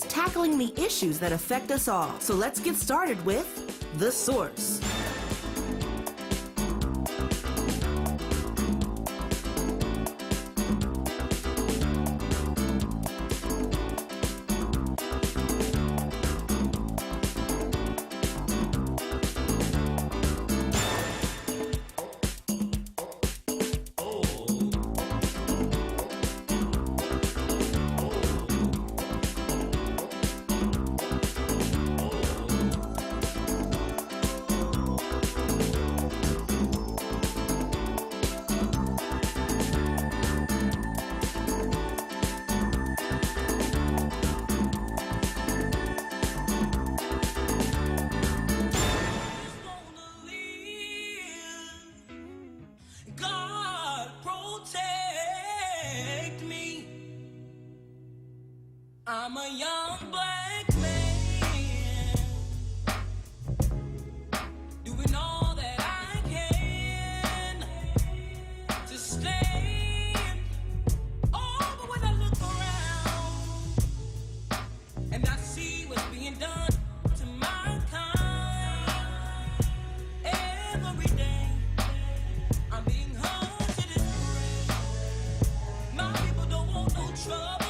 tackling the issues that affect us all. So let's get started with The Source. I'm a young black man doing all that I can to stand. Oh, but when I look around and I see what's being done to my kind, every day I'm being hung to this grave. My people don't want no trouble.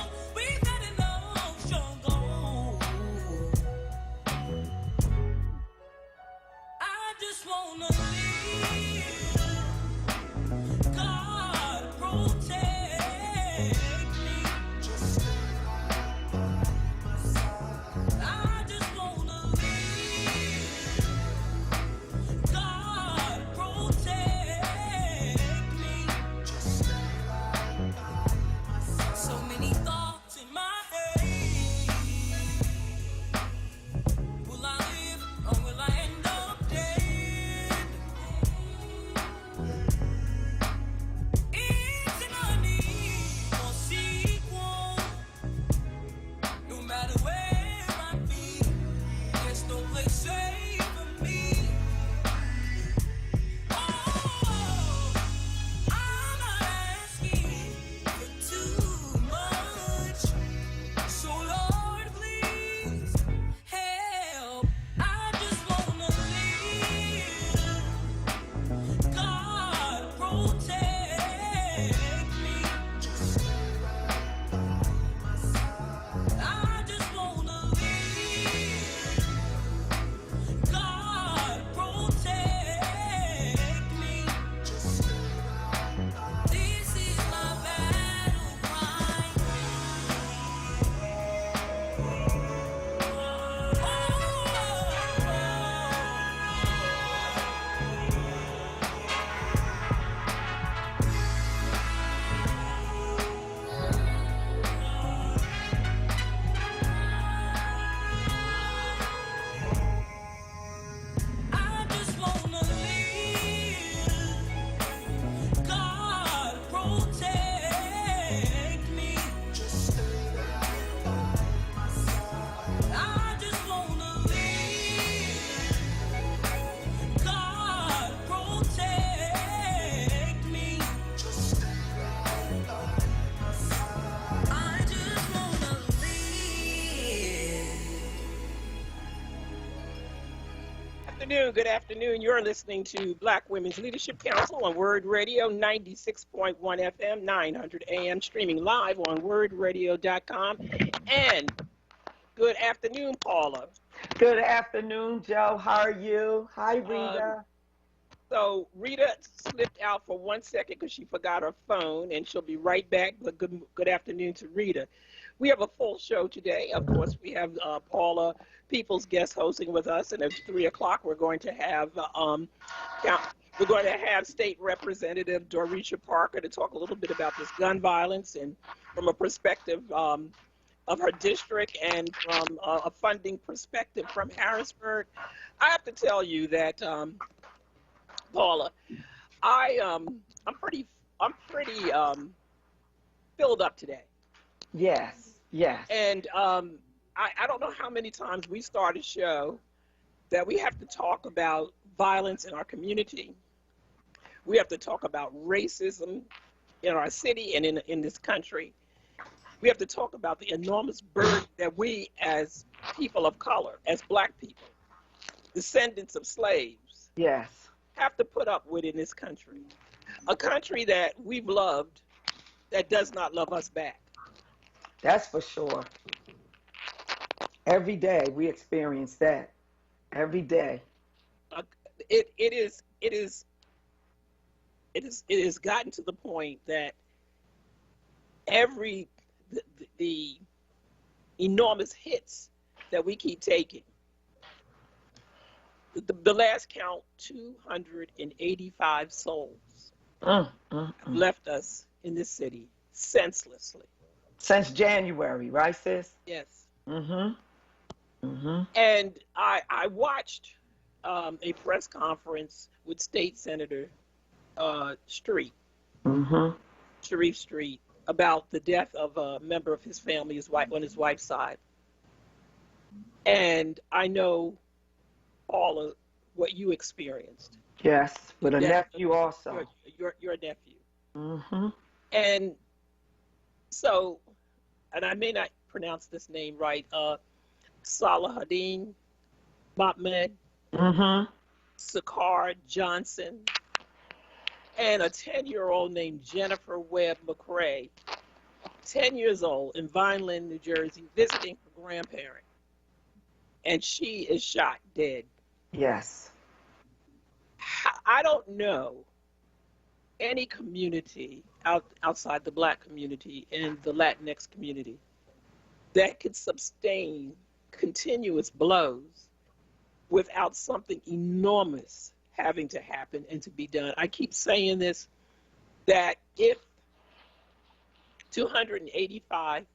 Good afternoon. You're listening to Black Women's Leadership Council on WURD Radio, 96.1 FM, 900 AM, streaming live on WURDradio.com. And good afternoon, Paula. Good afternoon, Joe. How are you? Hi, Rita. So Rita slipped out for 1 second because she forgot her phone, and she'll be right back. But good afternoon to Rita. We have a full show today. Of course, we have Paula Peoples guest hosting with us, and at 3 o'clock we're going to have State Representative Dorisha Parker to talk a little bit about this gun violence and from a perspective of her district and from a funding perspective from Harrisburg. I have to tell you that, Paula, I'm pretty filled up today. Yes. And I don't know how many times we start a show that we have to talk about violence in our community. We have to talk about racism in our city and in this country. We have to talk about the enormous burden that we, as people of color, as Black people, descendants of slaves, Yes. have to put up with in this country. A country that we've loved that does not love us back. That's for sure. Every day we experience that. Every day. It has gotten to the point that the enormous hits that we keep taking. The last count, 285 souls left us in this city senselessly. Since January, right, sis? Yes. Mm-hmm. Mm-hmm. And I watched a press conference with State Senator Street, Mm-hmm. Sharif Street, about the death of a member of his family, his wife, on his wife's side. And I know all of what you experienced. Yes, with a Yeah, nephew also. Your nephew. Mm-hmm. And so, and I may not pronounce this name right, Salahuddin Mahmed, Mm-hmm. Sakar Johnson, and a 10-year-old named Jennifer Webb McCrae, 10 years old, in Vineland, New Jersey, visiting her grandparent. And she is shot dead. Yes. I don't know any community outside the Black community and the Latinx community that could sustain continuous blows without something enormous having to happen and to be done. I keep saying this, that if 285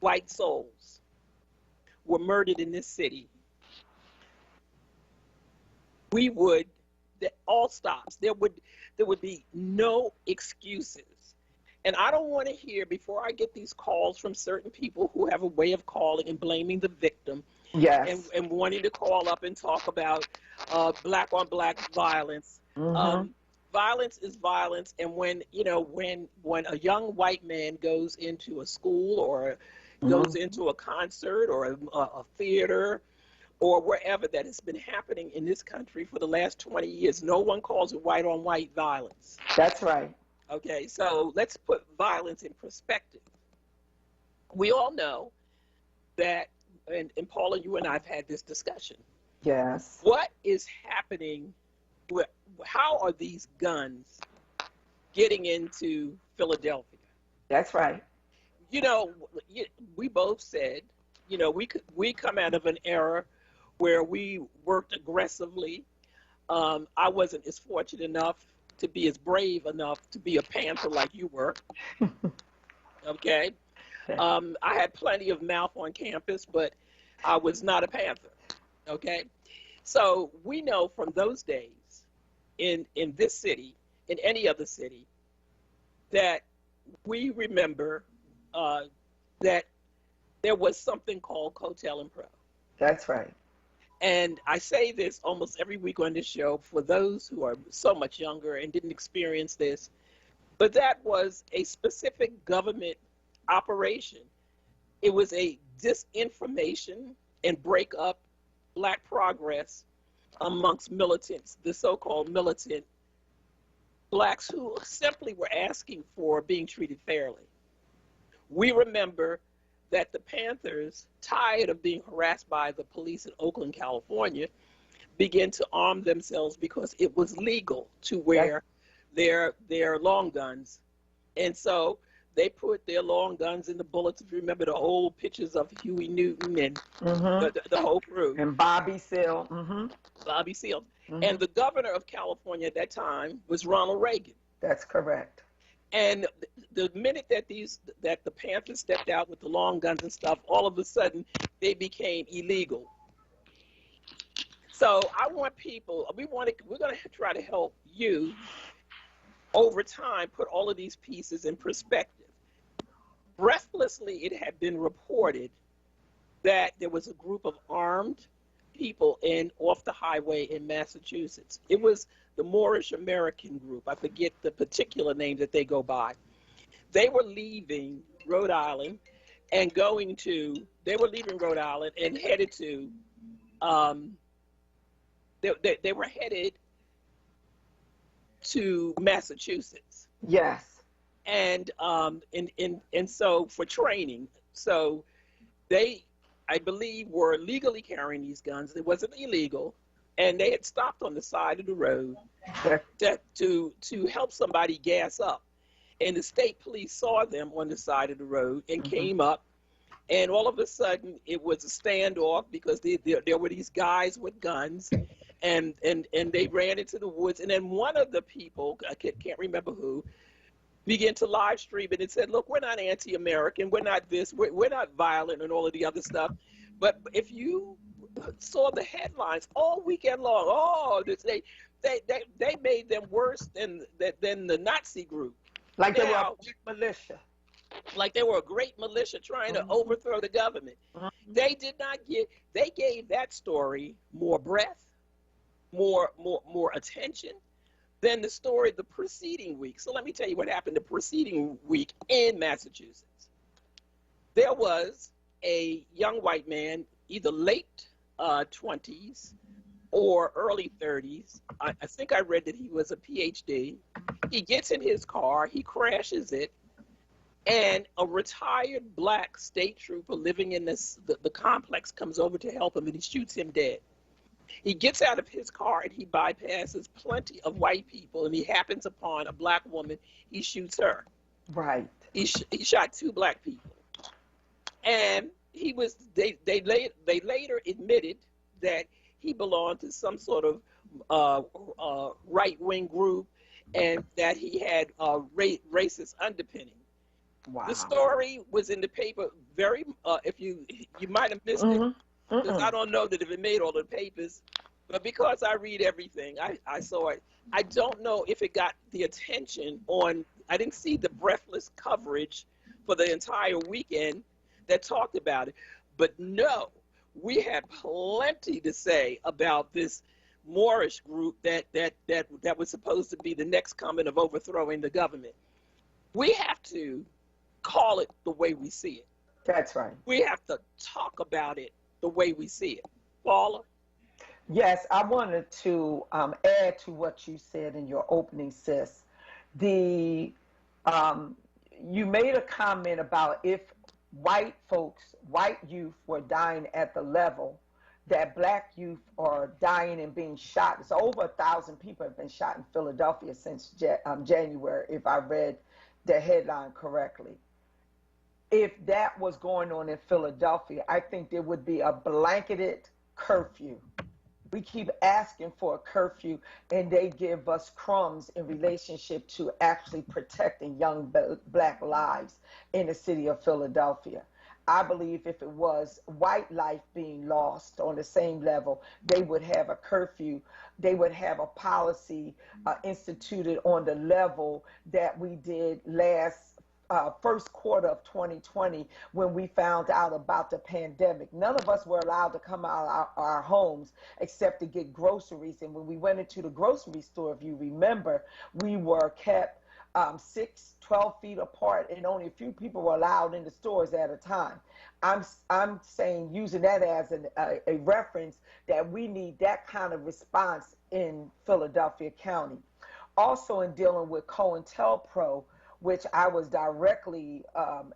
white souls were murdered in this city, we would, that all stops. There would be no excuses. And I don't want to hear, before I get these calls from certain people who have a way of calling and blaming the victim, Yes. and wanting to call up and talk about Black on Black violence. Mm-hmm. Violence is violence, and when a young white man goes into a school or goes into a concert or a theater or wherever that has been happening in this country for the last 20 years, no one calls it white on white violence. That's right. Okay, so let's put violence in perspective. We all know that, and Paula, you and I have had this discussion. Yes. What is happening? How are these guns getting into Philadelphia? That's right. We both said, we come out of an era where we worked aggressively. I wasn't as fortunate enough to be as brave enough to be a Panther like you were. Okay. I had plenty of mouth on campus, but I was not a Panther. Okay. So we know from those days in this city, in any other city, that we remember that there was something called Cotel and Pro. That's right. And I say this almost every week on this show for those who are so much younger and didn't experience this, but that was a specific government operation. It was a disinformation and break up Black progress amongst militants, the so-called militant Blacks who simply were asking for being treated fairly. We remember that the Panthers, tired of being harassed by the police in Oakland, California, began to arm themselves because it was legal to wear their long guns. And so they put their long guns in the bullets. If you remember the old pictures of Huey Newton and the whole crew. And Bobby Seale. Bobby Seale. And the governor of California at that time was Ronald Reagan. That's correct. And the minute that the Panthers stepped out with the long guns and stuff, all of a sudden they became illegal. So I want people, we're going to try to help you over time put all of these pieces in perspective. Breathlessly, it had been reported that there was a group of armed people off the highway in Massachusetts. It was the Moorish American group. I forget the particular name that they go by. They were leaving Rhode Island and they were leaving Rhode Island and headed to, um, they were headed to Massachusetts. Yes. And so for training. So they, I believe, were legally carrying these guns. It wasn't illegal. And they had stopped on the side of the road to help somebody gas up. And the state police saw them on the side of the road and came up. And all of a sudden, it was a standoff because there were these guys with guns. And they ran into the woods. And then one of the people, I can't remember who, began to live stream it and said, look, we're not anti-American. We're not this. We're not violent and all of the other stuff. But if you saw the headlines all weekend long, they made them worse than the Nazi group. Like they were a big militia. Like they were a great militia trying to overthrow the government. They gave that story more breath, more attention than the story the preceding week. So let me tell you what happened the preceding week in Massachusetts. There was a young white man, either late 20s or early 30s. I think I read that he was a PhD. He gets in his car, he crashes it, and a retired black state trooper living in the complex comes over to help him, and he shoots him dead. He gets out of his car and he bypasses plenty of white people, and he happens upon a black woman. He shoots her. Right. He shot two black people, and they later admitted that he belonged to some sort of right-wing group, and that he had racist underpinning. Wow. The story was in the paper. If you might have missed it. Because I don't know that if it made all the papers, but because I read everything, I saw it. I don't know if it got the attention I didn't see the breathless coverage for the entire weekend that talked about it. But no, we had plenty to say about this Moorish group that was supposed to be the next coming of overthrowing the government. We have to call it the way we see it. That's right. We have to talk about it the way we see it. Paula? Yes, I wanted to add to what you said in your opening, sis. You made a comment about if white youth were dying at the level that black youth are dying and being shot. It's over 1,000 people have been shot in Philadelphia since January, if I read the headline correctly. If that was going on in Philadelphia, I think there would be a blanketed curfew. We keep asking for a curfew, and they give us crumbs in relationship to actually protecting young black lives in the city of Philadelphia. I believe if it was white life being lost on the same level, they would have a curfew. They would have a policy instituted on the level that we did first quarter of 2020 when we found out about the pandemic. None of us were allowed to come out of our homes except to get groceries. And when we went into the grocery store, if you remember, we were kept 12 feet apart, and only a few people were allowed in the stores at a time. I'm saying, using that as a reference, that we need that kind of response in Philadelphia County. Also, in dealing with COINTELPRO, which I was directly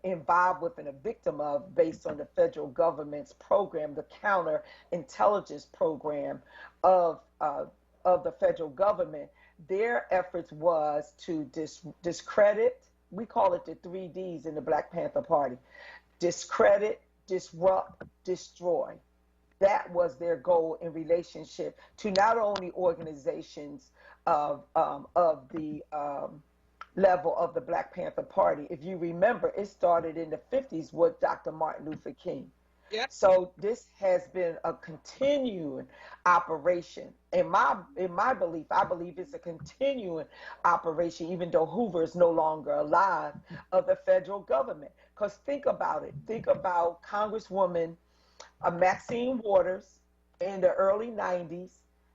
involved with and a victim of based on the federal government's program, the counterintelligence program of the federal government. Their efforts was to discredit, we call it the 3 Ds in the Black Panther Party: discredit, disrupt, destroy. That was their goal in relationship to not only organizations of the level of the Black Panther Party. If you remember, it started in the 50s with Dr. Martin Luther King. Yep. So this has been a continuing operation. In my belief, I believe it's a continuing operation, even though Hoover is no longer alive, of the federal government. Because think about it. Think about Congresswoman Maxine Waters in the early 90s,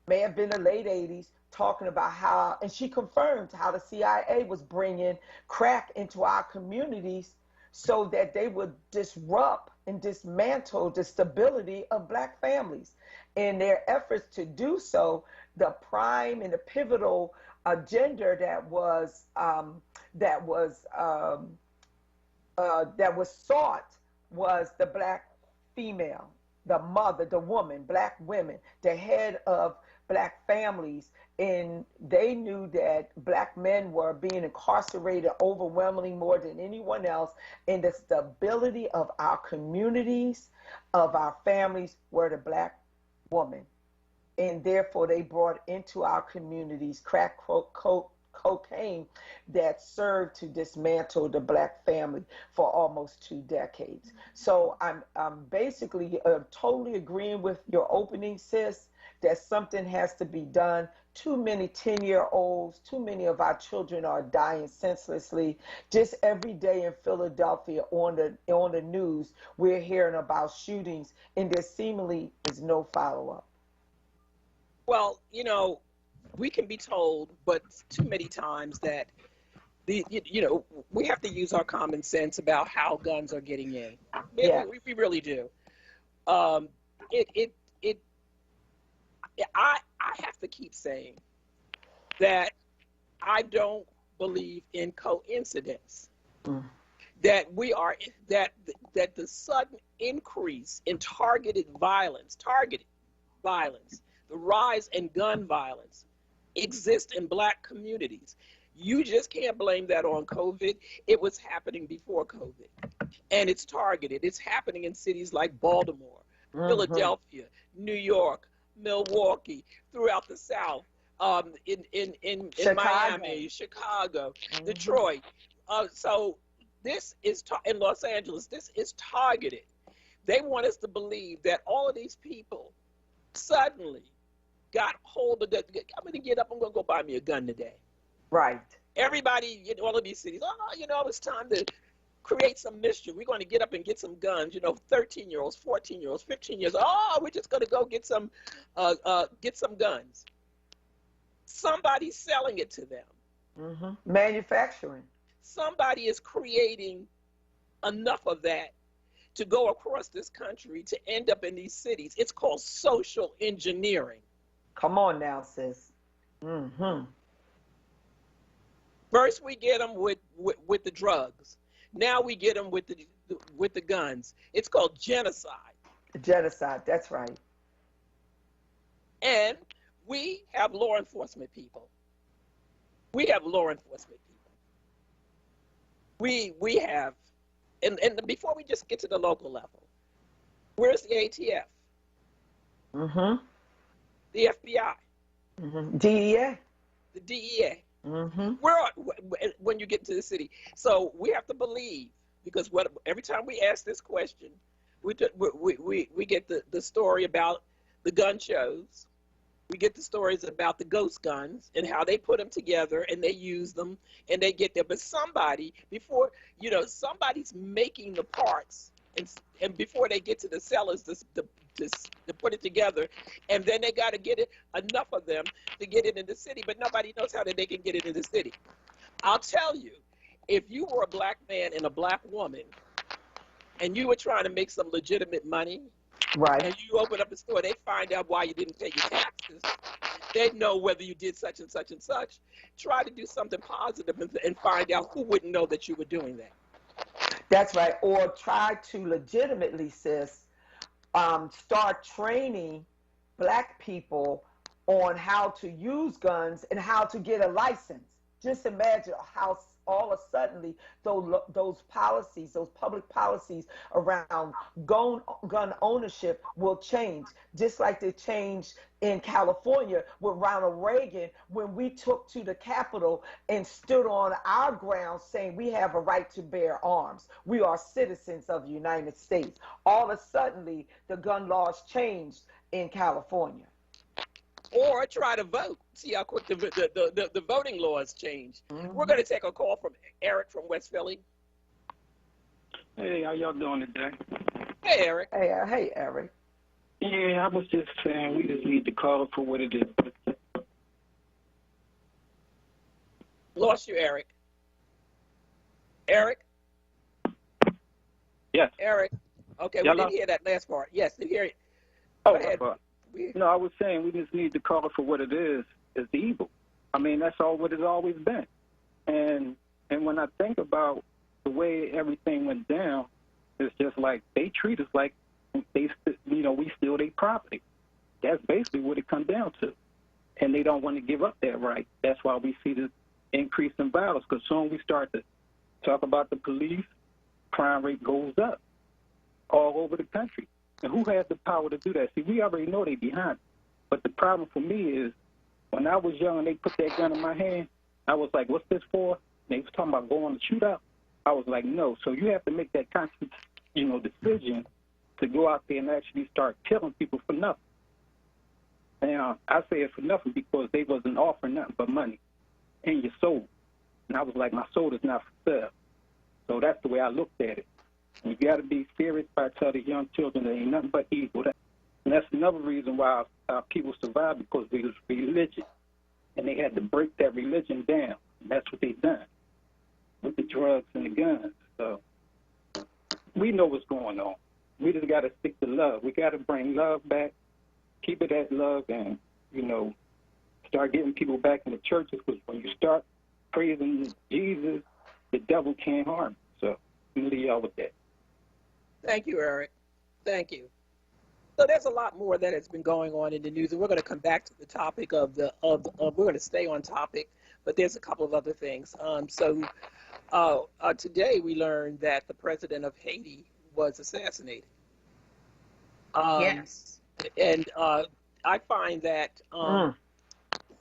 may have been the late 80s, talking about how, and she confirmed how the CIA was bringing crack into our communities so that they would disrupt and dismantle the stability of Black families. In their efforts to do so, the prime and the pivotal gender that was sought was the Black female, the mother, the woman, Black women, the head of Black families. And they knew that Black men were being incarcerated overwhelmingly more than anyone else. And the stability of our communities, of our families, were the Black woman. And therefore, they brought into our communities crack cocaine that served to dismantle the Black family for almost 2 decades. So I'm basically totally agreeing with your opening, sis, that something has to be done. Too many 10-year-olds, too many of our children are dying senselessly. Just every day in Philadelphia on the news, we're hearing about shootings, and there seemingly is no follow-up. Well, you know, we can be told, but too many times that we have to use our common sense about how guns are getting in. Yeah. We really do. I have to keep saying that I don't believe in coincidence. That the sudden increase in targeted violence, the rise in gun violence exists in Black communities. You just can't blame that on COVID. It was happening before COVID, and it's targeted. It's happening in cities like Baltimore, Philadelphia, New York, Milwaukee, throughout the South, in Miami, Chicago, Detroit. So this is in Los Angeles. This is targeted. They want us to believe that all of these people suddenly got hold of the, I'm going to get up, I'm going to go buy me a gun today. Right. Everybody in all of these cities, it's time to create some mischief. We're going to get up and get some guns, 13-year-olds, 14-year-olds, 15-years. We're just going to go get some guns. Somebody's selling it to them. Manufacturing. Somebody is creating enough of that to go across this country to end up in these cities. It's called social engineering. Come on now, sis. First, we get them with the drugs. Now we get them with the guns. It's called genocide. Genocide, that's right. And we have law enforcement people. We have, and before we just get to the local level, where's the ATF? The FBI. DEA. The DEA. Where are, when you get to the city? So we have to believe, because every time we ask this question, we get the story about the gun shows. We get the stories about the ghost guns and how they put them together and they use them and they get there. But somebody, somebody's making the parts and before they get to the sellers to put it together, and then they got to get enough of them to get it in the city, but nobody knows how they can get it in the city. I'll tell you, if you were a Black man and a Black woman and you were trying to make some legitimate money, right, and you open up a store, they find out why you didn't pay your taxes. They know whether you did such and such and such. Try to do something positive and find out who wouldn't know that you were doing that. That's right. Or try to legitimately, sis, start training Black people on how to use guns and how to get a license. Just imagine how all of a sudden those policies, those public policies around gun ownership will change, just like they changed in California with Ronald Reagan when we took to the Capitol and stood on our ground saying we have a right to bear arms. We are citizens of the United States. All of a sudden, the gun laws changed in California. Or try to vote. See how quick the voting laws change. We're going to take a call from Eric from West Philly. Hey, how y'all doing today? Hey, Eric. Hey, Eric. Yeah, I was just saying we just need to call it for what it is. Lost you, Eric. Eric? Yes. Eric. Okay, we Yellow? didn't hear that last part. Yes, didn't hear it. Oh, Go ahead. no, I was saying we just need to call it for what it is the evil. I mean, that's all what it's always been. And when I think about the way everything went down, it's just like they treat us like we steal their property. That's basically what it comes down to. And they don't want to give up that right. That's why we see this increase in violence, because soon we start to talk about the police, crime rate goes up all over the country. And who has the power to do that? See, we already know they behind. But the problem for me is when I was young and they put that gun in my hand, I was like, what's this for? And they was talking about going to shoot out. I was like, no. So you have to make that conscious, decision to go out there and actually start killing people for nothing. Now, I say it for nothing because they wasn't offering nothing but money and your soul. And I was like, my soul is not for sale. So that's the way I looked at it. And you got to be serious by telling the young children there ain't nothing but evil. And that's another reason why our people survived, because they was religion. And they had to break that religion down. And that's what they done with the drugs and the guns. So we know what's going on. We just got to stick to love. We got to bring love back, keep it at love, and, start getting people back in the churches, because when you start praising Jesus, the devil can't harm you. So I'm going to leave y'all with that. Thank you, Eric. Thank you. So there's a lot more that has been going on in the news, and we're going to come back to the topic of we're going to stay on topic, but there's a couple of other things. Today we learned that the president of Haiti was assassinated. Yes. And I find that, and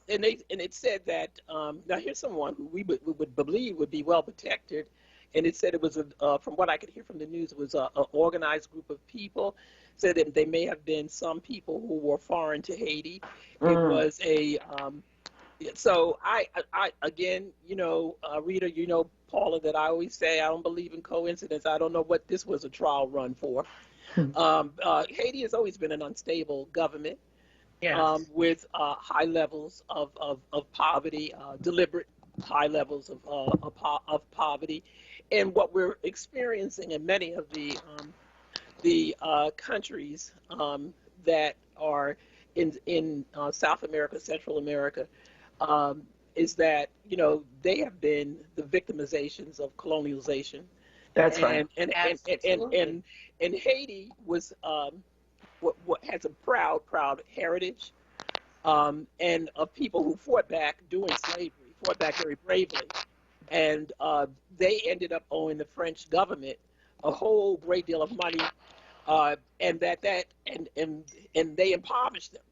it said that, now here's someone who we would believe would be well protected, and it said it was, from what I could hear from the news, it was an organized group of people. Said that they may have been some people who were foreign to Haiti. It was a, so I again, Rita, Paula, that I always say I don't believe in coincidence. I don't know what this was a trial run for. Haiti has always been an unstable government. Yes. With high levels of poverty, deliberate high levels of poverty. And what we're experiencing in many of the countries that are in South America, Central America, is that, they have been the victimizations of colonialization. That's right. And Haiti was what has a proud heritage, and of people who fought back during slavery, fought back very bravely, and they ended up owing the French government a whole great deal of money, and they impoverished them.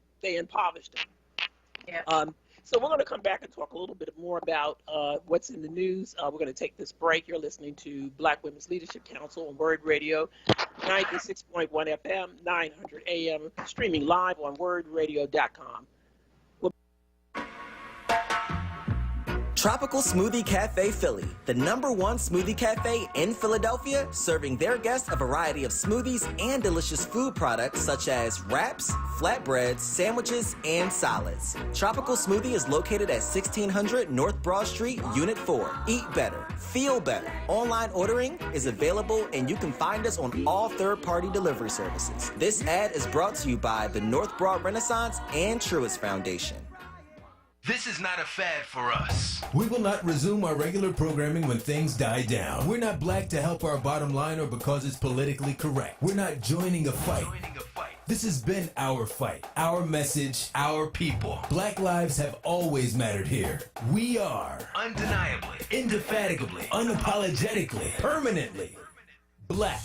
Yeah. So we're going to come back and talk a little bit more about what's in the news. We're going to take this break. You're listening to Black Women's Leadership Council on WURD Radio, 96.1 FM, 900 AM, streaming live on WURDradio.com. Tropical Smoothie Cafe Philly, the #1 smoothie cafe in Philadelphia, serving their guests a variety of smoothies and delicious food products such as wraps, flatbreads, sandwiches, and salads. Tropical Smoothie is located at 1600 North Broad Street, Unit 4. Eat better, feel better. Online ordering is available, and you can find us on all third-party delivery services. This ad is brought to you by the North Broad Renaissance and Truist Foundation. This is not a fad for us. We will not resume our regular programming when things die down. We're not black to help our bottom line or because it's politically correct. We're not joining a fight. This has been our fight, our message, our people. Black lives have always mattered here. We are Undeniably, indefatigably, unapologetically, permanently Black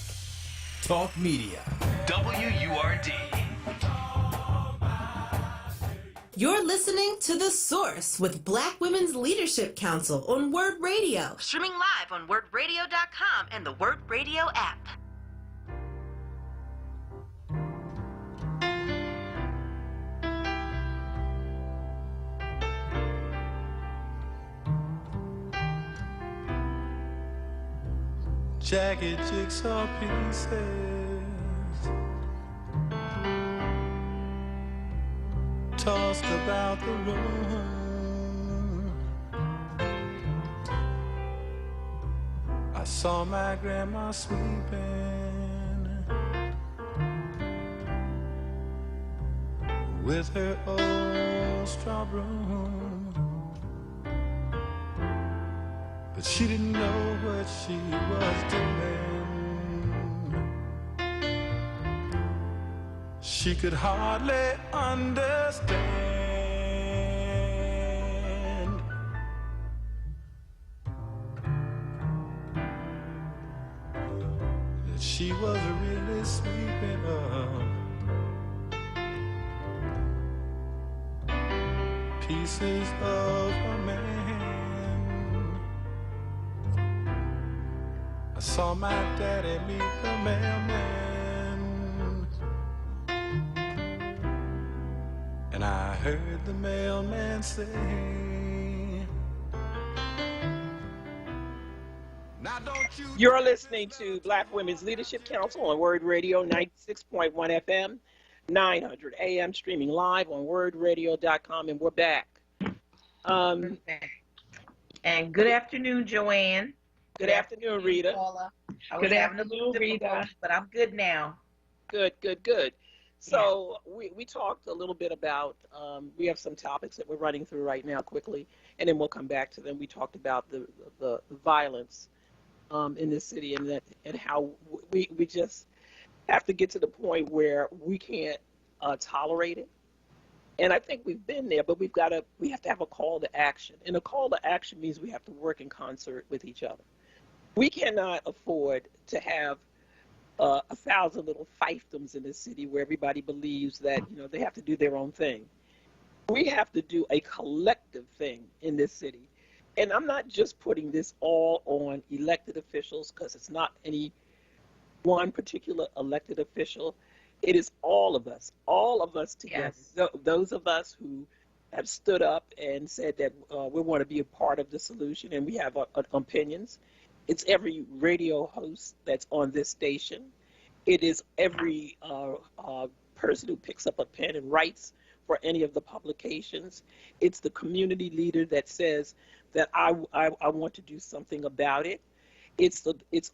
Talk Media. WURD. You're listening to The Source with Black Women's Leadership Council on WURD Radio. Streaming live on WURDradio.com and the WURD Radio app. Jagged jigsaw pieces tossed about the room. I saw my grandma sweeping with her old straw broom. But she didn't know what she was doing. She could hardly understand that she was really sweeping up pieces of a man. I saw my daddy meet the mailman, and I heard the mailman say, now don't you... You're listening to Black Women's Leadership Council on WURD Radio 96.1 FM, 900 AM, streaming live on WURDradio.com, and we're back. And good afternoon, Joanne. Good afternoon, Rita. Paula. I was having a little difficulty, but I'm good now. Good. So we talked a little bit about, we have some topics that we're running through right now quickly, and then we'll come back to them. We talked about the violence in this city, and how we just have to get to the point where we can't tolerate it. And I think we've been there, but we have to have a call to action. And a call to action means we have to work in concert with each other. We cannot afford to have 1,000 little fiefdoms in this city where everybody believes that they have to do their own thing. We have to do a collective thing in this city. And I'm not just putting this all on elected officials, because it's not any one particular elected official. It is all of us together. Yes. Those of us who have stood up and said that we want to be a part of the solution, and we have opinions. It's every radio host that's on this station. It is every person who picks up a pen and writes for any of the publications. It's the community leader that says that I want to do something about it. It's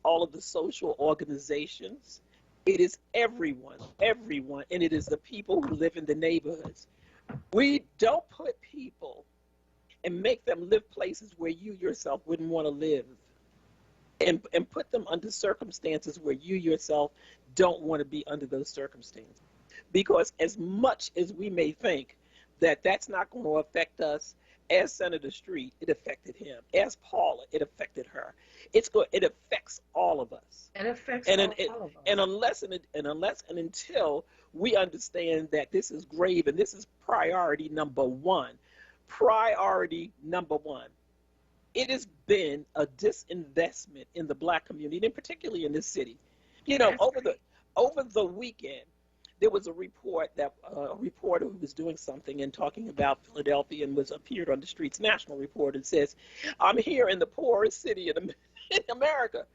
all of the social organizations. It is everyone, and it is the people who live in the neighborhoods. We don't put people and make them live places where you yourself wouldn't want to live, and put them under circumstances where you yourself don't want to be under those circumstances. Because as much as we may think that that's not going to affect us, as Senator Street, it affected him. As Paula, it affected her. It affects all of us. It affects all of us. And unless and until we understand that this is grave and this is priority number one. It has been a disinvestment in the Black community, and particularly in this city. Over the weekend, there was a report that a reporter who was doing something and talking about Philadelphia and appeared on the Streets National Report and says, "I'm here in the poorest city in America."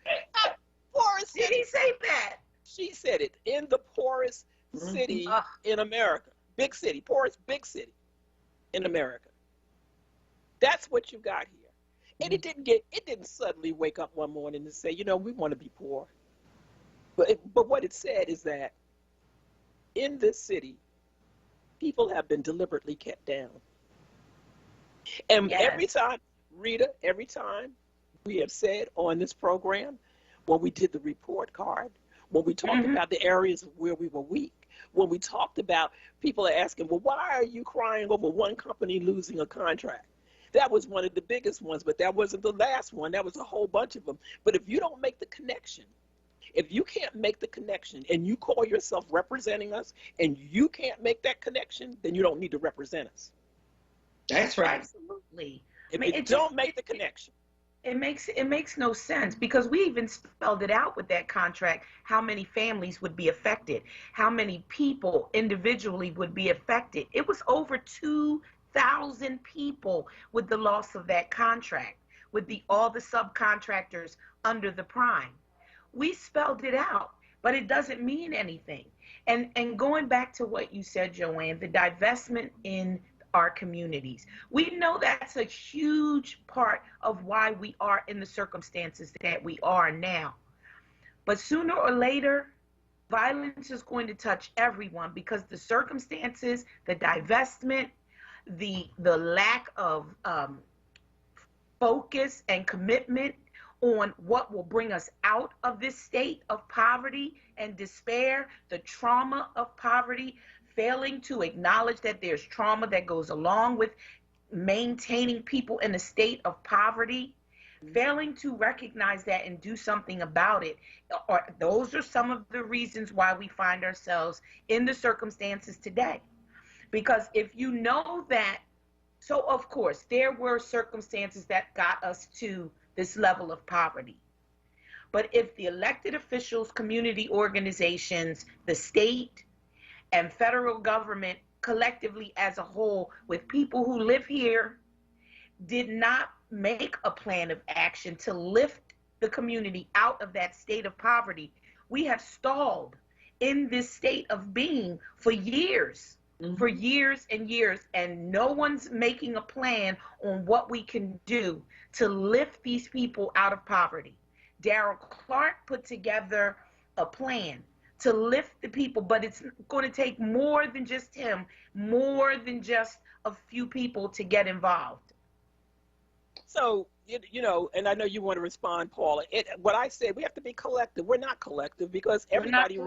Poorest city. Did he say that? She said it, in the poorest city in America, poorest big city in America. That's what you got here. And it didn't suddenly wake up one morning and say, we want to be poor. But what it said is that in this city, people have been deliberately kept down. And every time we have said on this program, when we did the report card, when we talked about the areas where we were weak, when we talked about, people are asking, well, why are you crying over one company losing a contract? That was one of the biggest ones, but that wasn't the last one. That was a whole bunch of them. But if you don't make the connection, if you can't make the connection and you call yourself representing us and you can't make that connection, then you don't need to represent us. That's right. Absolutely. Don't make the connection. It makes no sense, because we even spelled it out with that contract, how many families would be affected, how many people individually would be affected. It was over 2,000 people with the loss of that contract, with all the subcontractors under the prime. We spelled it out, but it doesn't mean anything. And going back to what you said, Joanne, the divestment in our communities. We know that's a huge part of why we are in the circumstances that we are now. But sooner or later, violence is going to touch everyone because the circumstances, the divestment, the lack of focus and commitment on what will bring us out of this state of poverty and despair, the trauma of poverty, failing to acknowledge that there's trauma that goes along with maintaining people in a state of poverty, failing to recognize that and do something about it. Those are some of the reasons why we find ourselves in the circumstances today. Because if you know that, so of course, there were circumstances that got us to this level of poverty. But if the elected officials, community organizations, the state, and federal government collectively as a whole, with people who live here, did not make a plan of action to lift the community out of that state of poverty, we have stalled in this state of being for years. For years and years, and no one's making a plan on what we can do to lift these people out of poverty. Darrell Clark put together a plan to lift the people, but it's going to take more than just him, more than just a few people to get involved. So, you know, and I know you want to respond, Paula. What I said, we have to be collective. We're not collective because everybody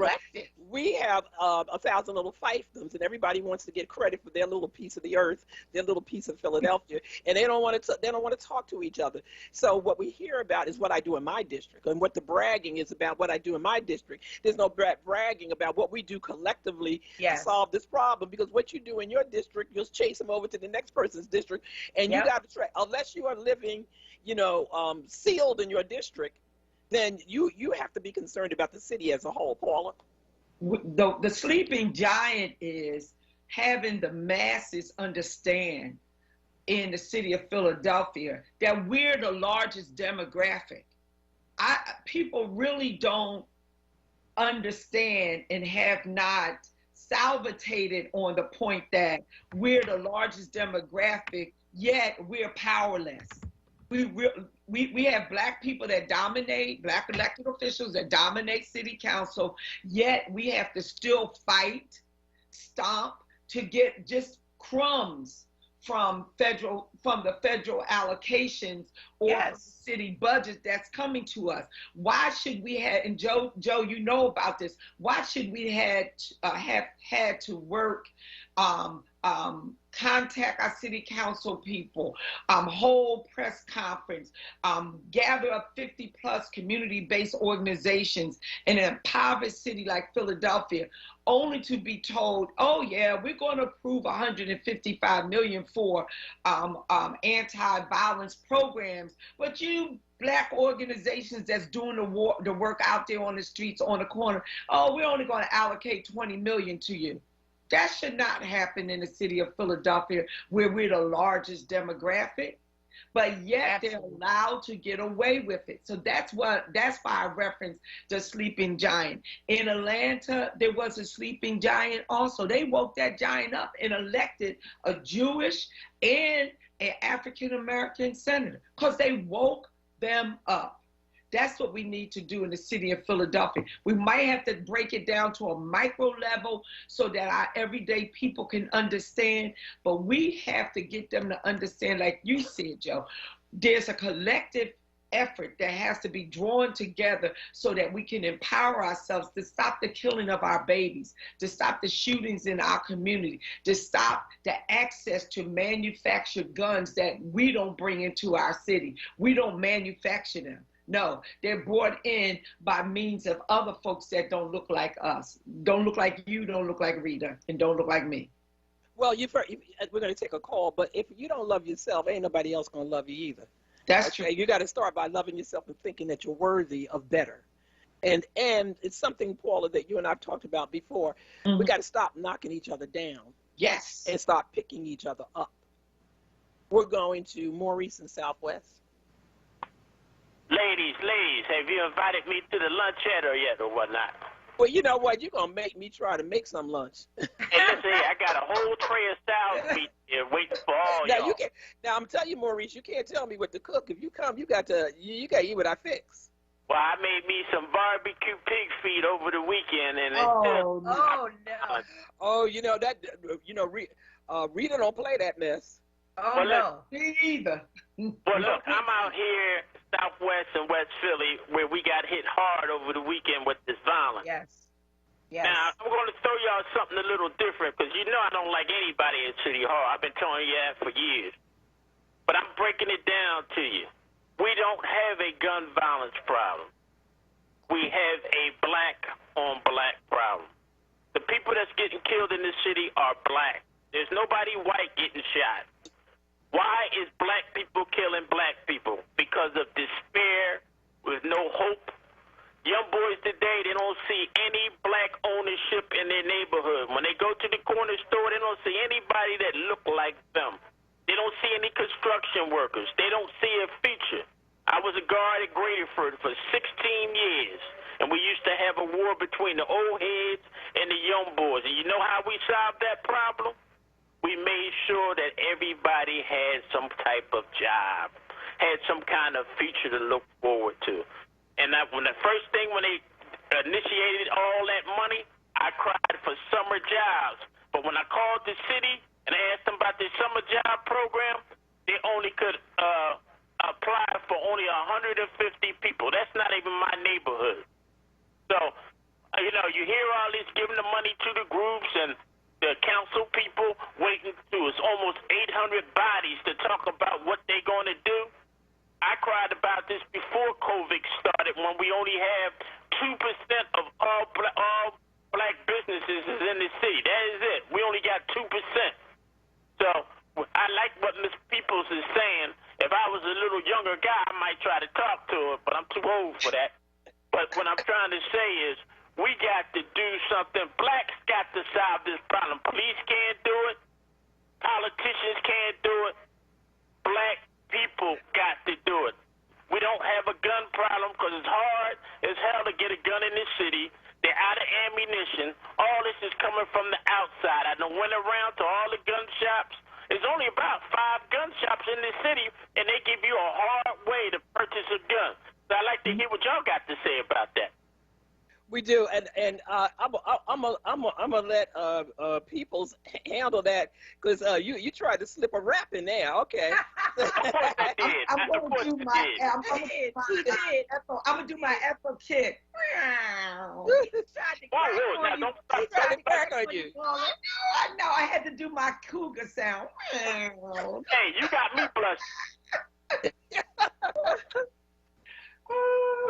we have 1,000 little fiefdoms, and everybody wants to get credit for their little piece of the earth, their little piece of Philadelphia, and they don't want to talk to each other. So what we hear about is what I do in my district, and what the bragging is about what I do in my district. There's no bragging about what we do collectively to solve this problem, because what you do in your district, you'll chase them over to the next person's district, and you got to try, unless you are living, you know, sealed in your district, then you have to be concerned about the city as a whole, Paula. The sleeping giant is having the masses understand in the city of Philadelphia that we're the largest demographic. People really don't understand and have not salvated on the point that we're the largest demographic, yet we're powerless. We have black people that dominate, black elected officials that dominate city council, yet we have to still fight, stomp to get just crumbs from the federal allocations or the city budget that's coming to us. Why should we have, and Joe, you know about this, why should we have had to work, contact our city council people, hold press conference, gather up 50 plus community-based organizations in an impoverished city like Philadelphia, only to be told, oh yeah, we're going to approve $155 million for anti-violence programs, but you black organizations that's doing the work out there on the streets, on the corner, oh, we're only going to allocate $20 million to you. That should not happen in the city of Philadelphia, where we're the largest demographic, but yet they're allowed to get away with it. So that's why I referenced the sleeping giant. In Atlanta, there was a sleeping giant also. They woke that giant up and elected a Jewish and an African-American senator because they woke them up. That's what we need to do in the city of Philadelphia. We might have to break it down to a micro level so that our everyday people can understand, but we have to get them to understand, like you said, Joe, there's a collective effort that has to be drawn together so that we can empower ourselves to stop the killing of our babies, to stop the shootings in our community, to stop the access to manufactured guns that we don't bring into our city. We don't manufacture them. No, they're brought in by means of other folks that don't look like us, don't look like you, don't look like Rita, and don't look like me. Well, we're going to take a call, but if you don't love yourself, ain't nobody else going to love you either. That's true. You got to start by loving yourself and thinking that you're worthy of better. And it's something, Paula, that you and I've talked about before. We got to stop knocking each other down. Yes. And start picking each other up. We're going to Maurice in Southwest. Ladies, have you invited me to the lunchetter yet or whatnot? Well, you know what? You're going to make me try to make some lunch. And listen, I got a whole tray of salad meat here waiting for all y'all. Now, I'm telling you, Maurice, you can't tell me what to cook. If you come, you got to eat what I fix. Well, I made me some barbecue pig feet over the weekend, and Oh no. Oh, you know that. You know, Rita don't play that mess. Oh Well, no. Me either. Well, look, I'm out here Southwest and West Philly where we got hit hard over the weekend with this violence. Yes. Yes. Now, I'm going to throw y'all something a little different because you know I don't like anybody in City Hall. I've been telling you that for years. But I'm breaking it down to you. We don't have a gun violence problem. We have a black-on-black problem. The people that's getting killed in this city are black. There's nobody white getting shot. Why is black people killing black people? Because of despair, with no hope. Young boys today, they don't see any black ownership in their neighborhood. When they go to the corner store, they don't see anybody that look like them. They don't see any construction workers. They don't see a feature. I was a guard at Graterford for 16 years, and we used to have a war between the old heads and the young boys. And you know how we solved that problem? We made sure that everybody had some type of job, had some kind of feature to look forward to. And when the first thing when they initiated all that money, I cried for summer jobs. But when I called the city and I asked them about this summer job program, they only could apply for only 150 people. That's not even my neighborhood. So, you know, you hear all this giving the money to the groups and the council people waiting to. It's almost 800 bodies to talk about what they're going to do. I cried about this before COVID started when we only have 2% of all black businesses is in the city. That is it. We only got 2%. So I like what Ms. Peoples is saying. If I was a little younger guy, I might try to talk to her, but I'm too old for that. But what I'm trying to say is we got to do something. Blacks got to solve this problem. Police can't do it. Politicians can't do it. Black people got to do it. We don't have a gun problem because it's hard as hell to get a gun in this city. They're out of ammunition. All this is coming from the outside. I done went around to all the gun shops. There's only about 5 gun shops in this city, and they give you a hard way to purchase a gun. So I'd like to hear what y'all got to say about that. We do, and I'm gonna let Peoples handle that because you tried to slip a rap in there. Okay. I'm gonna do my Ethel kick. Don't start back on you. I know. I had to do my cougar sound. Hey, you got me blushing.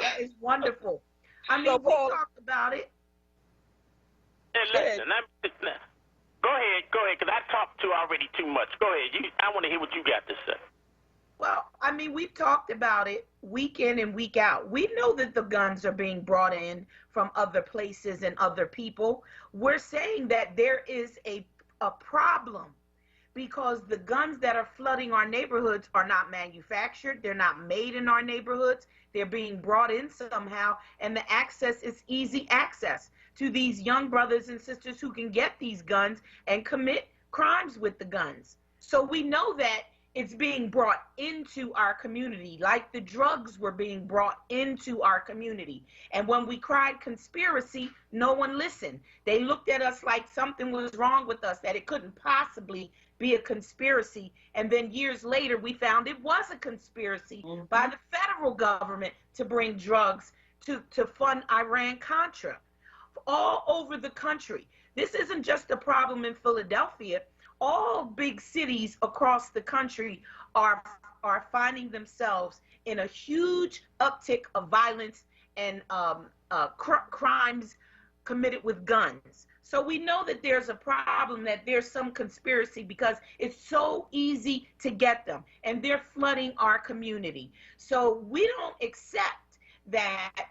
That is wonderful. I mean, we talked about it. Hey, listen, go ahead, because I talked to already too much. Go ahead. I want to hear what you got to say. Well, I mean, we've talked about it week in and week out. We know that the guns are being brought in from other places and other people. We're saying that there is a problem because the guns that are flooding our neighborhoods are not manufactured. They're not made in our neighborhoods. They're being brought in somehow, and the access is easy access to these young brothers and sisters who can get these guns and commit crimes with the guns. So we know that it's being brought into our community, like the drugs were being brought into our community. And when we cried conspiracy, no one listened. They looked at us like something was wrong with us, that it couldn't possibly be a conspiracy. And then years later, we found it was a conspiracy by the federal government to bring drugs to fund Iran-Contra all over the country. This isn't just a problem in Philadelphia. All big cities across the country are finding themselves in a huge uptick of violence and crimes committed with guns. So we know that there's a problem, that there's some conspiracy because it's so easy to get them and they're flooding our community. So we don't accept that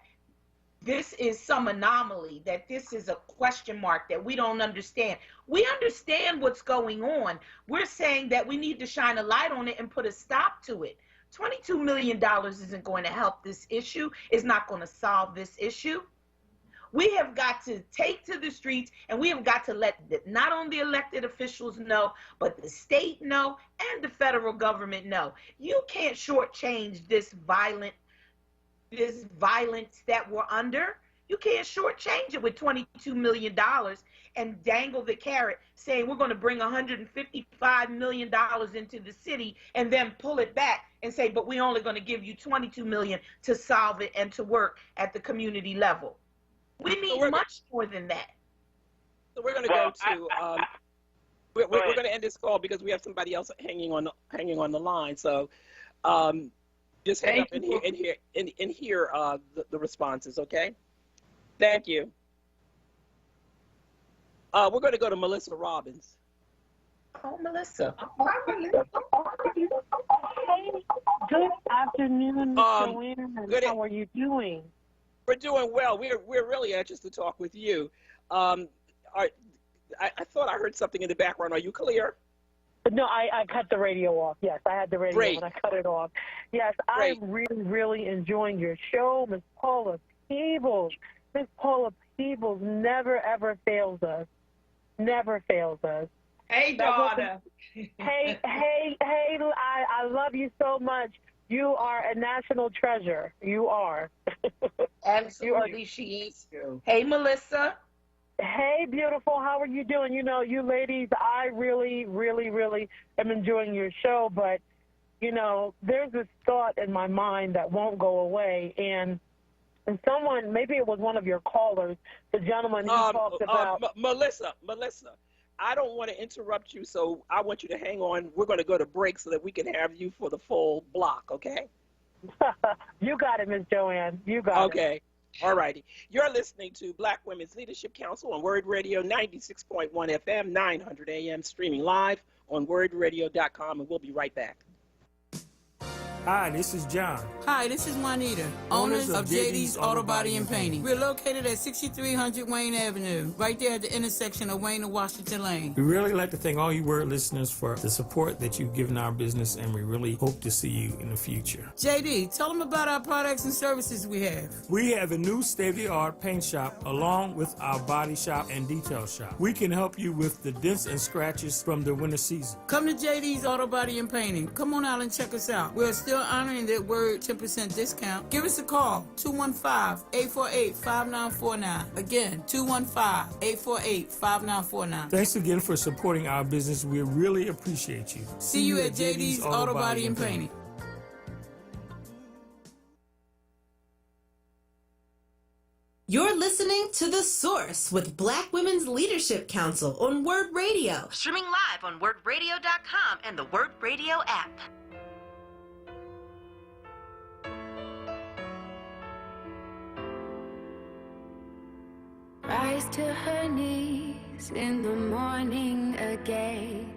this is some anomaly, that this is a question mark that we don't understand. We understand what's going on. We're saying that we need to shine a light on it and put a stop to it. $22 million isn't going to help this issue. It's not going to solve this issue. We have got to take to the streets, and we have got to let not only elected officials know, but the state know and the federal government know. You can't shortchange this violent this violence that we're under, you can't shortchange it with $22 million and dangle the carrot saying we're going to bring $155 million into the city and then pull it back and say, but we're only going to give you $22 million to solve it and to work at the community level. We need much more than that. So we're going to go to, we're going to end this call because we have somebody else hanging on the line. So just hang up and hear the responses, okay? Thank you. We're going to go to Melissa Robbins. Oh, Melissa. Good afternoon, Joanne. How are you doing? We're doing well. We're really anxious to talk with you. I thought I heard something in the background. Are you clear? No, I cut the radio off. Yes, I had the radio Great. and I cut it off. Yes, Great. I'm really, really enjoying your show, Miss Paula Peebles. Miss Paula Peebles never, ever fails us. Never fails us. Hey, daughter. Hey, I love you so much. You are a national treasure. You are. Absolutely, she is. Hey, Melissa. Hey, beautiful. How are you doing? You know, you ladies, I really, really, really am enjoying your show. But, you know, there's this thought in my mind that won't go away. And someone, maybe it was one of your callers, the gentleman who talked about... Melissa, I don't want to interrupt you, so I want you to hang on. We're going to go to break so that we can have you for the full block, okay? You got it, Miss Joanne. You got it. Okay. All righty. You're listening to Black Women's Leadership Council on WURD Radio 96.1 FM, 900 AM, streaming live on WURDradio.com, and we'll be right back. Hi, this is John. Hi, this is Juanita, owners of JD's Auto Body and Painting. We're located at 6300 Wayne Avenue, right there at the intersection of Wayne and Washington Lane. We really like to thank all you WURD listeners for the support that you've given our business, and we really hope to see you in the future. JD, tell them about our products and services we have. We have a new state-of-the-art paint shop along with our body shop and detail shop. We can help you with the dents and scratches from the winter season. Come to JD's Auto Body and Painting. Come on out and check us out. We're still honoring that WURD 10% discount. Give us a call, 215-848-5949. Again, 215-848-5949. Thanks again for supporting our business. We really appreciate you. See you at JD's Auto Body and Painting. You're listening to The Source with Black Women's Leadership Council on WURD Radio. Streaming live on WURDradio.com and the WURD Radio app. Rise to her knees in the morning again,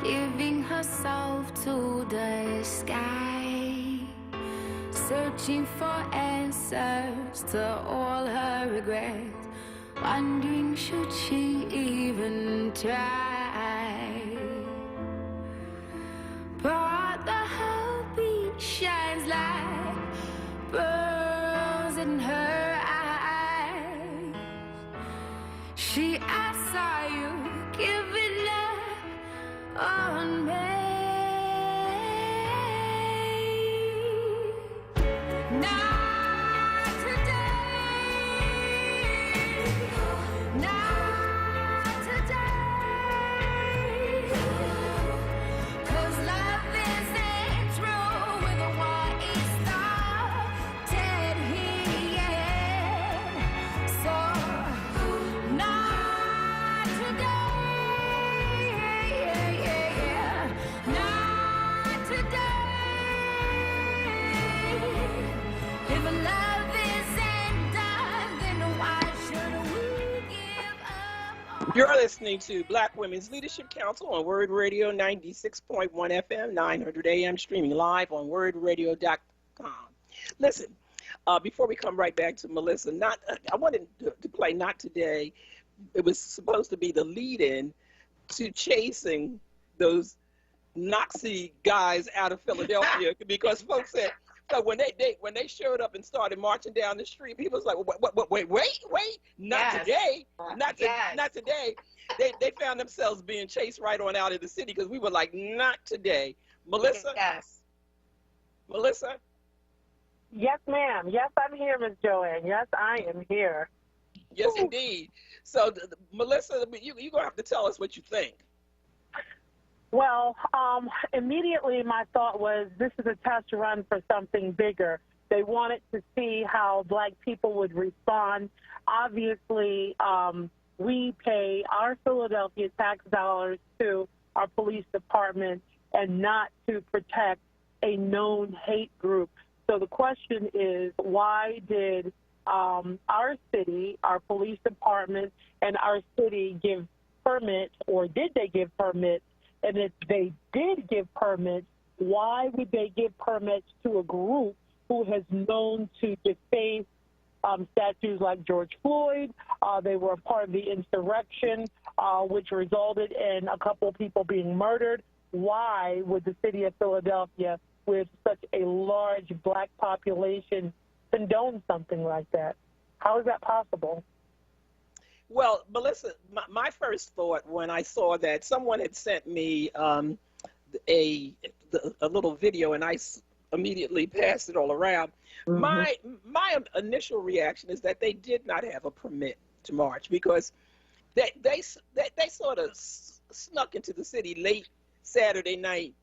giving herself to the sky, searching for answers to all her regrets, wondering should she even try. But the heartbeat shines like pearls in her eyes. I saw you giving up on me. Not today. Not today. 'Cause love isn't true with what it started here. So not today. Not today. If love isn't done, then why should we give up? You're listening to Black Women's Leadership Council on WURD Radio 96.1 FM, 900 AM, streaming live on WURDradio.com. Listen, before we come right back to Melissa, I wanted to play Not Today. It was supposed to be the lead-in to chasing those Nazi guys out of Philadelphia because folks said, so when they showed up and started marching down the street, people was like, wait, not today, not today. They found themselves being chased right on out of the city because we were like, not today. Melissa? Yes. Melissa? Yes, ma'am. Yes, I'm here, Miss Joanne. Yes, I am here. Yes, indeed. So, Melissa, you're going to have to tell us what you think. Well, immediately my thought was this is a test run for something bigger. They wanted to see how black people would respond. Obviously, we pay our Philadelphia tax dollars to our police department and not to protect a known hate group. So the question is, why did our city, our police department, and our city give permits, or did they give permits? And if they did give permits, why would they give permits to a group who has known to deface statues like George Floyd? They were a part of the insurrection, which resulted in a couple of people being murdered. Why would the city of Philadelphia, with such a large black population, condone something like that? How is that possible? Well, Melissa, my first thought when I saw that, someone had sent me a little video, and I immediately passed it all around. My initial reaction is that they did not have a permit to march, because they sort of snuck into the city late Saturday night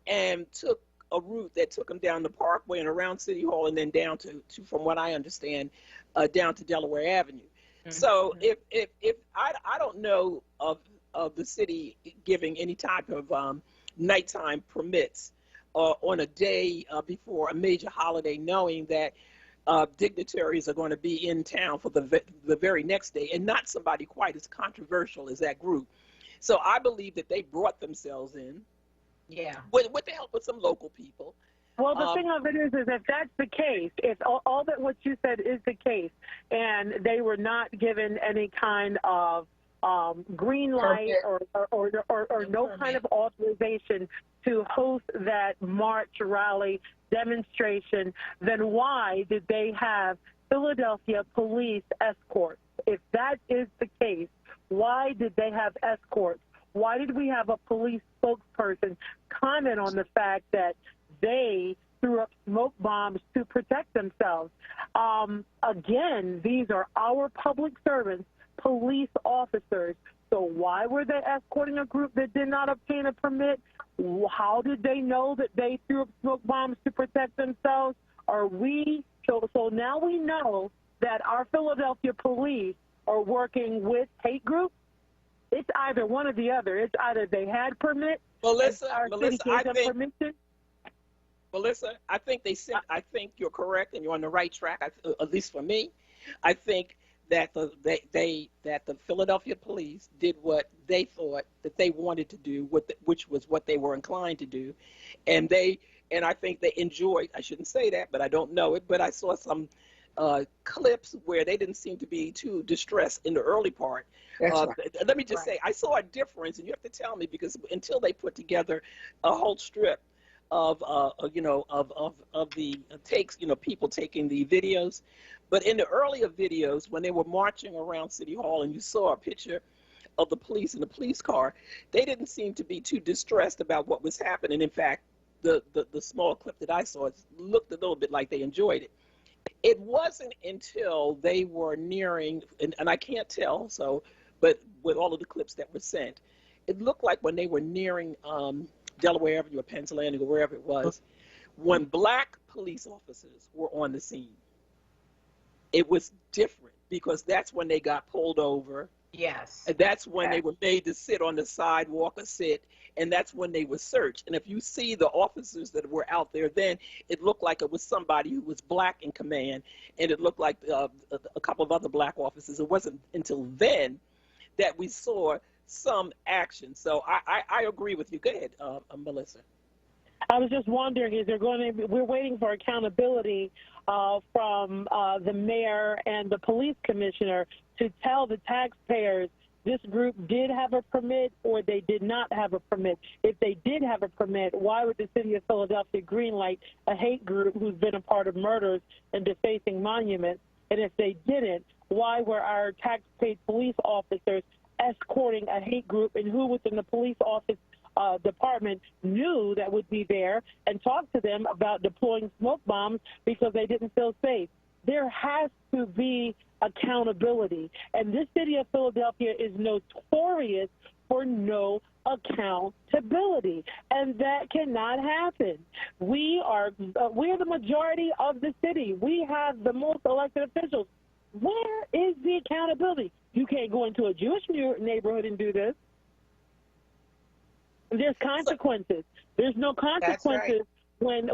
and took a route that took them down the Parkway and around City Hall, and then down to from what I understand, down to Delaware Avenue. So if I don't know of the city giving any type of nighttime permits on a day before a major holiday, knowing that dignitaries are going to be in town for the very next day, and not somebody quite as controversial as that group. So I believe that they brought themselves in, with the help of some local people. Well, the thing of it is if that's the case, if all that what you said is the case, and they were not given any kind of green light or no kind of authorization to host that march, rally, demonstration, then why did they have Philadelphia police escorts? If that is the case, why did they have escorts? Why did we have a police spokesperson comment on the fact that they threw up smoke bombs to protect themselves? Again, these are our public servants, police officers. So why were they escorting a group that did not obtain a permit? How did they know that they threw up smoke bombs to protect themselves? So now we know that our Philadelphia police are working with hate groups. It's either one or the other. It's either they had permits, Melissa, I think you're correct, and you're on the right track. At least for me, I think that the Philadelphia police did what they thought that they wanted to do, which was what they were inclined to do, and I think they enjoyed. I shouldn't say that, but I don't know it. But I saw some clips where they didn't seem to be too distressed in the early part. Right. Let me just say, I saw a difference, and you have to tell me, because until they put together a whole strip of the takes, people taking the videos, but in the earlier videos when they were marching around City Hall and you saw a picture of the police in the police car, they didn't seem to be too distressed about what was happening. In fact, the small clip that I saw, it looked a little bit like they enjoyed it. It wasn't until they were nearing, and I can't tell, but with all of the clips that were sent, it looked like when they were nearing Delaware Avenue or Pennsylvania or wherever it was, when black police officers were on the scene, it was different, because that's when they got pulled over. Yes. And that's when they were made to sit on the sidewalk or sit, and that's when they were searched. And if you see the officers that were out there then, it looked like it was somebody who was black in command, and it looked like a couple of other black officers. It wasn't until then that we saw some action. So I agree with you. Go ahead, Melissa. I was just wondering, we're waiting for accountability from the mayor and the police commissioner to tell the taxpayers this group did have a permit or they did not have a permit. If they did have a permit, why would the city of Philadelphia greenlight a hate group who's been a part of murders and defacing monuments? And if they didn't, why were our tax-paid police officers escorting a hate group, and who within the police office department knew that would be there and talked to them about deploying smoke bombs because they didn't feel safe. There has to be accountability. And this city of Philadelphia is notorious for no accountability, and that cannot happen. We're the majority of the city. We have the most elected officials. Where is the accountability? You can't go into a Jewish neighborhood and do this. There's consequences. There's no consequences when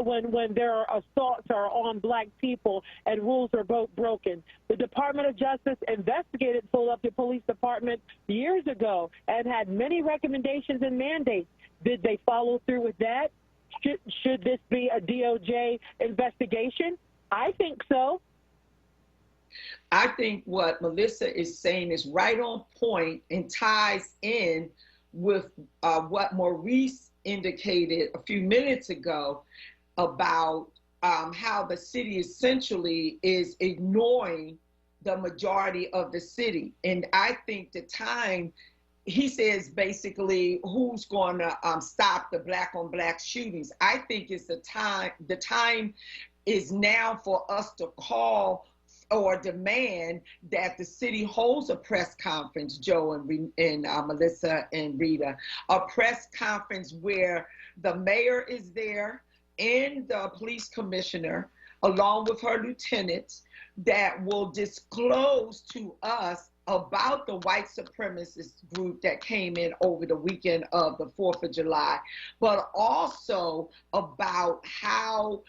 there are assaults are on black people and rules are broken. The Department of Justice investigated Philadelphia Police Department years ago and had many recommendations and mandates. Did they follow through with that? Should this be a DOJ investigation? I think so. I think what Melissa is saying is right on point and ties in with what Maurice indicated a few minutes ago about how the city essentially is ignoring the majority of the city. And I think the time, he says basically who's going to stop the black on black shootings. I think it's the time is now for us to call or demand that the city holds a press conference, Joe and Melissa and Rita, a press conference where the mayor is there and the police commissioner, along with her lieutenants, that will disclose to us about the white supremacist group that came in over the weekend of the 4th of July, but also about how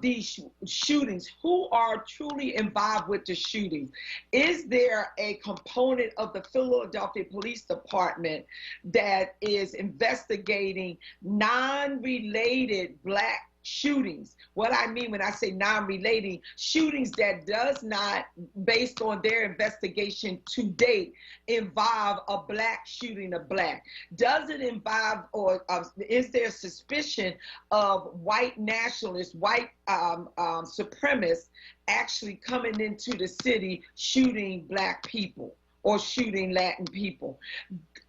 these shootings, who are truly involved with the shootings. Is there a component of the Philadelphia Police Department that is investigating non-related black shootings? What I mean when I say non-relating, shootings that does not, based on their investigation to date, involve a black shooting a black. Does it involve, or is there suspicion of white nationalists, white supremacists actually coming into the city shooting black people or shooting Latin people?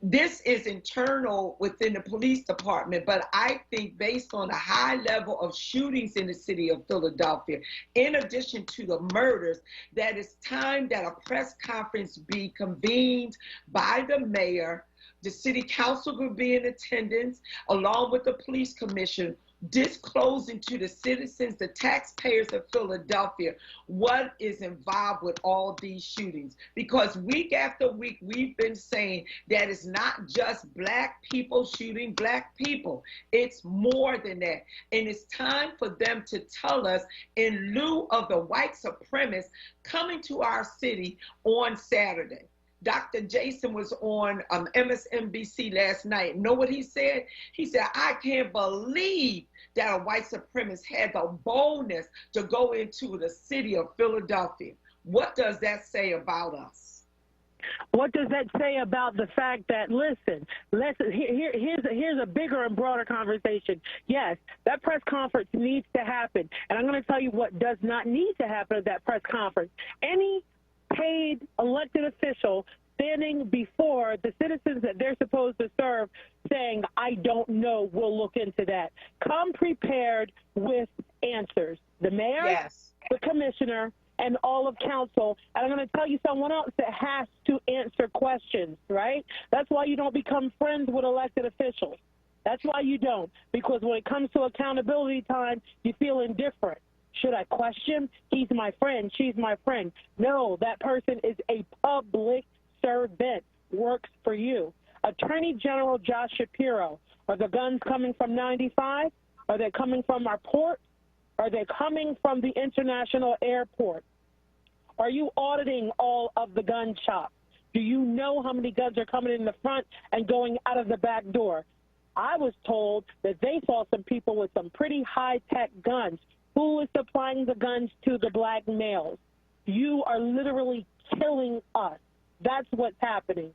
This is internal within the police department, but I think based on the high level of shootings in the city of Philadelphia, in addition to the murders, that it's time that a press conference be convened by the mayor. The city council will be in attendance, along with the police commission, disclosing to the citizens, the taxpayers of Philadelphia, what is involved with all these shootings. Because week after week, we've been saying that it's not just black people shooting black people. It's more than that. And it's time for them to tell us, in lieu of the white supremacists coming to our city on Saturday. Dr. Jason was on MSNBC last night. Know what he said? He said, I can't believe that a white supremacist had the boldness to go into the city of Philadelphia. What does that say about us? What does that say about the fact that, listen, here's a bigger and broader conversation. Yes, that press conference needs to happen. And I'm going to tell you what does not need to happen at that press conference. Any paid elected official standing before the citizens that they're supposed to serve saying, I don't know, we'll look into that. Come prepared with answers. The mayor, the commissioner, and all of council. And I'm going to tell you someone else that has to answer questions, right? That's why you don't become friends with elected officials. That's why you don't. Because when it comes to accountability time, you feel indifferent. Should I question? He's my friend. She's my friend. No, that person is a public servant, works for you. Attorney General Josh Shapiro, are the guns coming from 95? Are they coming from our port? Are they coming from the international airport? Are you auditing all of the gun shops? Do you know how many guns are coming in the front and going out of the back door? I was told that they saw some people with some pretty high-tech guns. Who is supplying the guns to the black males? You are literally killing us. That's what's happening.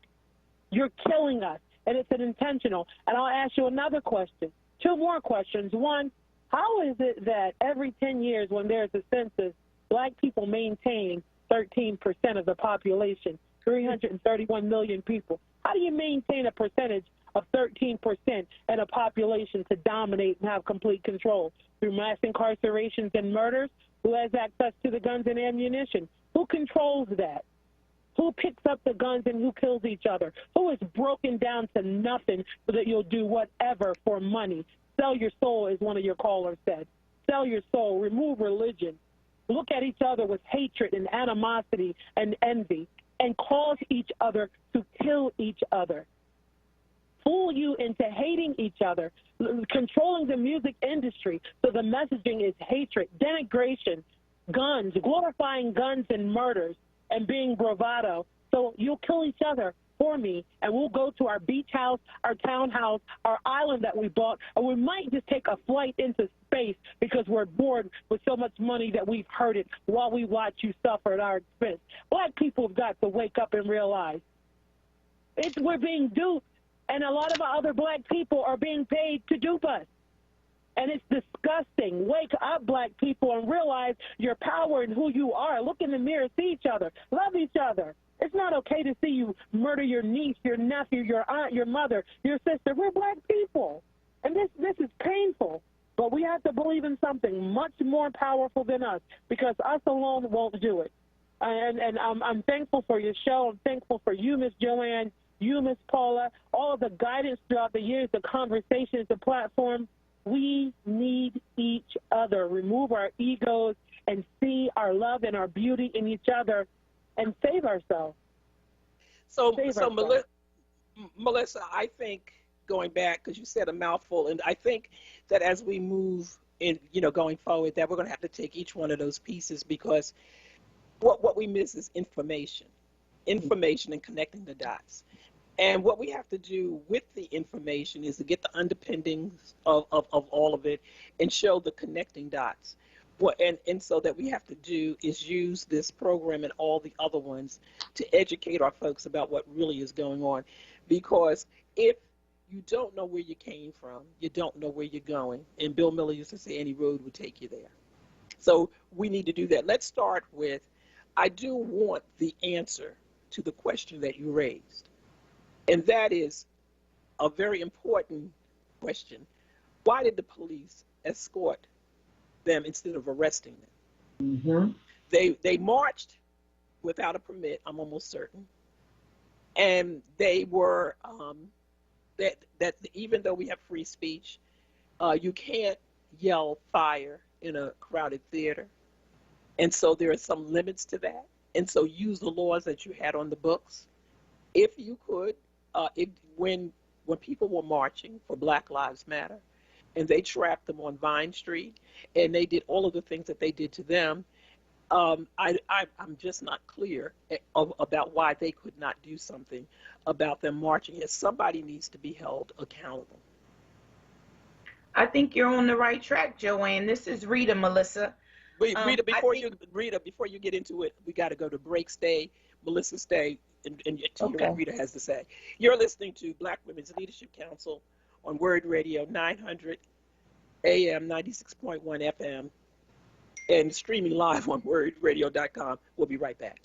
You're killing us, and it's an intentional. And I'll ask you another question, two more questions. One, how is it that every 10 years when there's a census, black people maintain 13% of the population, 331 million people? How do you maintain a percentage of 13% and a population to dominate and have complete control through mass incarcerations and murders. Who has access to the guns and ammunition? Who controls that? Who picks up the guns and who kills each other? Who is broken down to nothing so that you'll do whatever for money? Sell your soul, as one of your callers said. Sell your soul. Remove religion. Look at each other with hatred and animosity and envy and cause each other to kill each other. Fool you into hating each other, controlling the music industry so the messaging is hatred, denigration, guns, glorifying guns and murders, and being bravado. So you'll kill each other for me, and we'll go to our beach house, our townhouse, our island that we bought, and we might just take a flight into space because we're bored with so much money that we've heard it while we watch you suffer at our expense. Black people have got to wake up and realize we're being duped, and a lot of our other black people are being paid to dupe us. And it's disgusting. Wake up, black people, and realize your power and who you are. Look in the mirror, see each other, love each other. It's not okay to see you murder your niece, your nephew, your aunt, your mother, your sister. We're black people. And this is painful. But we have to believe in something much more powerful than us, because us alone won't do it. And I'm thankful for your show. I'm thankful for you, Miss Joanne, you, Miss Paula, all of the guidance throughout the years, the conversations, the platform. We need each other. Remove our egos and see our love and our beauty in each other and save ourselves. So Melissa, I think, going back, because you said a mouthful, and I think that as we move in, going forward, that we're going to have to take each one of those pieces, because what we miss is information and connecting the dots. And what we have to do with the information is to get the underpinnings of all of it and show the connecting dots. And so that we have to do is use this program and all the other ones to educate our folks about what really is going on. Because if you don't know where you came from, you don't know where you're going. And Bill Miller used to say any road would take you there. So we need to do that. Let's start with, I do want the answer to the question that you raised. And that is a very important question. Why did the police escort them instead of arresting them? Mm-hmm. They marched without a permit, I'm almost certain. And they were, that even though we have free speech, you can't yell fire in a crowded theater. And so there are some limits to that. And so use the laws that you had on the books. If you could, when people were marching for Black Lives Matter, and they trapped them on Vine Street, and they did all of the things that they did to them, I'm just not clear about why they could not do something about them marching. Yes, somebody needs to be held accountable. I think you're on the right track, Joanne. This is Rita, Melissa. Rita, before you get into it, we got to go to break. Stay, Melissa, stay. And to hear what Rita has to say. You're listening to Black Women's Leadership Council on WURD Radio, 900 AM, 96.1 FM, and streaming live on WURDradio.com. We'll be right back.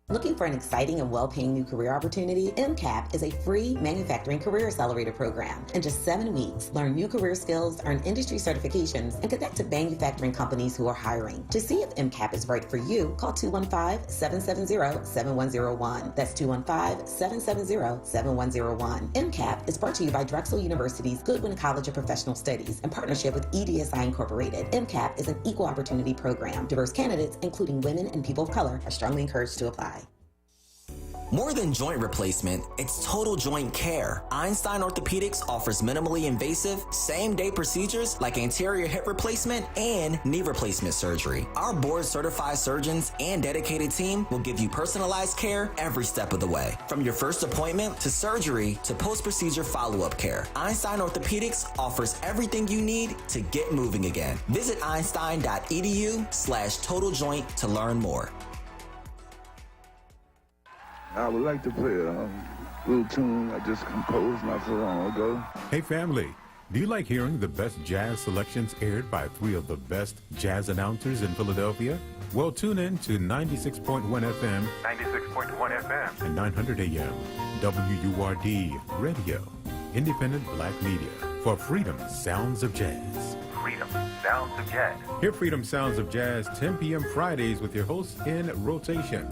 Looking for an exciting and well-paying new career opportunity? MCAP is a free manufacturing career accelerator program. In just 7 weeks, learn new career skills, earn industry certifications, and connect to manufacturing companies who are hiring. To see if MCAP is right for you, call 215-770-7101. That's 215-770-7101. MCAP is brought to you by Drexel University's Goodwin College of Professional Studies in partnership with EDSI Incorporated. MCAP is an equal opportunity program. Diverse candidates, including women and people of color, are strongly encouraged to apply. More than joint replacement, it's total joint care. Einstein Orthopedics offers minimally invasive, same-day procedures like anterior hip replacement and knee replacement surgery. Our board-certified surgeons and dedicated team will give you personalized care every step of the way. From your first appointment to surgery to post-procedure follow-up care, Einstein Orthopedics offers everything you need to get moving again. Visit einstein.edu/totaljoint to learn more. I would like to play a little tune I just composed not so long ago. Hey family, do you like hearing the best jazz selections aired by 3 of the best jazz announcers in Philadelphia? Well, tune in to 96.1 FM, 96.1 FM, and 900 AM, WURD Radio. independent black media for Freedom Sounds of Jazz. Freedom Sounds of Jazz. Hear Freedom Sounds of Jazz 10 p.m. Fridays with your hosts in rotation,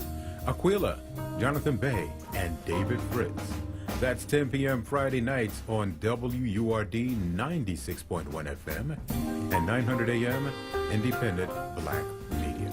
Aquila, Jonathan Bay, and David Fritz. That's 10 p.m. Friday nights on WURD 96.1 FM and 900 AM independent black media.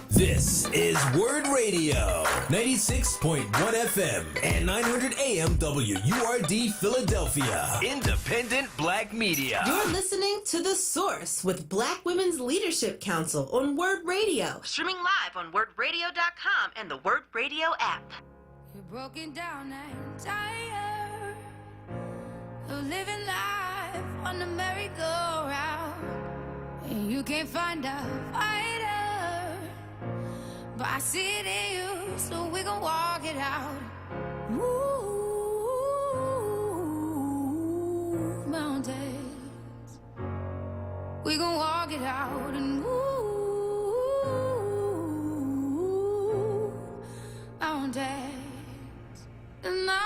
This is WURD Radio, 96.1 FM and 900 AM WURD Philadelphia. Independent black media. You're listening to The Source with Black Women's Leadership Council on WURD Radio. Streaming live on WURDRadio.com and the WURD Radio app. You're broken down and tired of living life on the merry-go-round, and you can't find a fighter, but I see it in you, so we gon' walk it out. Move mountains, we gon' walk it out and move mountains. And I'll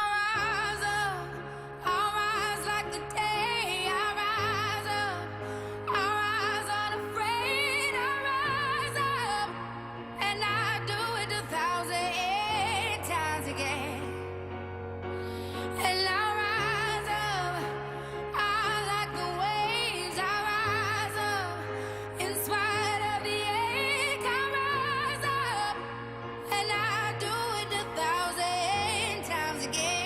rise like the day. I'll rise unafraid. I'll rise up, and I do it 1,008 times again. And I'll rise up, I like the waves. I'll rise up, in spite of the ache. I'll rise up, and I do it 1,008 times again.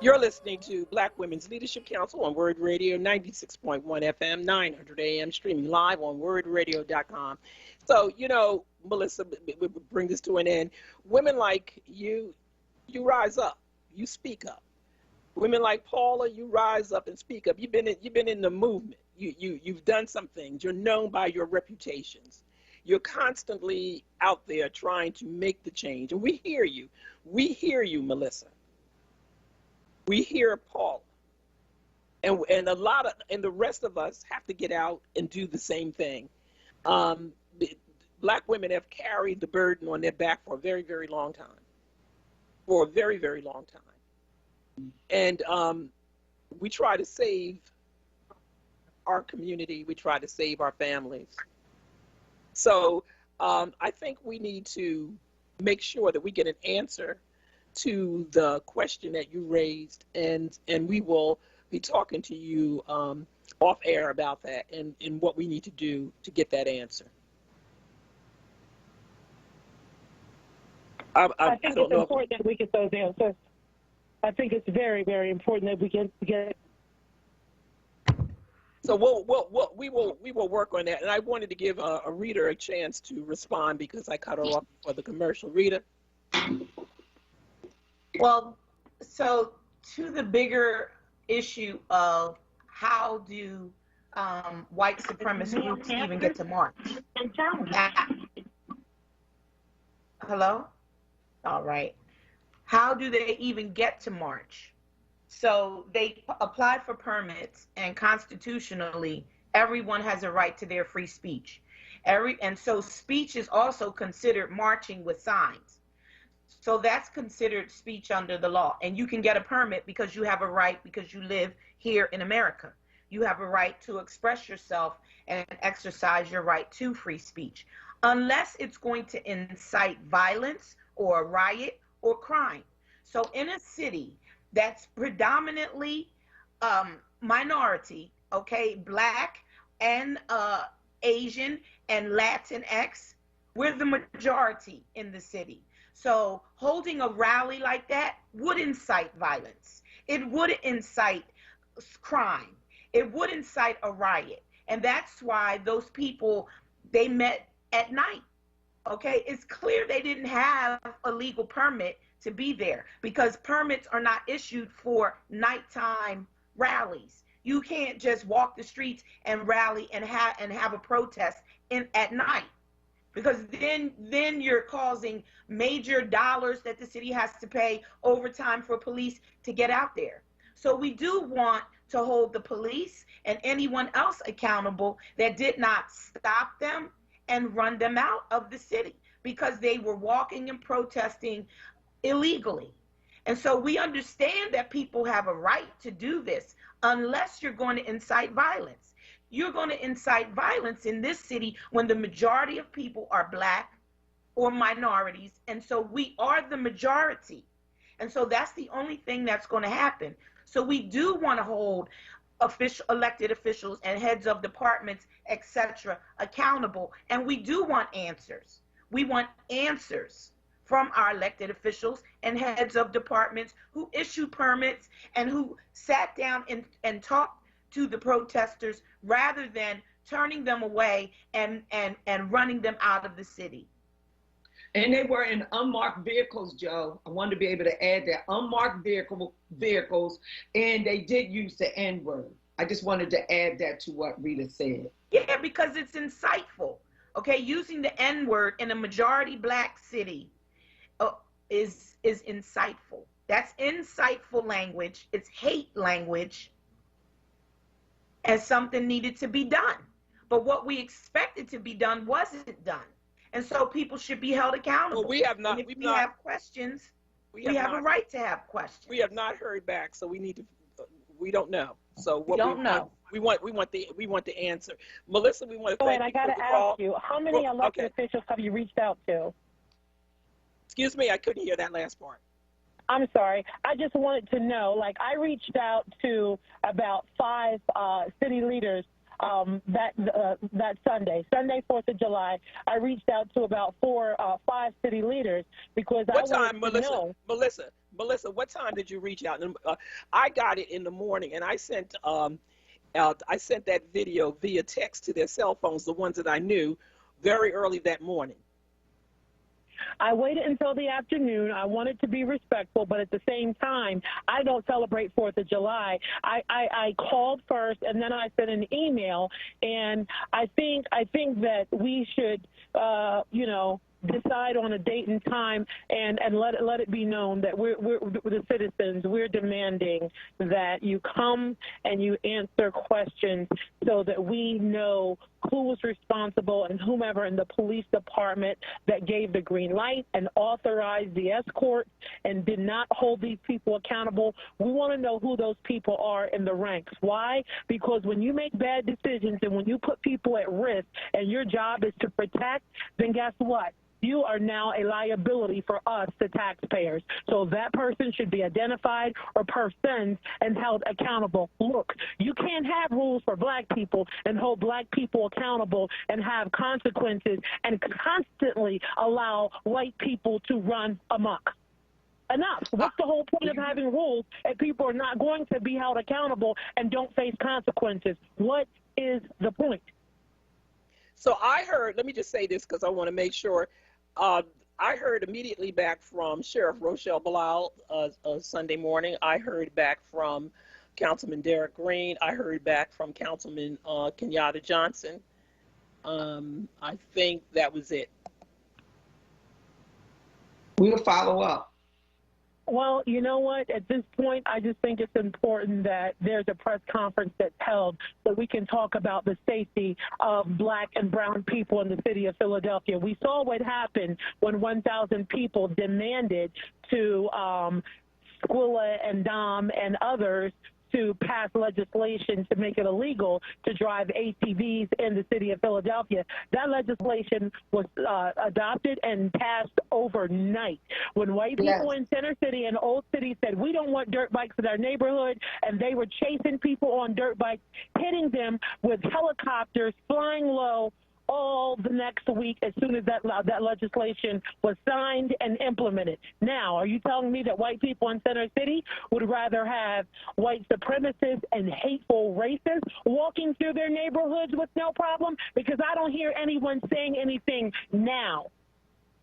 You're listening to Black Women's Leadership Council on WURD Radio 96.1 FM, 900 AM, streaming live on WURDRadio.com. So, you know, Melissa, we bring this to an end. Women like you rise up, you speak up. Women like Paula, you rise up and speak up. You've been in the movement. You've done some things. You're known by your reputations. You're constantly out there trying to make the change, and we hear you. We hear you, Melissa. We hear Paula, and the rest of us have to get out and do the same thing. Black women have carried the burden on their back for a very, very long time. For a very, very long time, and we try to save our community. We try to save our families. So I think we need to make sure that we get an answer to the question that you raised, and we will be talking to you off air about that and what we need to do to get that answer. I think it's important that we get those answers. I think it's very, very important that we get. So we will work on that. And I wanted to give a reader a chance to respond because I cut her off for the commercial. Rita. Well, so to the bigger issue of how do white supremacist groups even get to march? Hello? All right. How do they even get to march? So they applied for permits, and constitutionally, everyone has a right to their free speech. And so speech is also considered marching with signs. So that's considered speech under the law. And you can get a permit because you have a right, because you live here in America. You have a right to express yourself and exercise your right to free speech, unless it's going to incite violence or a riot or crime. So in a city that's predominantly minority, okay, Black and Asian and Latinx, we're the majority in the city. So holding a rally like that would incite violence. It would incite crime. It would incite a riot. And that's why those people, they met at night. Okay, it's clear they didn't have a legal permit to be there because permits are not issued for nighttime rallies. You can't just walk the streets and rally and have a protest at night, because then you're causing major dollars that the city has to pay overtime for police to get out there. So we do want to hold the police and anyone else accountable that did not stop them and run them out of the city, because they were walking and protesting illegally. And so we understand that people have a right to do this unless you're going to incite violence. You're going to incite violence in this city when the majority of people are Black or minorities. And so we are the majority. And so that's the only thing that's going to happen. So we do want to hold elected officials and heads of departments, etc., accountable. And we do want answers. We want answers from our elected officials and heads of departments who issued permits and who sat down and talked to the protesters rather than turning them away and running them out of the city. And they were in unmarked vehicles, Joe. I wanted to be able to add that, unmarked vehicles, and they did use the N-word. I just wanted to add that to what Rita said. Yeah, because it's insightful. Okay, using the N-word in a majority Black city is insightful. That's insightful language. It's hate language, and something needed to be done. But what we expected to be done wasn't done. And so people should be held accountable. Well, we have not. And if we have questions, we have a right to have questions. We have not heard back, so we need to. We don't know. So what we don't know. We want the answer. Melissa, we want to thank you. I got to ask you, how many elected officials have you reached out to? Excuse me, I couldn't hear that last part. I'm sorry. I just wanted to know, like, I reached out to about 5 city leaders that Sunday, 4th of July. I reached out to about 5 city leaders because I wanted to know. Melissa, what time did you reach out? I got it in the morning, and I sent that video via text to their cell phones, the ones that I knew, very early that morning. I waited until the afternoon. I wanted to be respectful, but at the same time, I don't celebrate 4th of July. I called first, and then I sent an email, and I think that we should, decide on a date and time and let it be known that we're the citizens. We're demanding that you come and you answer questions so that we know who was responsible and whomever in the police department that gave the green light and authorized the escort and did not hold these people accountable. We want to know who those people are in the ranks. Why? Because when you make bad decisions and when you put people at risk and your job is to protect, then guess what? You are now a liability for us, the taxpayers. So that person should be identified or persons and held accountable. Look, you can't have rules for Black people and hold Black people accountable and have consequences and constantly allow white people to run amok. Enough. What's the whole point of having rules if people are not going to be held accountable and don't face consequences? What is the point? So I heard, let me just say this because I want to make sure, I heard immediately back from Sheriff Rochelle Bilal Sunday morning. I heard back from Councilman Derek Green. I heard back from Councilman Kenyatta Johnson. I think that was it. We'll follow up. Well, you know what? At this point, I just think it's important that there's a press conference that's held so we can talk about the safety of Black and brown people in the city of Philadelphia. We saw what happened when 1,000 people demanded to Squilla and Dom and others to pass legislation to make it illegal to drive ATVs in the city of Philadelphia. That legislation was adopted and passed overnight. When white people in Center City and Old City said, we don't want dirt bikes in our neighborhood, and they were chasing people on dirt bikes, hitting them with helicopters, flying low, all the next week as soon as that legislation was signed and implemented. Now, are you telling me that white people in Center City would rather have white supremacists and hateful racists walking through their neighborhoods with no problem? Because I don't hear anyone saying anything now.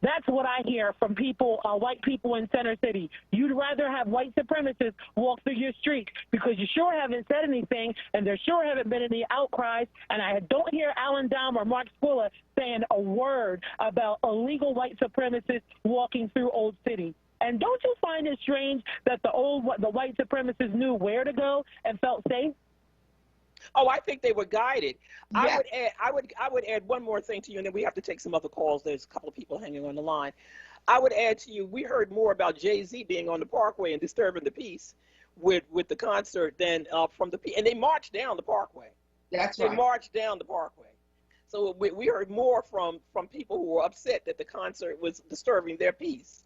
That's what I hear from people, white people in Center City. You'd rather have white supremacists walk through your street because you sure haven't said anything and there sure haven't been any outcries. And I don't hear Alan Dom or Mark Squilla saying a word about illegal white supremacists walking through Old City. And don't you find it strange that the white supremacists knew where to go and felt safe? Oh, I think they were guided. Yes. I would add one more thing to you, and then we have to take some other calls. There's a couple of people hanging on the line. I would add to you, we heard more about Jay-Z being on the Parkway and disturbing the peace with the concert than from the and they marched down the Parkway. That's They right. marched down the Parkway. So we heard more from people who were upset that the concert was disturbing their peace.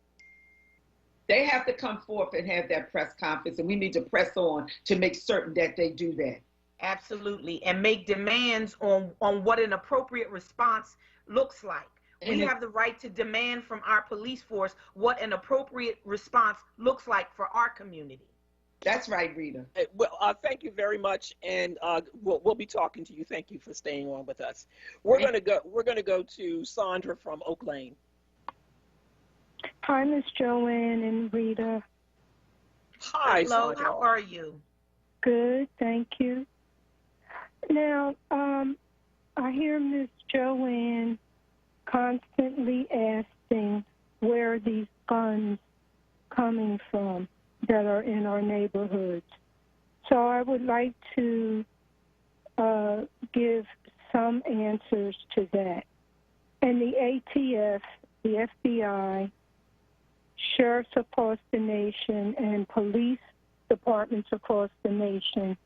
They have to come forth and have that press conference, and we need to press on to make certain that they do that. Absolutely, and make demands on what an appropriate response looks like. We have the right to demand from our police force what an appropriate response looks like for our community. That's right, Rita. Well, thank you very much, and we'll be talking to you. Thank you for staying on with us. We're gonna go to Sandra from Oak Lane. Hi, Miss Joanne and Rita. Hi, Hello, Sandra. how are you? Good, thank you. Now, I hear Miss Joanne constantly asking where are these guns coming from that are in our neighborhoods. So I would like to give some answers to that. And the ATF, the FBI, sheriffs across the nation, and police departments across the nation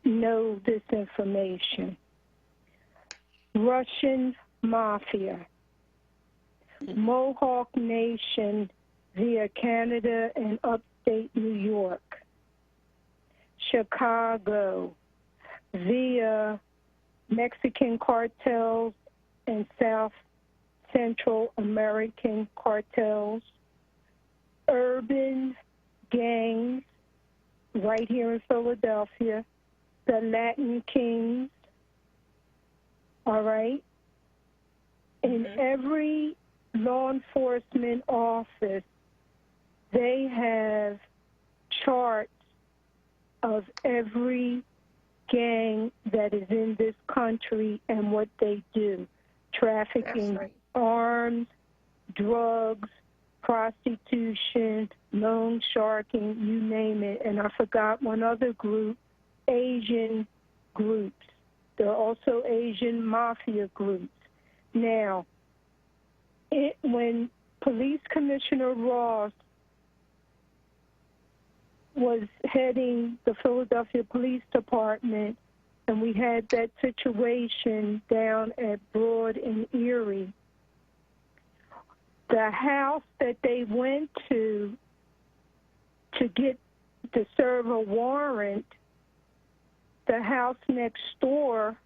know this information. Russian mafia, Mohawk Nation via Canada and upstate New York, Chicago via Mexican cartels and South Central American cartels, urban gangs right here in Philadelphia, the Latin Kings, all right? In every law enforcement office, they have charts of every gang that is in this country and what they do. Trafficking, arms, drugs, prostitution, loan sharking, you name it. And I forgot one other group, Asian groups. There are also Asian mafia groups. Now, when Police Commissioner Ross was heading the Philadelphia Police Department, and we had that situation down at Broad and Erie, the house that they went to serve a warrant, the house next door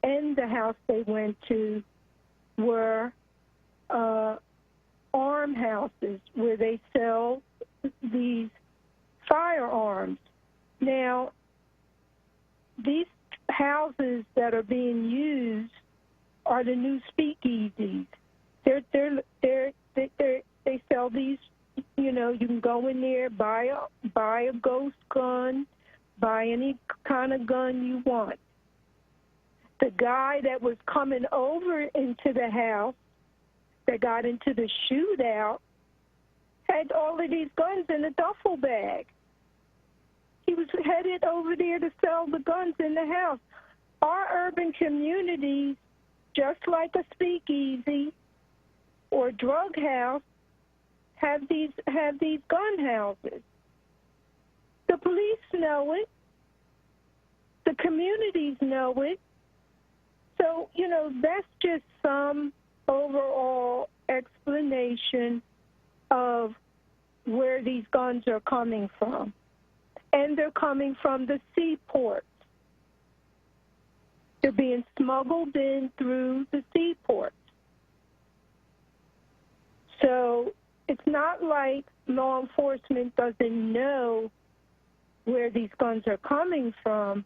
and the house they went to were arm houses where they sell these firearms. Now, these houses that are being used are the new speakeasies. They sell these, you know, you can go in there, buy a ghost gun, buy any kind of gun you want. The guy that was coming over into the house that got into the shootout had all of these guns in a duffel bag. He was headed over there to sell the guns in the house. Our urban communities, just like a speakeasy or drug house, have these gun houses. The police know it. The communities know it. So, you know, that's just some overall explanation of where these guns are coming from. And they're coming from the seaports. They're being smuggled in through the seaports. So it's not like law enforcement doesn't know where these guns are coming from.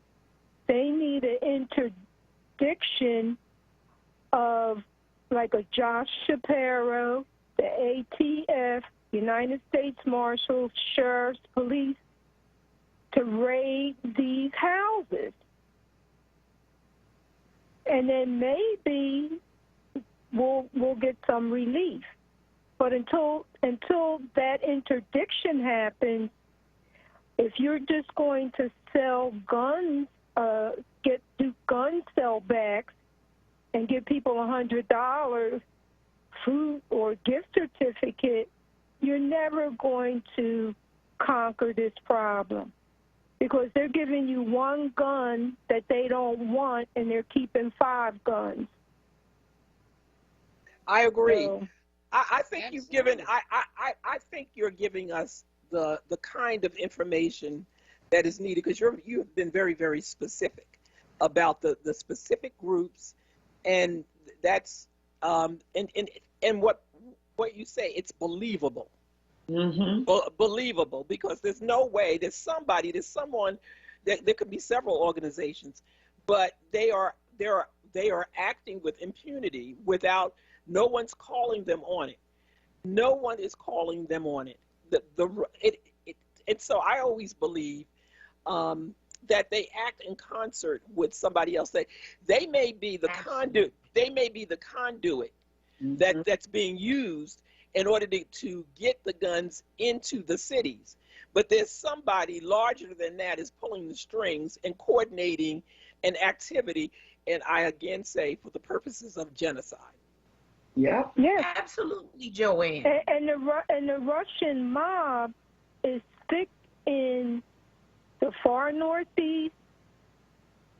They need an interdiction of like a Josh Shapiro, the ATF, United States Marshals, sheriffs, police, to raid these houses. And then maybe we'll get some relief. But until that interdiction happens, if you're just going to sell guns do gun sellbacks and give people $100 food or gift certificate, you're never going to conquer this problem, because they're giving you one gun that they don't want and they're keeping 5 guns. I agree. So, I think you've given. I think you're giving us the kind of information that is needed, because you have been very, very specific about the specific groups, and that's and what you say, it's believable. Believable, because there's no way there's someone there could be several organizations, but they are acting with impunity without no one's calling them on it. No one is calling them on it. And so I always believe that they act in concert with somebody else. They may be the conduit. They may be the conduit that's being used in order to get the guns into the cities. But there's somebody larger than that is pulling the strings and coordinating an activity, and I again say, for the purposes of genocide. Yeah. Yeah. Absolutely, Joanne. And the Russian mob is thick in the far northeast,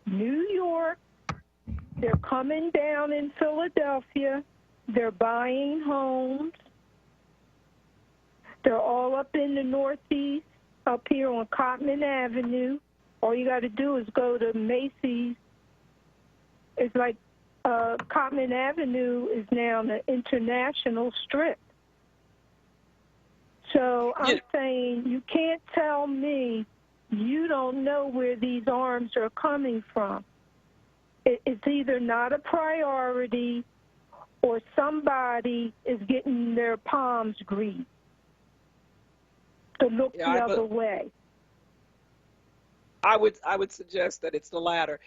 New York. They're coming down in Philadelphia. They're buying homes. They're all up in the Northeast, up here on Cotman Avenue. All you got to do is go to Macy's. It's like Cotman Avenue is now an international strip. So I'm saying you can't tell me you don't know where these arms are coming from. It's either not a priority or somebody is getting their palms greased to look the other way. I would suggest that it's the latter.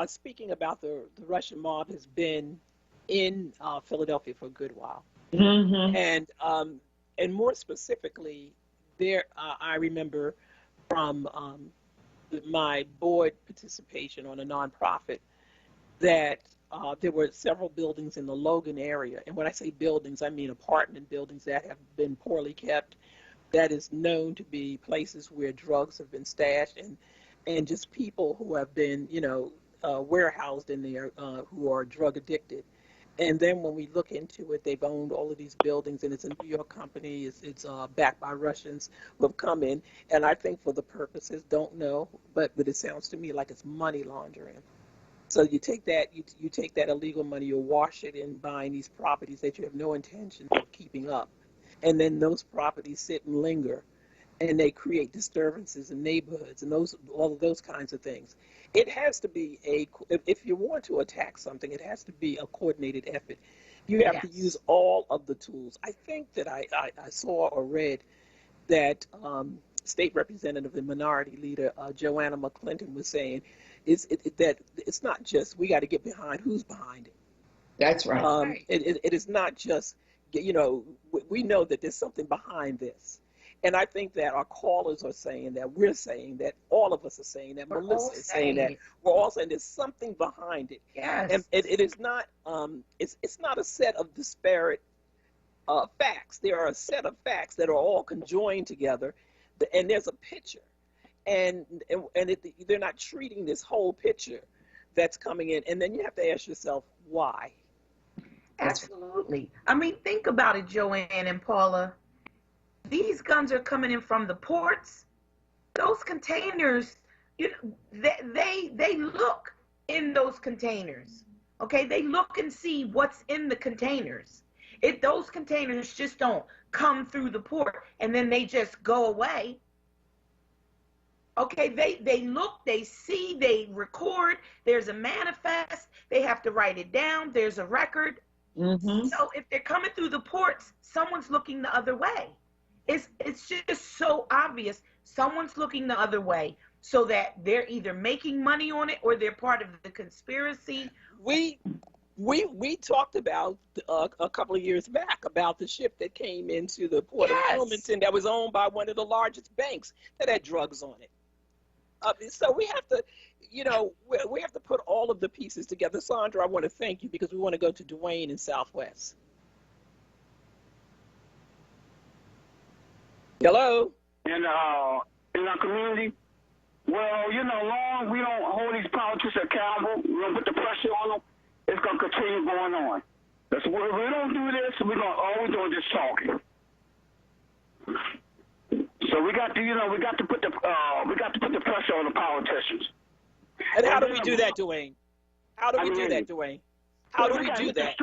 Speaking about the Russian mob has been in Philadelphia for a good while, and more specifically, I remember from my board participation on a nonprofit that there were several buildings in the Logan area, and when I say buildings, I mean apartment buildings that have been poorly kept, that is known to be places where drugs have been stashed, and just people who have been, warehoused in there who are drug addicted. And then when we look into it, they've owned all of these buildings, and it's a New York company. It's backed by Russians who have come in, and I think for the purposes, don't know, but it sounds to me like it's money laundering. So you take that, you take that illegal money, you wash it in buying these properties that you have no intention of keeping up. And then those properties sit and linger, and they create disturbances in neighborhoods and all of those kinds of things. It has to be if you want to attack something, it has to be a coordinated effort. You have to use all of the tools. I think that I saw or read that State Representative and Minority Leader Joanna McClinton was saying that it's not just we got to get behind who's behind it. That's right. It is not just, we know that there's something behind this. And I think that our callers are saying that, we're saying that, all of us are saying that, Melissa is saying that, we're all saying there's something behind it. Yes. And it is not, it's not a set of disparate facts. There are a set of facts that are all conjoined together, and there's a picture. And they're not treating this whole picture that's coming in. And then you have to ask yourself, why? Absolutely. I mean, think about it, Joanne and Paula. These guns are coming in from the ports. Those containers, they look in those containers. Okay, they look and see what's in the containers. Those containers just don't come through the port and then they just go away. Okay, they look, they see, they record. There's a manifest. They have to write it down. There's a record. So if they're coming through the ports, someone's looking the other way. It's just so obvious. Someone's looking the other way so that they're either making money on it or they're part of the conspiracy. We talked about a couple of years back about the ship that came into the port of Wilmington that was owned by one of the largest banks that had drugs on it. So we have to, we have to put all of the pieces together. Sandra, I want to thank you because we want to go to Dwayne in Southwest. Hello. In our community, well, long we don't hold these politicians accountable, we don't put the pressure on them, it's going to continue going on. That's what, if we don't do this, all we're doing is just talking. So we got to put the pressure on the politicians. And how do we do that, Dwayne? How do we do that, Dwayne? How do we do that?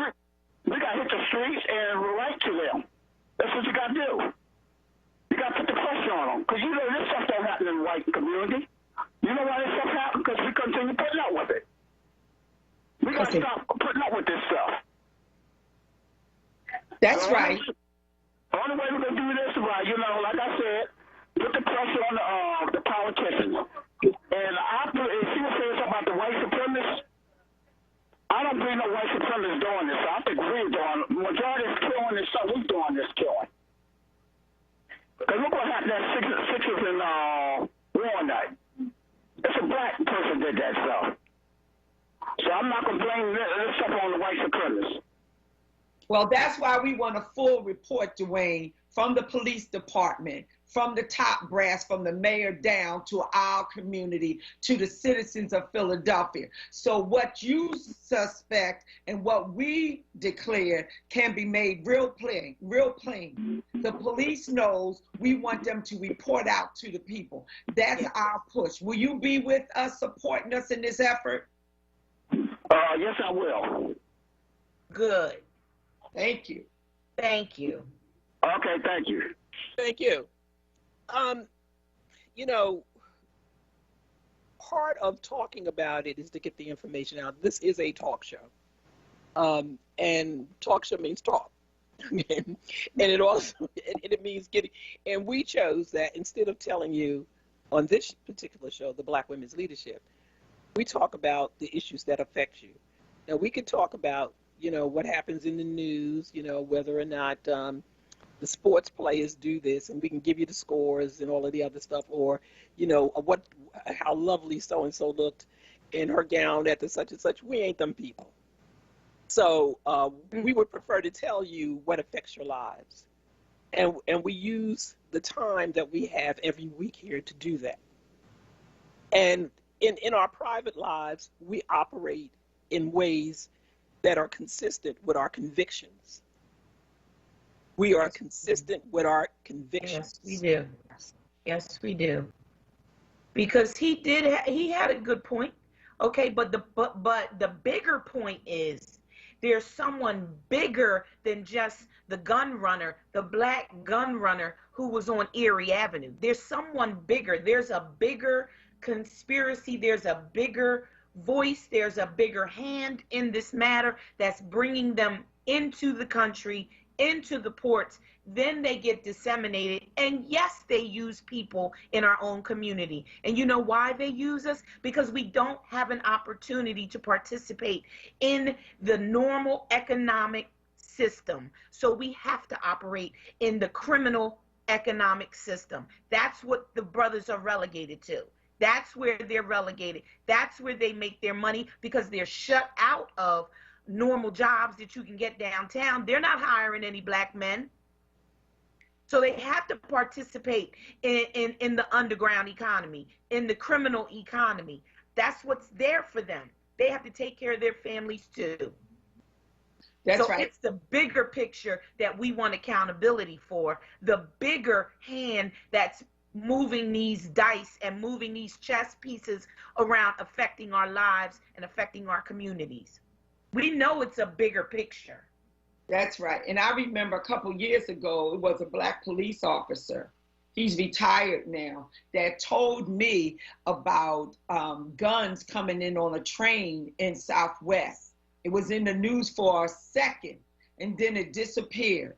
We got to hit the streets and write to them. That's what you got to do. You got to put the pressure on them. Because this stuff don't happen in the white community. You know why this stuff happens? Because we continue putting up with it. We got to stop putting up with this stuff. That's right. The only way we're going to do this is by, like I said, put the pressure on the politicians. And if she was saying something about the white supremacists, I don't believe no white supremacists doing this. I think we're doing it. The majority is killing this stuff. We're doing this killing. Because look what happened at Sixers in War Night. It's a black person did that stuff. So I'm not going to blame this stuff on the white supremacists. Well, that's why we want a full report, Dwayne, from the police department, from the top brass, from the mayor down to our community, to the citizens of Philadelphia. So what you suspect and what we declare can be made real plain, real plain. The police knows we want them to report out to the people. That's our push. Will you be with us, supporting us in this effort? Yes, I will. Good. Thank you. Thank you. Okay, thank you. Thank you. Part of talking about it is to get the information out. This is a talk show. And talk show means talk. And it also, it means getting, and we chose that instead of telling you on this particular show, the Black Women's Leadership, we talk about the issues that affect you. Now we could talk about, what happens in the news, whether or not the sports players do this, and we can give you the scores and all of the other stuff, or, how lovely so-and-so looked in her gown at the such and such. We ain't them people. So we would prefer to tell you what affects your lives. And we use the time that we have every week here to do that. And in our private lives, we operate in ways that are consistent with our convictions. We are consistent with our convictions. Yes, we do. Yes, we do. Because he had a good point. Okay, but the bigger point is there's someone bigger than just the gun runner, the black gun runner who was on Erie Avenue. There's someone bigger. There's a bigger conspiracy. There's a bigger voice. There's a bigger hand in this matter that's bringing them into the country, into the ports. Then they get disseminated. And yes, they use people in our own community. And you know why they use us? Because we don't have an opportunity to participate in the normal economic system. So we have to operate in the criminal economic system. That's what the brothers are relegated to. That's where they're relegated. That's where they make their money, because they're shut out of normal jobs that you can get downtown. They're not hiring any black men. So they have to participate in the underground economy, in the criminal economy. That's what's there for them. They have to take care of their families too. That's so right. It's the bigger picture that we want accountability for, the bigger hand that's moving these dice and moving these chess pieces around, affecting our lives and affecting our communities. We know it's a bigger picture. That's right. And I remember a couple years ago, it was a black police officer, he's retired now, that told me about guns coming in on a train in Southwest. It was in the news for a second, and then it disappeared.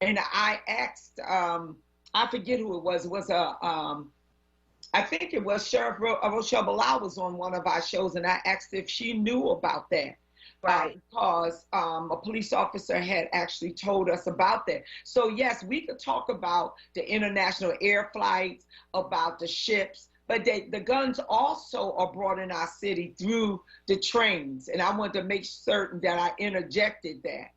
And I asked, I forget who it was. It was I think it was Sheriff Rochelle Bilal was on one of our shows, and I asked if she knew about that. Right. Because a police officer had actually told us about that. So yes, we could talk about the international air flights, about the ships, But the guns also are brought in our city through the trains. And I want to make certain that I interjected that.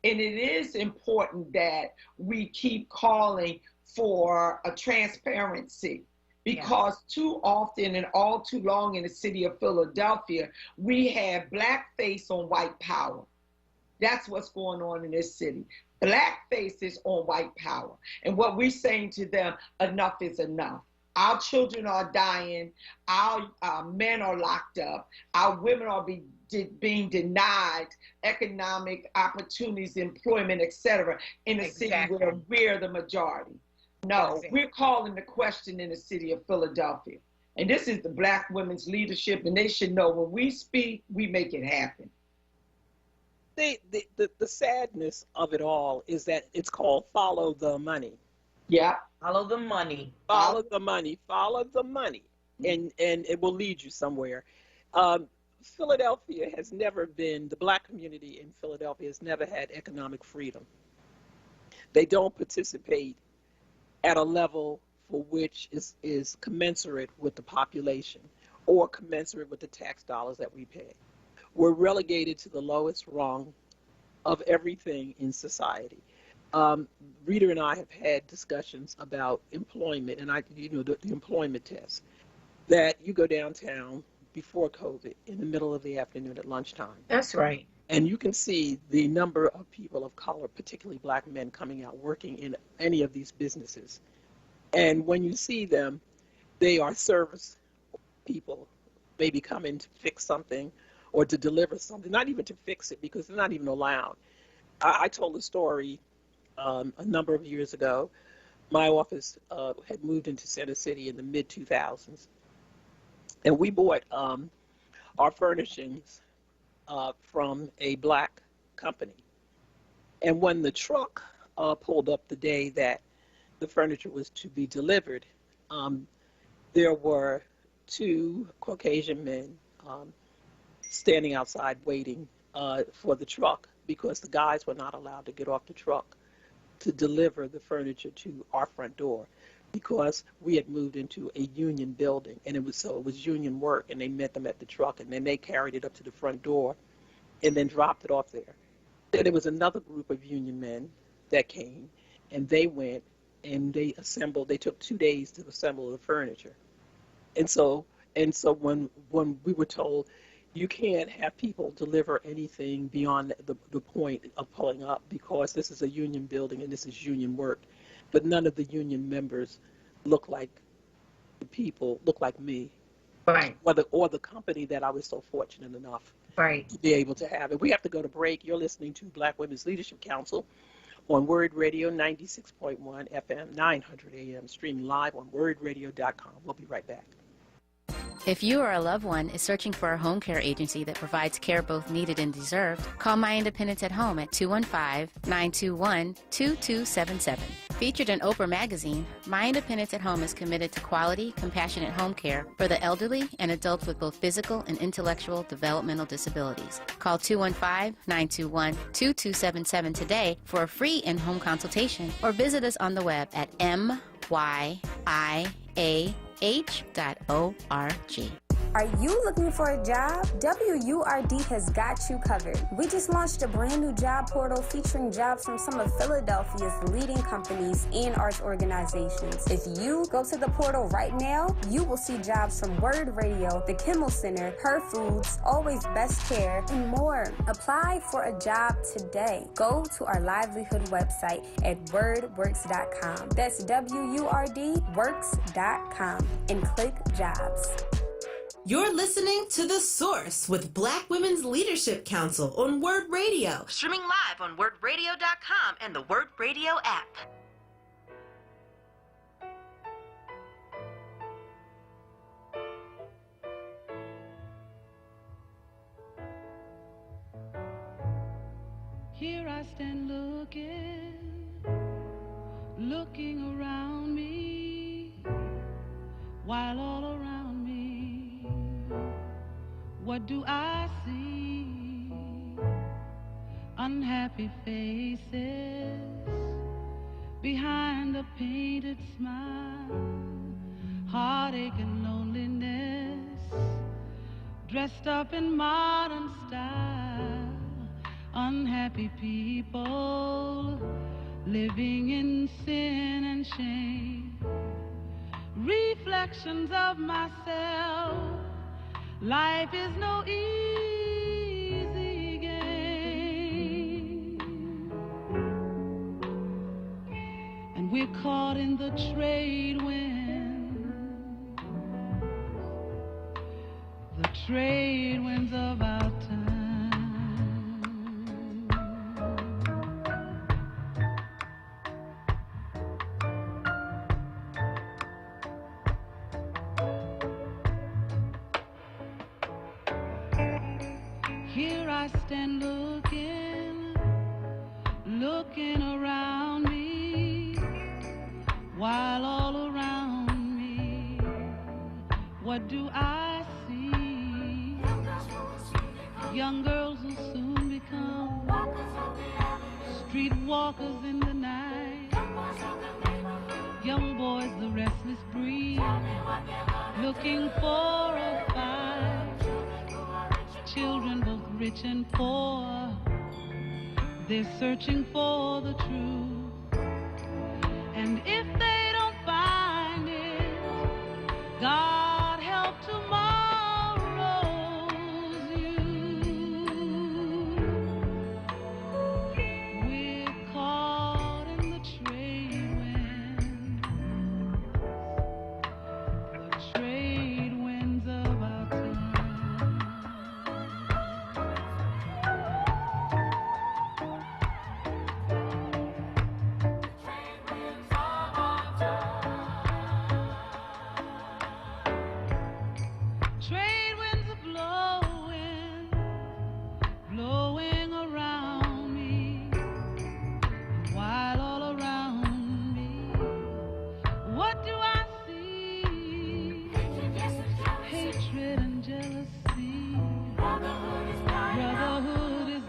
And it is important that we keep calling for a transparency, because too often and all too long in the city of Philadelphia, we have blackface on white power. That's what's going on in this city. Blackface is on white power. And what we're saying to them, enough is enough. Our children are dying. Our men are locked up. Our women are being denied economic opportunities, employment, etc. in a city where we're the majority. No, we're calling the question in the city of Philadelphia. And this is the Black women's leadership, and they should know when we speak, we make it happen. The sadness of it all is that it's called follow the money. Yeah. Follow the money. Follow the money. Follow the money. And it will lead you somewhere. Philadelphia has never been, the Black community in Philadelphia has never had economic freedom. They don't participate at a level for which is commensurate with the population or commensurate with the tax dollars that we pay. We're relegated to the lowest rung of everything in society. Rita and I have had discussions about employment, and the employment test, that you go downtown before COVID in the middle of the afternoon at lunchtime. That's right. And you can see the number of people of color, particularly Black men, coming out working in any of these businesses. And when you see them, they are service people, maybe coming to fix something or to deliver something, not even to fix it because they're not even allowed. I told a story a number of years ago. My office had moved into Center City in the mid-2000s. And we bought our furnishings from a Black company. And when the truck pulled up the day that the furniture was to be delivered, there were two Caucasian men standing outside waiting for the truck because the guys were not allowed to get off the truck to deliver the furniture to our front door because we had moved into a union building, and it was union work, and they met them at the truck, and then they carried it up to the front door and then dropped it off there. Then there was another group of union men that came, and they went and they assembled. They took 2 days to assemble the furniture. And so when we were told you can't have people deliver anything beyond the point of pulling up because this is a union building and this is union work, but none of the union members look like me, right? Or the company that I was so fortunate enough to be able to have. And we have to go to break. You're listening to Black Women's Leadership Council on WURD Radio 96.1 FM, 900 AM, streaming live on WURDradio.com. We'll be right back. If you or a loved one is searching for a home care agency that provides care both needed and deserved, call My Independence at Home at 215-921-2277. Featured in Oprah Magazine, My Independence at Home is committed to quality, compassionate home care for the elderly and adults with both physical and intellectual developmental disabilities. Call 215-921-2277 today for a free in-home consultation or visit us on the web at myiah.org. Are you looking for a job? WURD has got you covered. We just launched a brand new job portal featuring jobs from some of Philadelphia's leading companies and arts organizations. If you go to the portal right now, you will see jobs from WURD Radio, the Kimmel Center, Her Foods, Always Best Care, and more. Apply for a job today. Go to our livelihood website at wordworks.com. That's WURDworks.com and click jobs. You're listening to The Source with Black Women's Leadership Council on WURD Radio. Streaming live on WURDradio.com and the WURD Radio app. Here I stand looking around me, while all around me, what do I see? Unhappy faces behind a painted smile, heartache and loneliness. dressed up in modern style, unhappy people living in sin and shame, reflections of myself. Life is no easy game, and we're caught in the trade wind, the trade winds of our time. Here I stand looking around me, while all around me, what do I see? Young girls will soon become street walkers in the night, young boys the restless breed, looking for a fight. Children both rich and poor, they're searching for the truth, and if they don't find it, God help tomorrow's youth. We're caught in the trade wind, the trade winds of our time. Trade winds are blowing around me, while all around me, what do I see? Hatred and jealousy, brotherhood is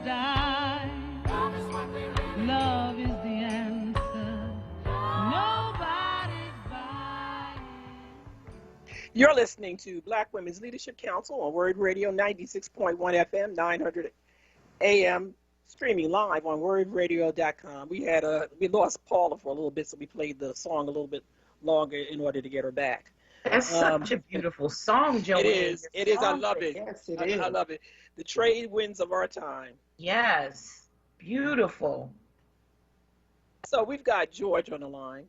dying, love is the answer, nobody's buying. You're listening to Black Women's Leadership Council on WURD Radio 96.1 FM, 900 AM, streaming live on WURDradio.com. We lost Paula for a little bit, so we played the song a little bit longer in order to get her back. That's such a beautiful song, Joanne. It is. I love it. Yes, it is. I love it. The trade winds of our time. Yes, beautiful. So we've got George on the line.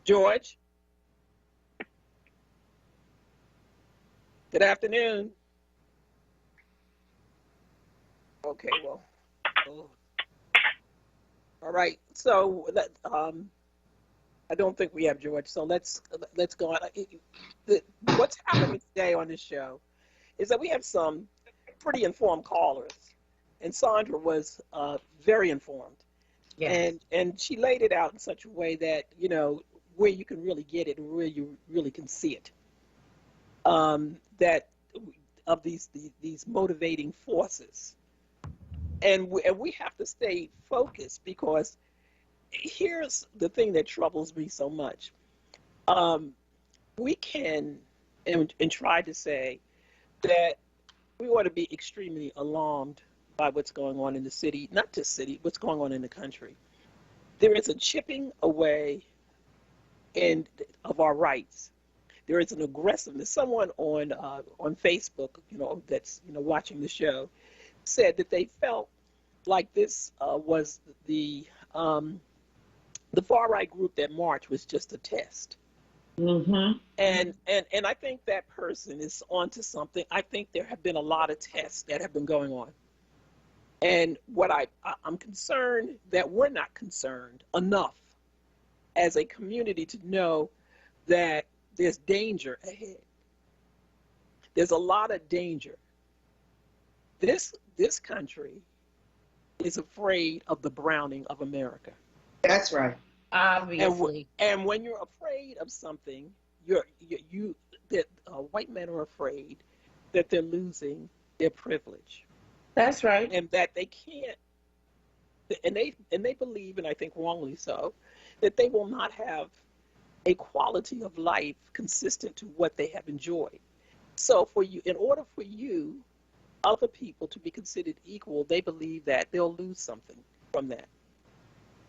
George? Good afternoon. Okay, well. All right. So I don't think we have George. So let's go on. What's happening today on this show is that we have some pretty informed callers, and Sandra was very informed. Yes. And she laid it out in such a way that, you know, where you can really get it and where you really can see it. That of these motivating forces. And we have to stay focused, because here's the thing that troubles me so much. We can and try to say that we ought to be extremely alarmed by what's going on in the city, not just city, what's going on in the country. There is a chipping away of our rights. There is an aggressiveness. Someone on Facebook, that's watching the show, said that they felt like this was the far right group that marched was just a test. Mm-hmm. And I think that person is onto something. I think there have been a lot of tests that have been going on. And what I'm concerned that we're not concerned enough as a community to know that there's danger ahead. There's a lot of danger. This country is afraid of the browning of America. That's right. Obviously. And when you're afraid of something, white men are afraid that they're losing their privilege. That's right. And that they can't, and they believe, and I think wrongly so, that they will not have a quality of life consistent to what they have enjoyed. So for you, in order for you, other people to be considered equal, they believe that they'll lose something from that.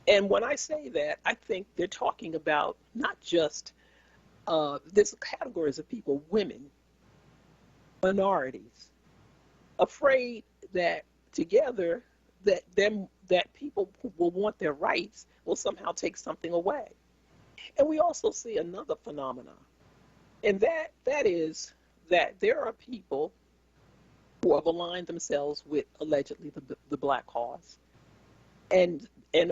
And when I say that, I think they're talking about not just, there's categories of people, women, minorities, afraid that together that people who will want their rights will somehow take something away. And we also see another phenomenon, and that is that there are people who have aligned themselves with allegedly the black cause, and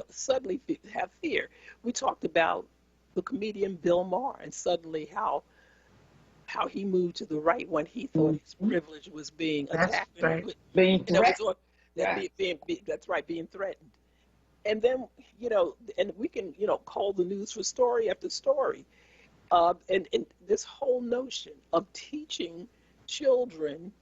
suddenly have fear. We talked about the comedian Bill Maher, and suddenly how he moved to the right when he thought his privilege was being attacked. That's right. Being threatened. That's right, being threatened. And then, and we can, call the news for story after story. And this whole notion of teaching children,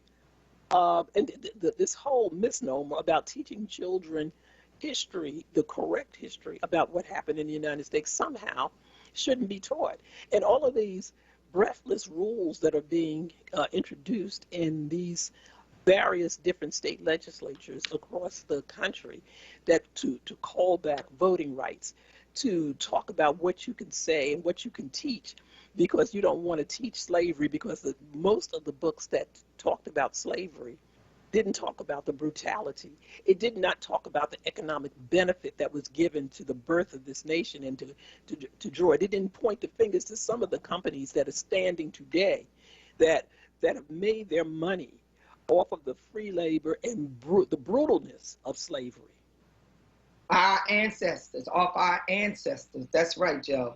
and this whole misnomer about teaching children history, the correct history about what happened in the United States, somehow shouldn't be taught. And all of these breathless rules that are being introduced in these various different state legislatures across the country, that to call back voting rights, to talk about what you can say and what you can teach, because you don't want to teach slavery, because most of the books that talked about slavery didn't talk about the brutality. It did not talk about the economic benefit that was given to the birth of this nation and to draw it. It didn't point the fingers to some of the companies that are standing today that have made their money off of the free labor and the brutalness of slavery. Our ancestors, That's right, Joe.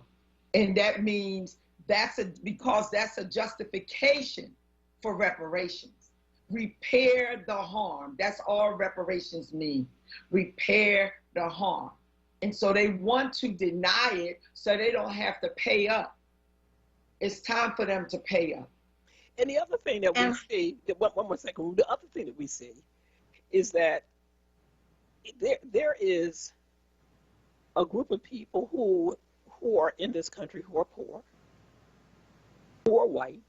And that means because that's a justification for reparations. Repair the harm. That's all reparations mean. Repair the harm. And so they want to deny it so they don't have to pay up. It's time for them to pay up. And the other thing that we see, one more second, the other thing that we see is that there is a group of people who are in this country who are poor, who are white,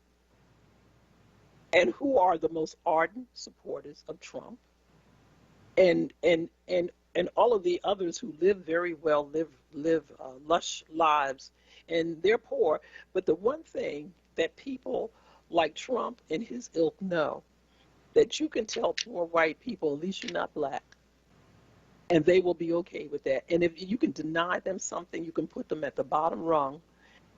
and who are the most ardent supporters of Trump, and all of the others who live very well, live lush lives, and they're poor. But the one thing that people like Trump and his ilk know, that you can tell poor white people, at least you're not black, and they will be okay with that. And if you can deny them something, you can put them at the bottom rung,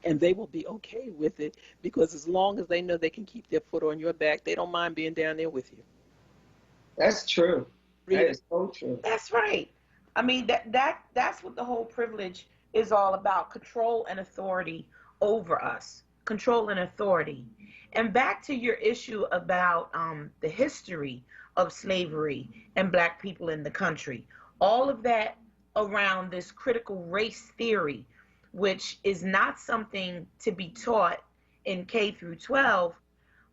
and they will be okay with it, because as long as they know they can keep their foot on your back, they don't mind being down there with you. That's true. Really? That is so true. That's right. I mean, that's what the whole privilege is all about: control and authority over us. Control and authority. And back to your issue about the history of slavery and black people in the country. All of that around this critical race theory, which is not something to be taught in K through 12,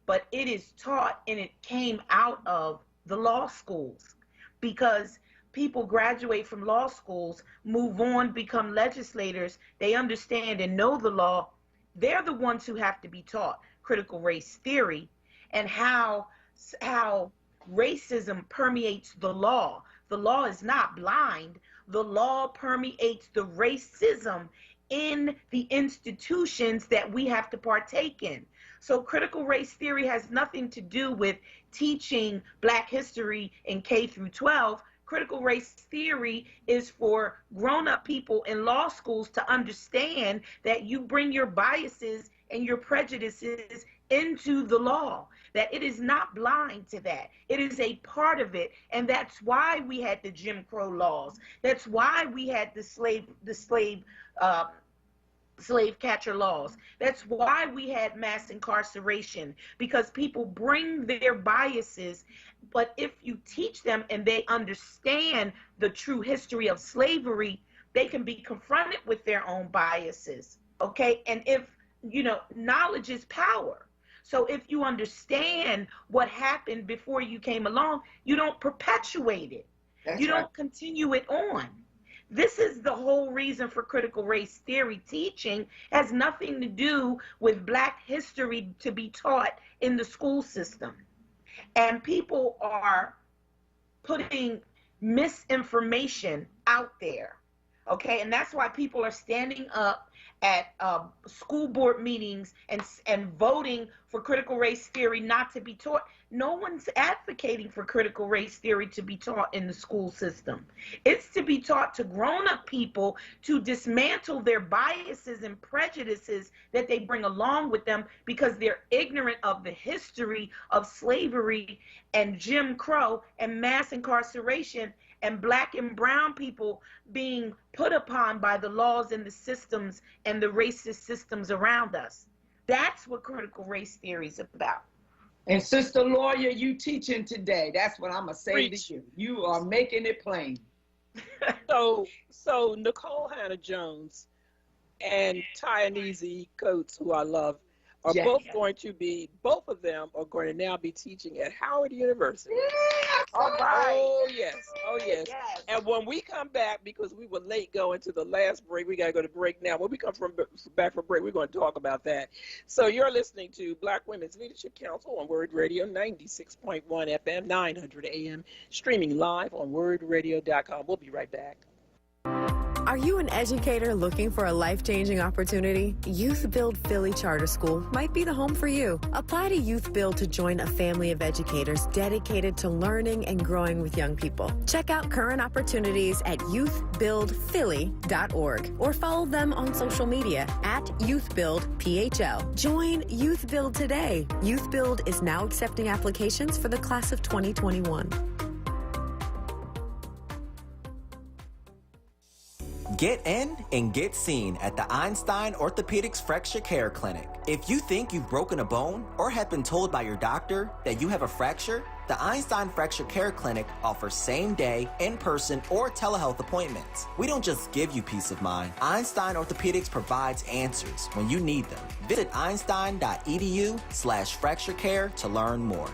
but it is taught, and it came out of the law schools, because people graduate from law schools, move on, become legislators, they understand and know the law. They're the ones who have to be taught critical race theory and how racism permeates the law. The law is not blind. The law permeates the racism in the institutions that we have to partake in. So critical race theory has nothing to do with teaching Black history in K through 12. Critical race theory is for grown-up people in law schools to understand that you bring your biases and your prejudices into the law, that it is not blind to that. It is a part of it, and that's why we had the Jim Crow laws. That's why we had the slave catcher laws. That's why we had mass incarceration, because people bring their biases. But if you teach them and they understand the true history of slavery, they can be confronted with their own biases. Okay. And if, knowledge is power. So if you understand what happened before you came along, you don't perpetuate it. You don't continue it on. This is the whole reason for critical race theory teaching. Has nothing to do with Black history to be taught in the school system. And people are putting misinformation out there. Okay, and that's why people are standing up at school board meetings and voting for critical race theory not to be taught. No one's advocating for critical race theory to be taught in the school system. It's to be taught to grown-up people to dismantle their biases and prejudices that they bring along with them because they're ignorant of the history of slavery and Jim Crow and mass incarceration and Black and brown people being put upon by the laws and the systems and the racist systems around us. That's what critical race theory is about. And Sister Lawyer, you teaching today. That's what I'm going to say Preach. to you. You are making it plain. So Nicole Hannah-Jones and Tyanese Coates, who I love, are both of them are going to now be teaching at Howard University. All right. Oh, yes. And when we come back, because we were late going to the last break, we got to go to break now. When we come back from break, we're going to talk about that. So you're listening to Black Women's Leadership Council on WURD Radio, 96.1 FM, 900 AM, streaming live on WURDradio.com. We'll be right back. Are you an educator looking for a life-changing opportunity? Youth Build Philly Charter School might be the home for you. Apply to Youth Build to join a family of educators dedicated to learning and growing with young people. Check out current opportunities at youthbuildphilly.org or follow them on social media at YouthBuildPHL. Join Youth Build today. Youth Build is now accepting applications for the class of 2021. Get in and get seen at the Einstein Orthopedics Fracture Care Clinic. If you think you've broken a bone or have been told by your doctor that you have a fracture, the Einstein Fracture Care Clinic offers same-day, in-person, or telehealth appointments. We don't just give you peace of mind. Einstein Orthopedics provides answers when you need them. Visit einstein.edu/fracturecare to learn more.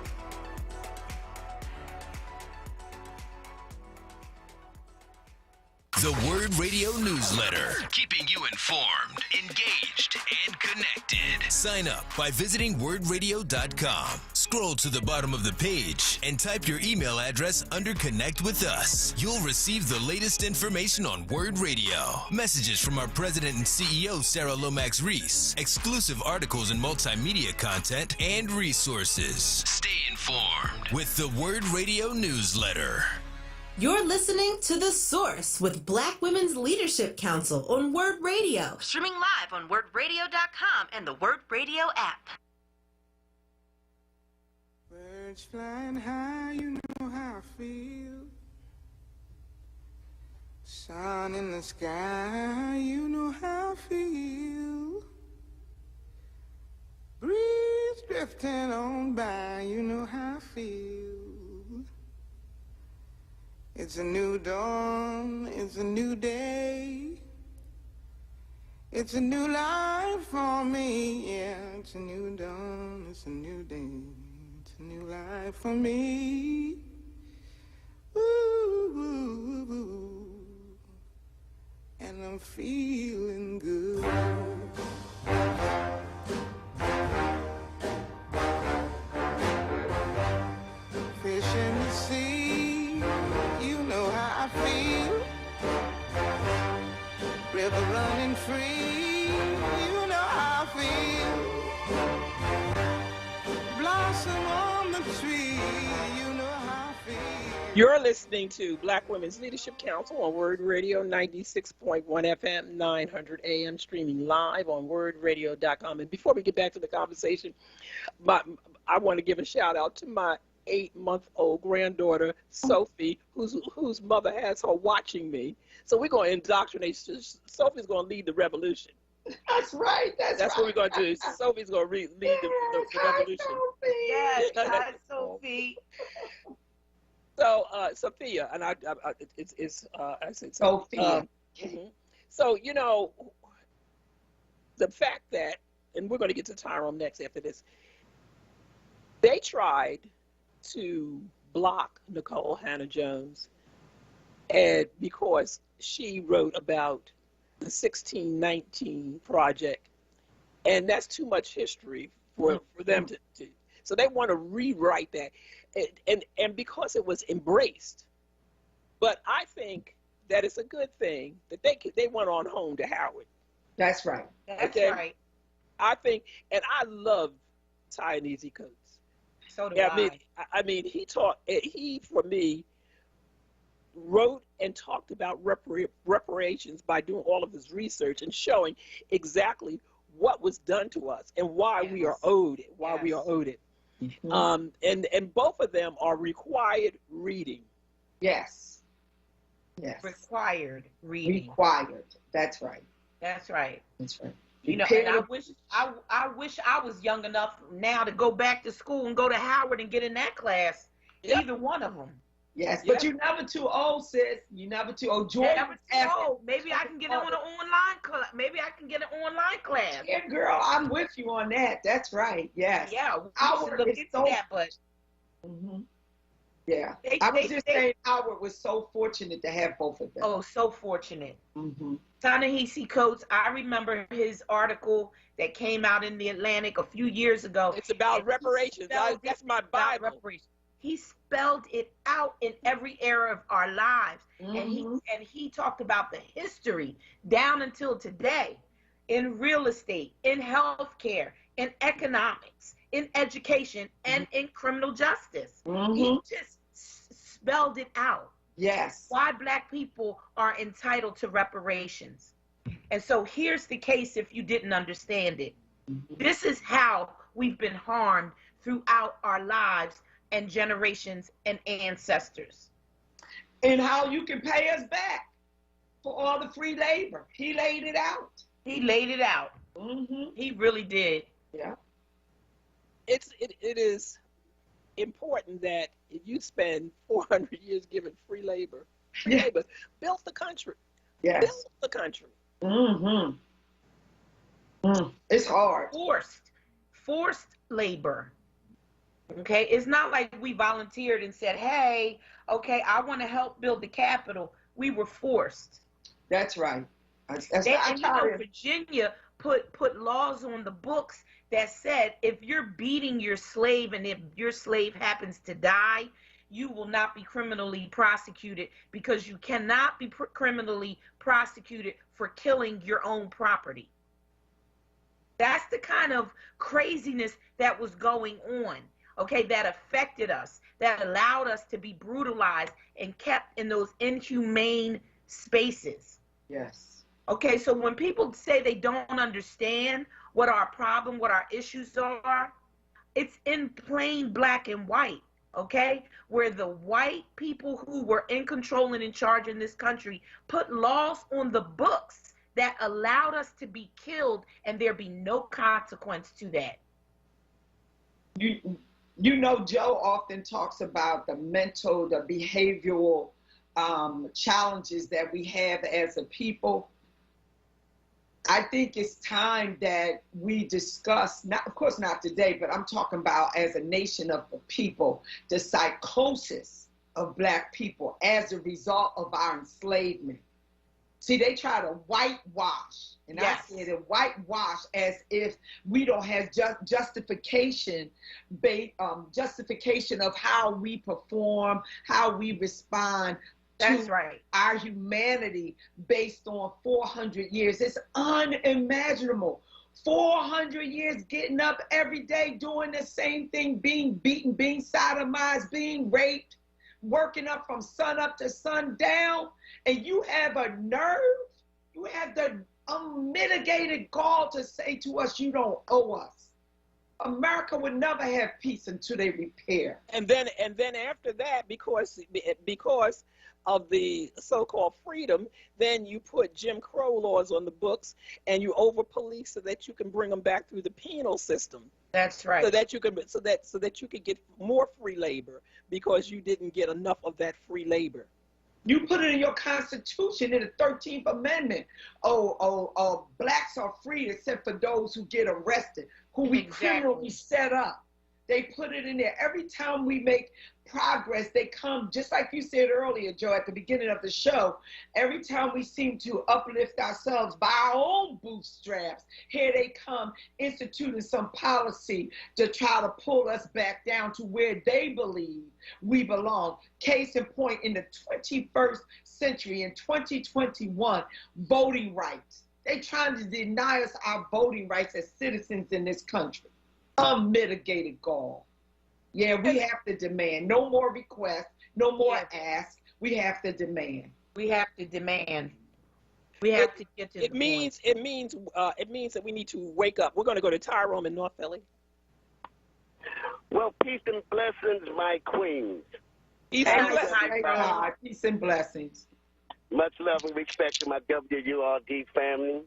The WURD Radio Newsletter, keeping you informed, engaged, and connected. Sign up by visiting WURDradio.com. Scroll to the bottom of the page and type your email address under Connect with Us. You'll receive the latest information on WURD Radio, messages from our President and CEO, Sarah Lomax Reese, exclusive articles and multimedia content, and resources. Stay informed with the WURD Radio Newsletter. You're listening to The Source with Black Women's Leadership Council on WURD Radio. Streaming live on WURDradio.com and the WURD Radio app. Birds flying high, you know how I feel. Sun in the sky, you know how I feel. Breeze drifting on by, you know how I feel. It's a new dawn, it's a new day. It's a new life for me, yeah. It's a new dawn, it's a new day. It's a new life for me. Ooh, ooh, ooh. And I'm feeling good. Fish in the sea, you know how I feel. River running free, you know how I feel. Blossom on the tree, you know how I feel. You're listening to Black Women's Leadership Council on WURD Radio, 96.1 FM, 900 AM, streaming live on WURDradio.com. And before we get back to the conversation, I want to give a shout out to my 8-month-old granddaughter, Sophie, whose mother has her watching me. So we're going to indoctrinate. Sophie's going to lead the revolution. That's right. That's what we're going to do. Sophie's going to lead the revolution. Yes, hi, Sophie. So, Sophia, and I said Sophia. So, you know, the fact that, and we're going to get to Tyrone next after this, they tried to block Nicole Hannah-Jones, and because she wrote about the 1619 project, and that's too much history for them to so they want to rewrite that, and because it was embraced. But I think that it's a good thing that they went on home to Howard. That's right. That's right. I think, and I love Ta-Nehisi Coates. So do I. I mean, he for me wrote and talked about reparations by doing all of his research and showing exactly what was done to us and why we are owed it. We are owed it. And both of them are required reading. Yes. Yes. Required reading. Required. That's right. That's right. That's right. You know, and I wish I was young enough now to go back to school and go to Howard and get in that class. Yep. Either one of them. Yes, but you're never too old, sis. You're never too old. Never too old. Maybe I can get on an online class. Maybe I can get an online class. Yeah, girl, I'm with you on that. That's right. Yes. Yeah, Howard look is into so. that, but. Yeah. I was just saying Howard was so fortunate to have both of them. Oh, so fortunate. Ta-Nehisi Coates, I remember his article that came out in the Atlantic a few years ago. It's about reparations. That's my Bible. He spelled it out in every era of our lives. And he talked about the history down until today in real estate, in healthcare, in economics, in education, and in criminal justice. He just spelled it out. Yes. Why Black people are entitled to reparations. And so here's the case if you didn't understand it. This is how we've been harmed throughout our lives and generations and ancestors. And how you can pay us back for all the free labor. He laid it out. He laid it out. He really did. Yeah. It is important that if you spend 400 years giving free labor, built the country. Yes. Built the country. It's hard. Forced labor. Okay, it's not like we volunteered and said, hey, okay, I want to help build the Capitol. We were forced. That's right. Virginia put laws on the books that said if you're beating your slave and if your slave happens to die, you will not be criminally prosecuted because you cannot be criminally prosecuted for killing your own property. That's the kind of craziness that was going on. Okay, that affected us, that allowed us to be brutalized and kept in those inhumane spaces. Yes. Okay, so when people say they don't understand what our problem, what our issues are, it's in plain black and white, okay? Where the white people who were in control and in charge in this country put laws on the books that allowed us to be killed and there be no consequence to that. You know, Joe often talks about the mental, the behavioral challenges that we have as a people. I think it's time that we discuss, not, of course not today, but I'm talking about as a nation of the people, the psychosis of Black people as a result of our enslavement. See, they try to whitewash, and I say that whitewash as if we don't have justification of how we perform, how we respond to our humanity based on 400 years. It's unimaginable. 400 years getting up every day, doing the same thing, being beaten, being sodomized, being raped, working up from sun up to sundown, and you have a nerve, you have the unmitigated gall to say to us, you don't owe us. America would never have peace until they repair. And then after that, because of the so-called freedom, then you put Jim Crow laws on the books and you over-police so that you can bring them back through the penal system. That's right. So that you can get more free labor because you didn't get enough of that free labor. You put it in your Constitution in the 13th Amendment. Blacks are free except for those who get arrested, who we criminally set up. They put it in there. Every time we make progress, they come, just like you said earlier, Joe, at the beginning of the show. Every time we seem to uplift ourselves by our own bootstraps, here they come instituting some policy to try to pull us back down to where they believe we belong. Case in point, in the 21st century, in 2021, voting rights. They're trying to deny us our voting rights as citizens in this country. Unmitigated gall. Yeah, we have to demand. No more requests, no more ask. We have to demand. We have to demand. We have to get to it the means point. it means that we need to wake up. We're going to go to Tyrone in North Philly. Well, peace and blessings, my queens. Peace and blessings. God. Peace and blessings. Much love and respect to my WURD family.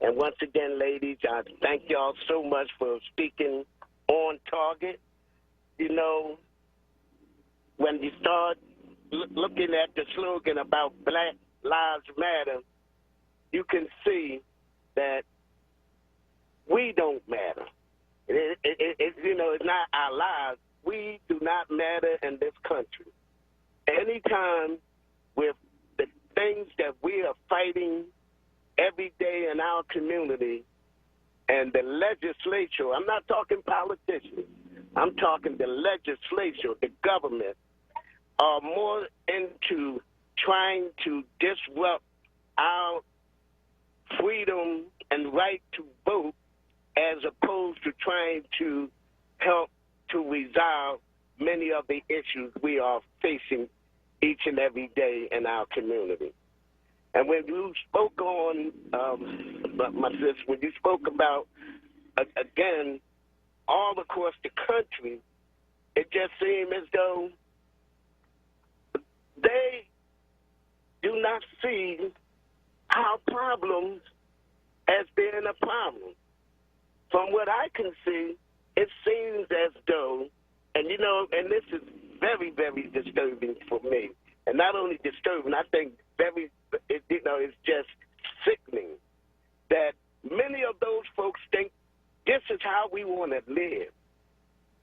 And once again, ladies, I thank y'all so much for speaking on target. You know, when you start looking at the slogan about Black Lives Matter, you can see that we don't matter. You know, it's not our lives. We do not matter in this country. Anytime with the things that we are fighting every day in our community and the legislature, I'm not talking politicians, I'm talking the legislature, the government, are more into trying to disrupt our freedom and right to vote as opposed to trying to help to resolve many of the issues we are facing each and every day in our community. And when you spoke on, my sis, when you spoke about, again, all across the country, it just seemed as though they do not see our problems as being a problem. From what I can see, it seems as though, and you know, and this is very, very disturbing for me. And not only disturbing, I think very, you know, it's just sickening that many of those folks think this is how we want to live.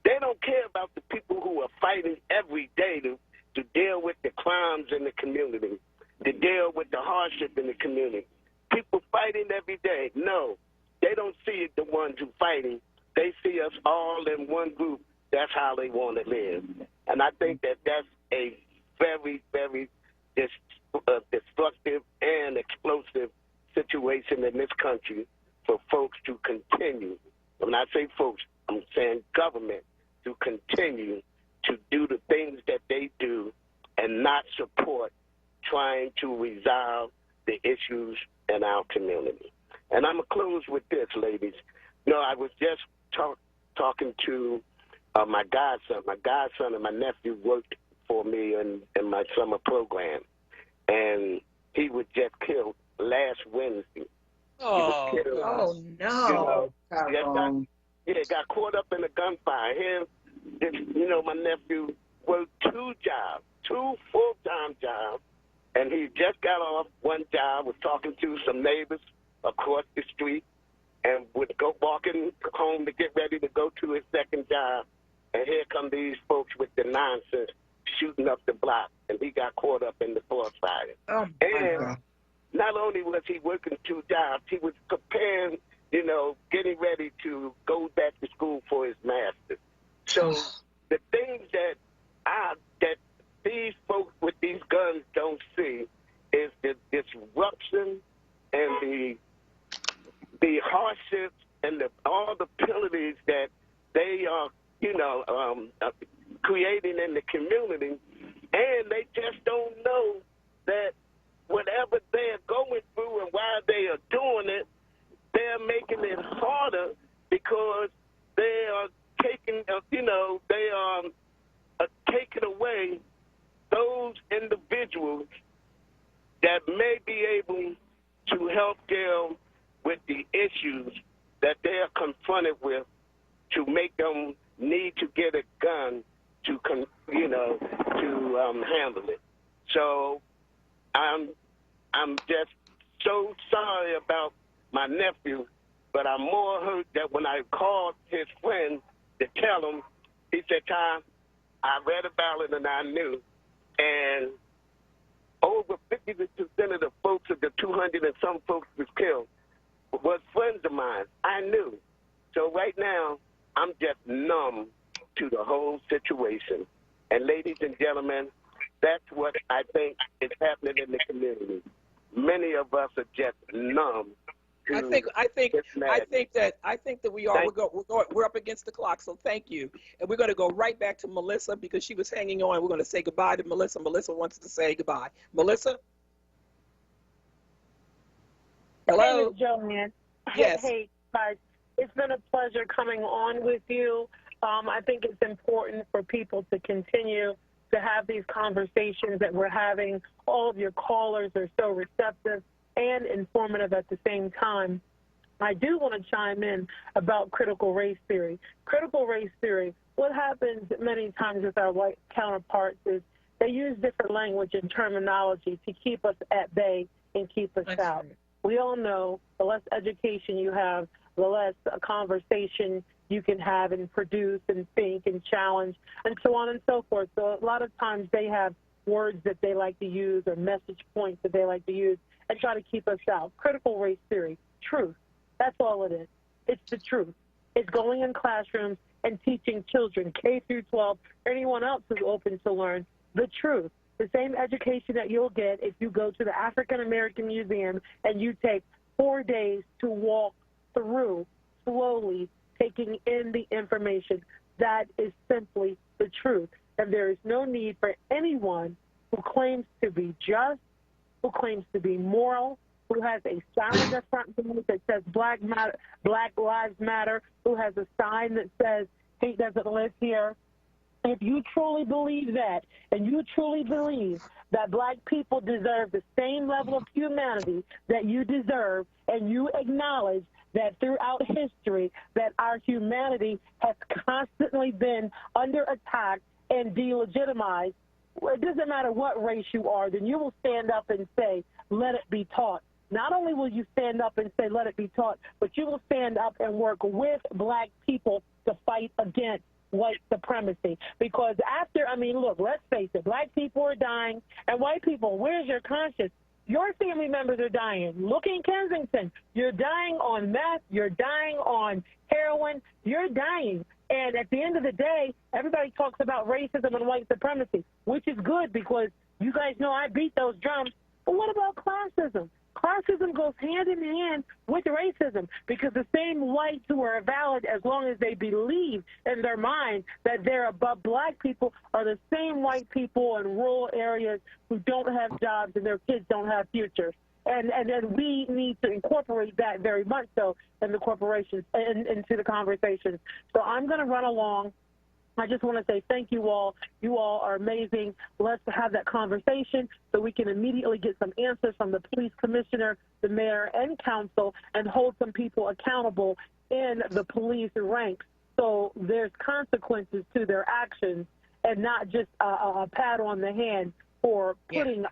They don't care about the people who are fighting every day to deal with the crimes in the community, to deal with the hardship in the community. People fighting every day. No, they don't see it, the ones who fighting. They see us all in one group. That's how they want to live. And I think that that's a very, very destructive and explosive situation in this country for folks to continue. When I say folks, I'm saying government to continue to do the things that they do and not support trying to resolve the issues in our community. And I'm going to close with this, ladies. You know, I was just talking to my godson. My godson and my nephew worked for me in my summer program. And he was just killed last Wednesday. Oh, no. Got caught up in a gunfire. You know, my nephew worked two full-time jobs, and he just got off one job, was talking to some neighbors across the street, and would go walking home to get ready to go to his second job. And here come these folks with the nonsense shooting up the block, and he got caught up in the crossfire. And not only was he working two jobs, he was preparing, you know, getting ready to go back to school for his master's. So the things that these folks with these guns don't see is the disruption and the hardships and all the penalties that they are, you know, creating in the community, and they just don't know that whatever they're going through and why they are doing it, they're making it harder because they are taking, you know, they are taking away those individuals that may be able to help deal with the issues that they are confronted with, to make them need to get a gun to, you know, to handle it. So I'm just so sorry about my nephew, but I'm more hurt that when I called his friend to tell him He said, Tom, I read about it and I knew. And over 50% of the folks of the 200 and some folks was killed was friends of mine. I knew. So right now, I'm just numb to the whole situation. And ladies and gentlemen, that's what I think is happening in the community. Many of us are just numb. I think that we are. We're up against the clock, so thank you. And we're going to go right back to Melissa because she was hanging on. We're going to say goodbye to Melissa. Melissa wants to say goodbye. Melissa? Hello? Hey, Joanne. Yes. Hey, guys. It's been a pleasure coming on with you. I think it's important for people to continue to have these conversations that we're having. All of your callers are so receptive and informative at the same time. I do want to chime in about critical race theory. Critical race theory, what happens many times with our white counterparts is they use different language and terminology to keep us at bay and keep us out. We all know the less education you have, the less a conversation you can have and produce and think and challenge and so on and so forth. So a lot of times they have words that they like to use or message points that they like to use and try to keep us out. Critical race theory, truth. That's all it is. It's the truth. It's going in classrooms and teaching children, K through 12, anyone else who's open to learn, the truth. The same education that you'll get if you go to the African American Museum and you take 4 days to walk through slowly taking in the information. That is simply the truth. And there is no need for anyone who claims to be just, who claims to be moral, who has a sign in the front door that says Black Lives Matter, who has a sign that says hate doesn't live here. If you truly believe that, and you truly believe that Black people deserve the same level of humanity that you deserve, and you acknowledge that throughout history that our humanity has constantly been under attack and delegitimized, it doesn't matter what race you are, then you will stand up and say, let it be taught. Not only will you stand up and say, let it be taught, but you will stand up and work with Black people to fight against white supremacy. Because look, let's face it, Black people are dying, and white people, where's your conscience? Your family members are dying. Look in Kensington. You're dying on meth. You're dying on heroin. You're dying. And at the end of the day, everybody talks about racism and white supremacy, which is good because you guys know I beat those drums. But what about classism? Classism goes hand in hand with racism because the same whites who are valid as long as they believe in their mind that they're above Black people are the same white people in rural areas who don't have jobs and their kids don't have futures. And we need to incorporate that very much so in the corporations and into the conversations. So I'm going to run along. I just want to say thank you all. You all are amazing. Let's have that conversation so we can immediately get some answers from the police commissioner, the mayor, and council, and hold some people accountable in the police ranks so there's consequences to their actions and not just a pat on the hand for putting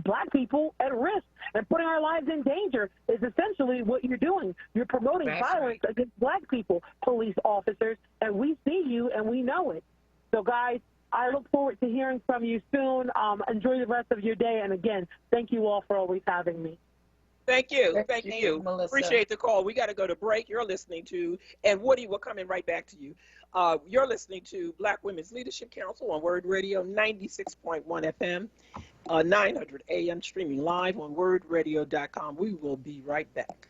Black people at risk and putting our lives in danger is essentially what you're doing. You're promoting violence against Black people, police officers, and we see you and we know it. So, guys, I look forward to hearing from you soon. Enjoy the rest of your day. And, again, thank you all for always having me. Thank you. Thank you. Melissa. Appreciate the call. We got to go to break. You're listening to, and Woody, we're coming right back to you. You're listening to Black Women's Leadership Council on WURD Radio 96.1 FM. 900 AM, streaming live on WURDradio.com. We will be right back.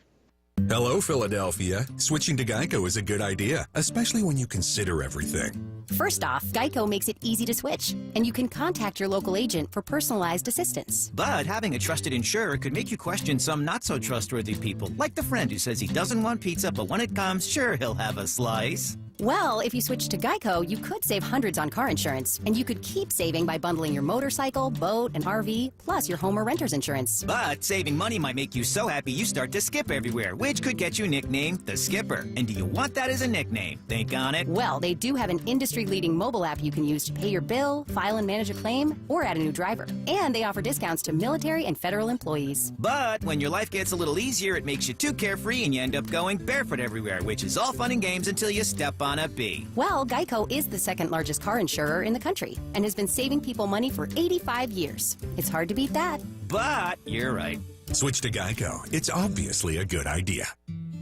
Hello, Philadelphia. Switching to Geico is a good idea, especially when you consider everything. First off, Geico makes it easy to switch, and you can contact your local agent for personalized assistance. But having a trusted insurer could make you question some not-so-trustworthy people, like the friend who says he doesn't want pizza, but when it comes, sure, he'll have a slice. Well, if you switch to Geico, you could save hundreds on car insurance, and you could keep saving by bundling your motorcycle, boat, and RV, plus your home or renter's insurance. But saving money might make you so happy you start to skip everywhere, which could get you nicknamed the Skipper. And do you want that as a nickname? Think on it. Well, they do have an industry-leading mobile app you can use to pay your bill, file and manage a claim, or add a new driver. And they offer discounts to military and federal employees. But when your life gets a little easier, it makes you too carefree and you end up going barefoot everywhere, which is all fun and games until you step wanna be? Well, Geico is the second largest car insurer in the country and has been saving people money for 85 years. It's hard to beat that. But you're right. Switch to Geico. It's obviously a good idea.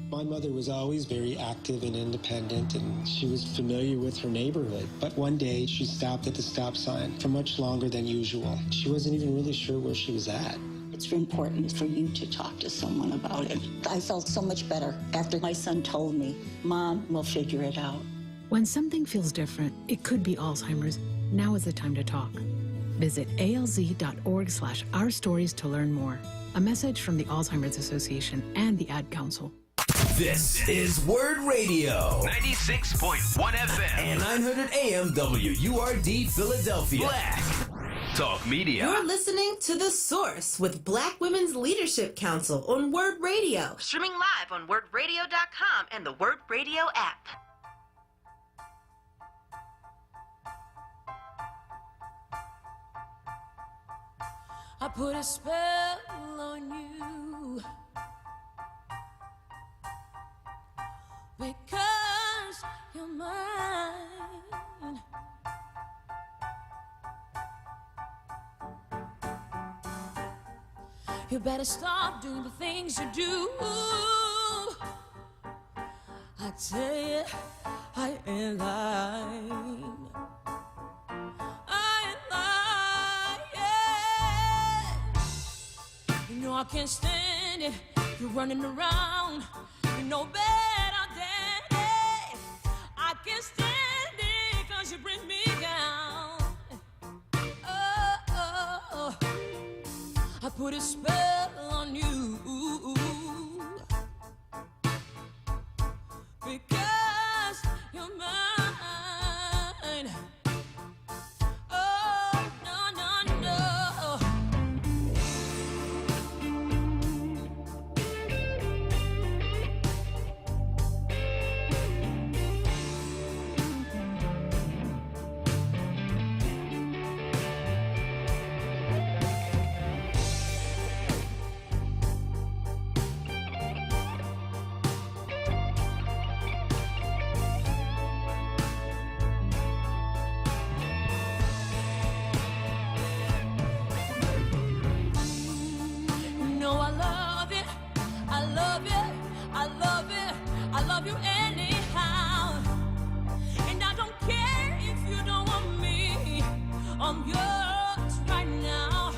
My mother was always very active and independent, and she was familiar with her neighborhood. But one day, she stopped at the stop sign for much longer than usual. She wasn't even really sure where she was at. It's important for you to talk to someone about it. I felt so much better after my son told me, Mom, we'll figure it out. When something feels different, it could be Alzheimer's. Now is the time to talk. Visit alz.org/ourstories to learn more. A message from the Alzheimer's Association and the Ad Council. This is WURD Radio. 96.1 FM. And 900 AM WURD Philadelphia. Black Talk Media. You're listening to The Source with Black Women's Leadership Council on WURD Radio. Streaming live on WURDradio.com and the WURD Radio app. I put a spell on you because you're mine. You better stop doing the things you do. I tell you, I ain't lying. You know I can't stand it. You're running around. You know better than it. I can't stand it 'cause you bring me down. Oh. I put a spell on you because you're mine. Oh, no. I love you anyhow. And I don't care if you don't want me. I'm yours right now.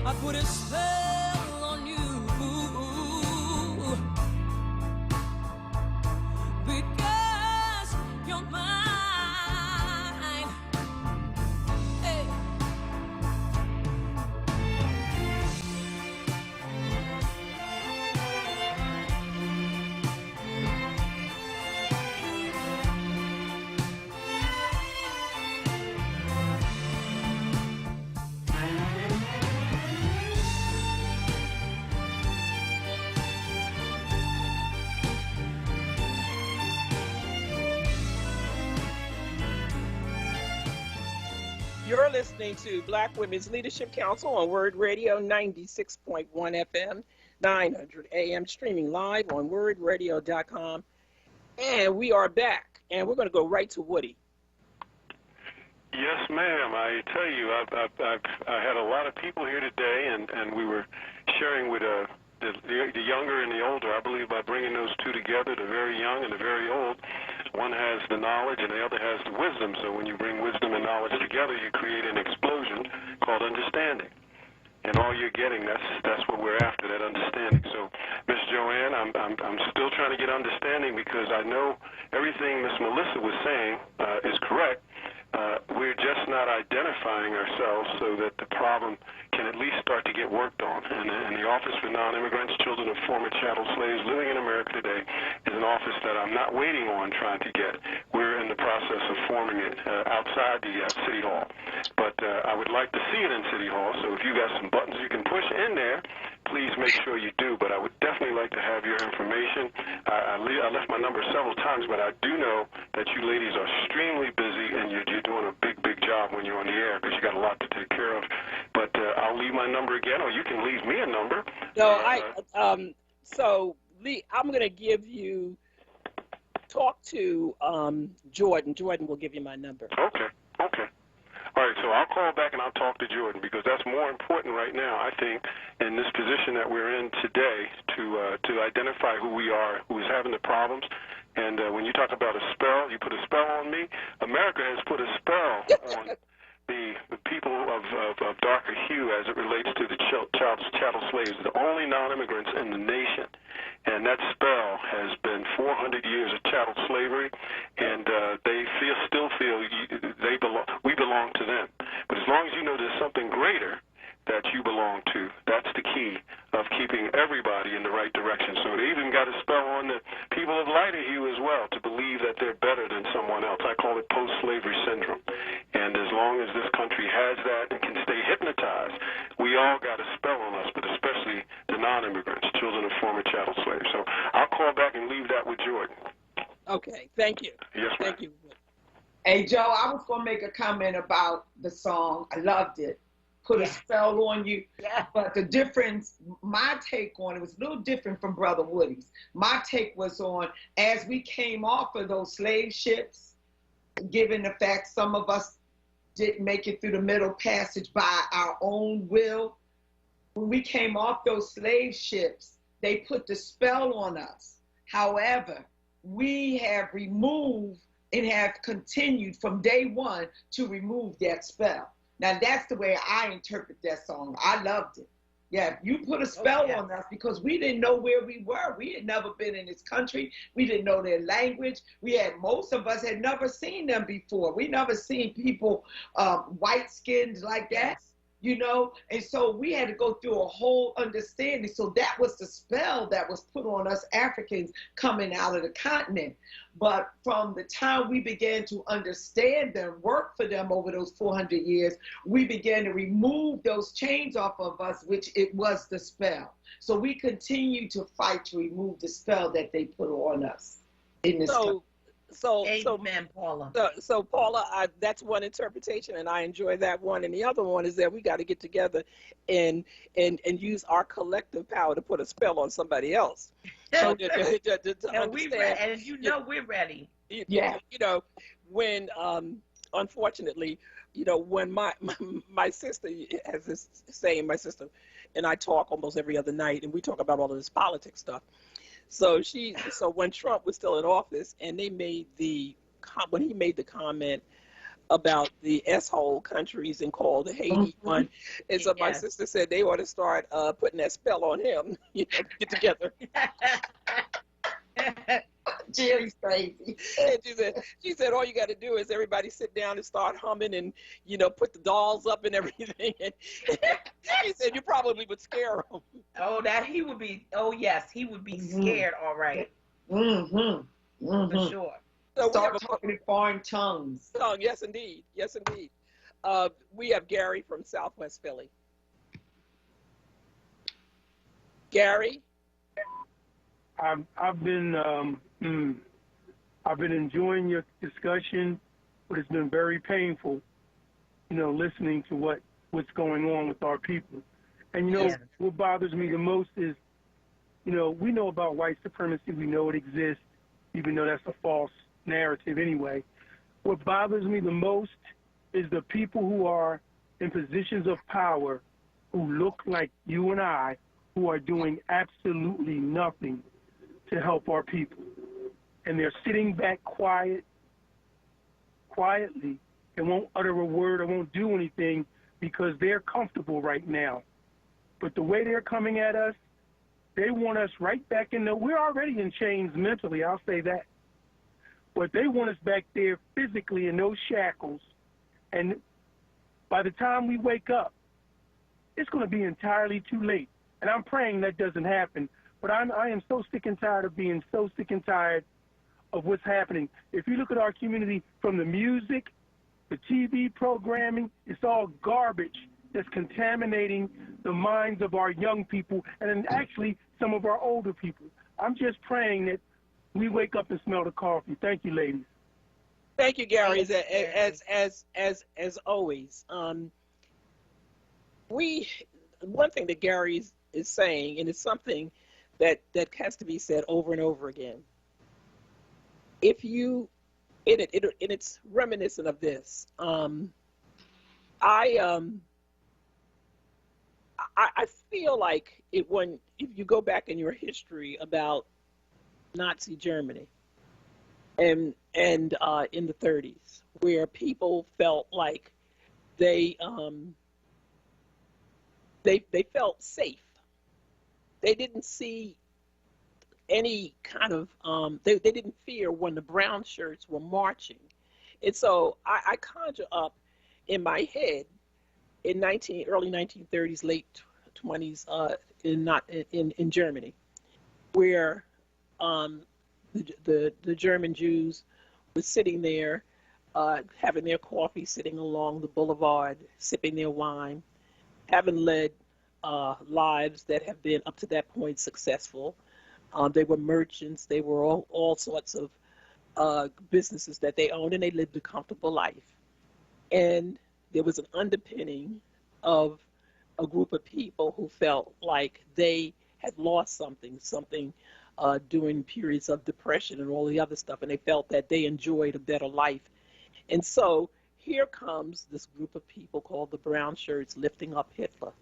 I put a spell on you because you're mine. Hey. You're listening to Black Women's Leadership Council on WURD Radio 96.1 FM, 900 AM, streaming live on WURDradio.com. And we are back, and we're going to go right to Woody. Yes, ma'am. I tell you, I had a lot of people here today, and we were sharing with the younger and the older. I believe by bringing those two together, the very young and the very old, one has the knowledge and the other has the wisdom. So when you bring wisdom and knowledge together, you create an explosion called understanding. And all you're getting, that's what we're after, that understanding. So, Miss Joanne, I'm still trying to get understanding because I know everything Miss Melissa was saying is correct. We're just not identifying ourselves so that the problem can at least start to get worked on. And the Office for Non-Immigrants, Children of Former Chattel Slaves Living in America Today is an office that I'm not waiting on trying to get. We're in the process of forming it outside the City Hall. But I would like to see it in City Hall, so if you got some buttons you can push in there, please make sure you do. But I would definitely like to have your information. I left my number several times, but I do know that you ladies are extremely busy and you're doing a big job when you're on the air because you got a lot to take care of. But I'll leave my number again, or you can leave me a number. No, I'm going to give you talk to Jordan. Jordan will give you my number. Okay. All right, so I'll call back and I'll talk to Jordan, because that's more important right now, I think, in this position that we're in today, to identify who we are, who is having the problems. And when you talk about a spell, you put a spell on me. America has put a spell on the people of darker hue as it relates to the chattel slaves, the only non-immigrants in the nation. And that spell has been 400 years of chattel slavery, and they still feel we belong to them. But as long as you know there's something greater that you belong to, that's the key of keeping everybody in the right direction. So they even got a spell on the people of lighter hue as well, to believe that they're better than someone else. I call it post-slavery syndrome. And as long as this country has that and can stay hypnotized, we all got a spell on us, but especially the non-immigrants, children of former chattel slaves. So I'll call back and leave that with Jordan. Okay, thank you. Yes, ma'am. Thank you. Hey, Joe, I was going to make a comment about the song. I loved it. Put a spell on you. Yeah. But the difference, my take on it was a little different from Brother Woody's. My take was on, as we came off of those slave ships, given the fact some of us didn't make it through the Middle Passage by our own will, when we came off those slave ships, they put the spell on us. However, we have removed and have continued from day one to remove that spell. Now, that's the way I interpret that song. I loved it. Yeah, you put a spell on us because we didn't know where we were. We had never been in this country. We didn't know their language. Most of us had never seen them before. We never seen people white-skinned like that. You know, and so we had to go through a whole understanding. So that was the spell that was put on us Africans coming out of the continent. But from the time we began to understand them, work for them over those 400 years, we began to remove those chains off of us, which it was the spell. So we continue to fight to remove the spell that they put on us in this country. Amen, Paula. So Paula, that's one interpretation, and I enjoy that one. And the other one is that we got to get together and use our collective power to put a spell on somebody else. So and we're ready. You know, when unfortunately, you know, when my sister has this saying, my sister and I talk almost every other night, and we talk about all of this politics stuff. So when Trump was still in office, and when he made the comment about the S-hole countries and called the Haiti one, and so my sister said they ought to start putting that spell on him. You know, get together. Jerry's crazy. And she said all you got to do is everybody sit down and start humming, and you know, put the dolls up and everything. And she said you probably would scare him. Oh, he would be scared. All right. For sure. So start talking in foreign tongues. Yes, indeed. Yes, indeed. We have Gary from Southwest Philly. Gary. I've been enjoying your discussion, but it's been very painful, you know, listening to what's going on with our people. And you know, what bothers me the most is, you know, we know about white supremacy, we know it exists, even though that's a false narrative anyway. What bothers me the most is the people who are in positions of power, who look like you and I, who are doing absolutely nothing to help our people. And they're sitting back quietly, and won't utter a word or won't do anything because they're comfortable right now. But the way they're coming at us, they want us right back in we're already in chains mentally, I'll say that. But they want us back there physically in those shackles. And by the time we wake up, it's going to be entirely too late. And I'm praying that doesn't happen. But I am so sick and tired of being so sick and tired of what's happening. If you look at our community, from the music, the TV programming, it's all garbage that's contaminating the minds of our young people and actually some of our older people. I'm just praying that we wake up and smell the coffee. Thank you, ladies. Thank you, Gary. As always, one thing that Gary is saying, and it's something that has to be said over and over again. if you, and it's reminiscent of this. I feel like if you go back in your history about Nazi Germany and in the 30s, where people felt like they felt safe. They didn't see any kind of they didn't fear when the brown shirts were marching. And so I conjure up in my head in early 1930s, late 20s, in Germany, where the German Jews were sitting there, having their coffee, sitting along the boulevard, sipping their wine, having led lives that have been up to that point successful. They were merchants. They were all sorts of businesses that they owned, and they lived a comfortable life. And there was an underpinning of a group of people who felt like they had lost something during periods of depression and all the other stuff, and they felt that they enjoyed a better life. And so here comes this group of people called the Brown Shirts, lifting up Hitler,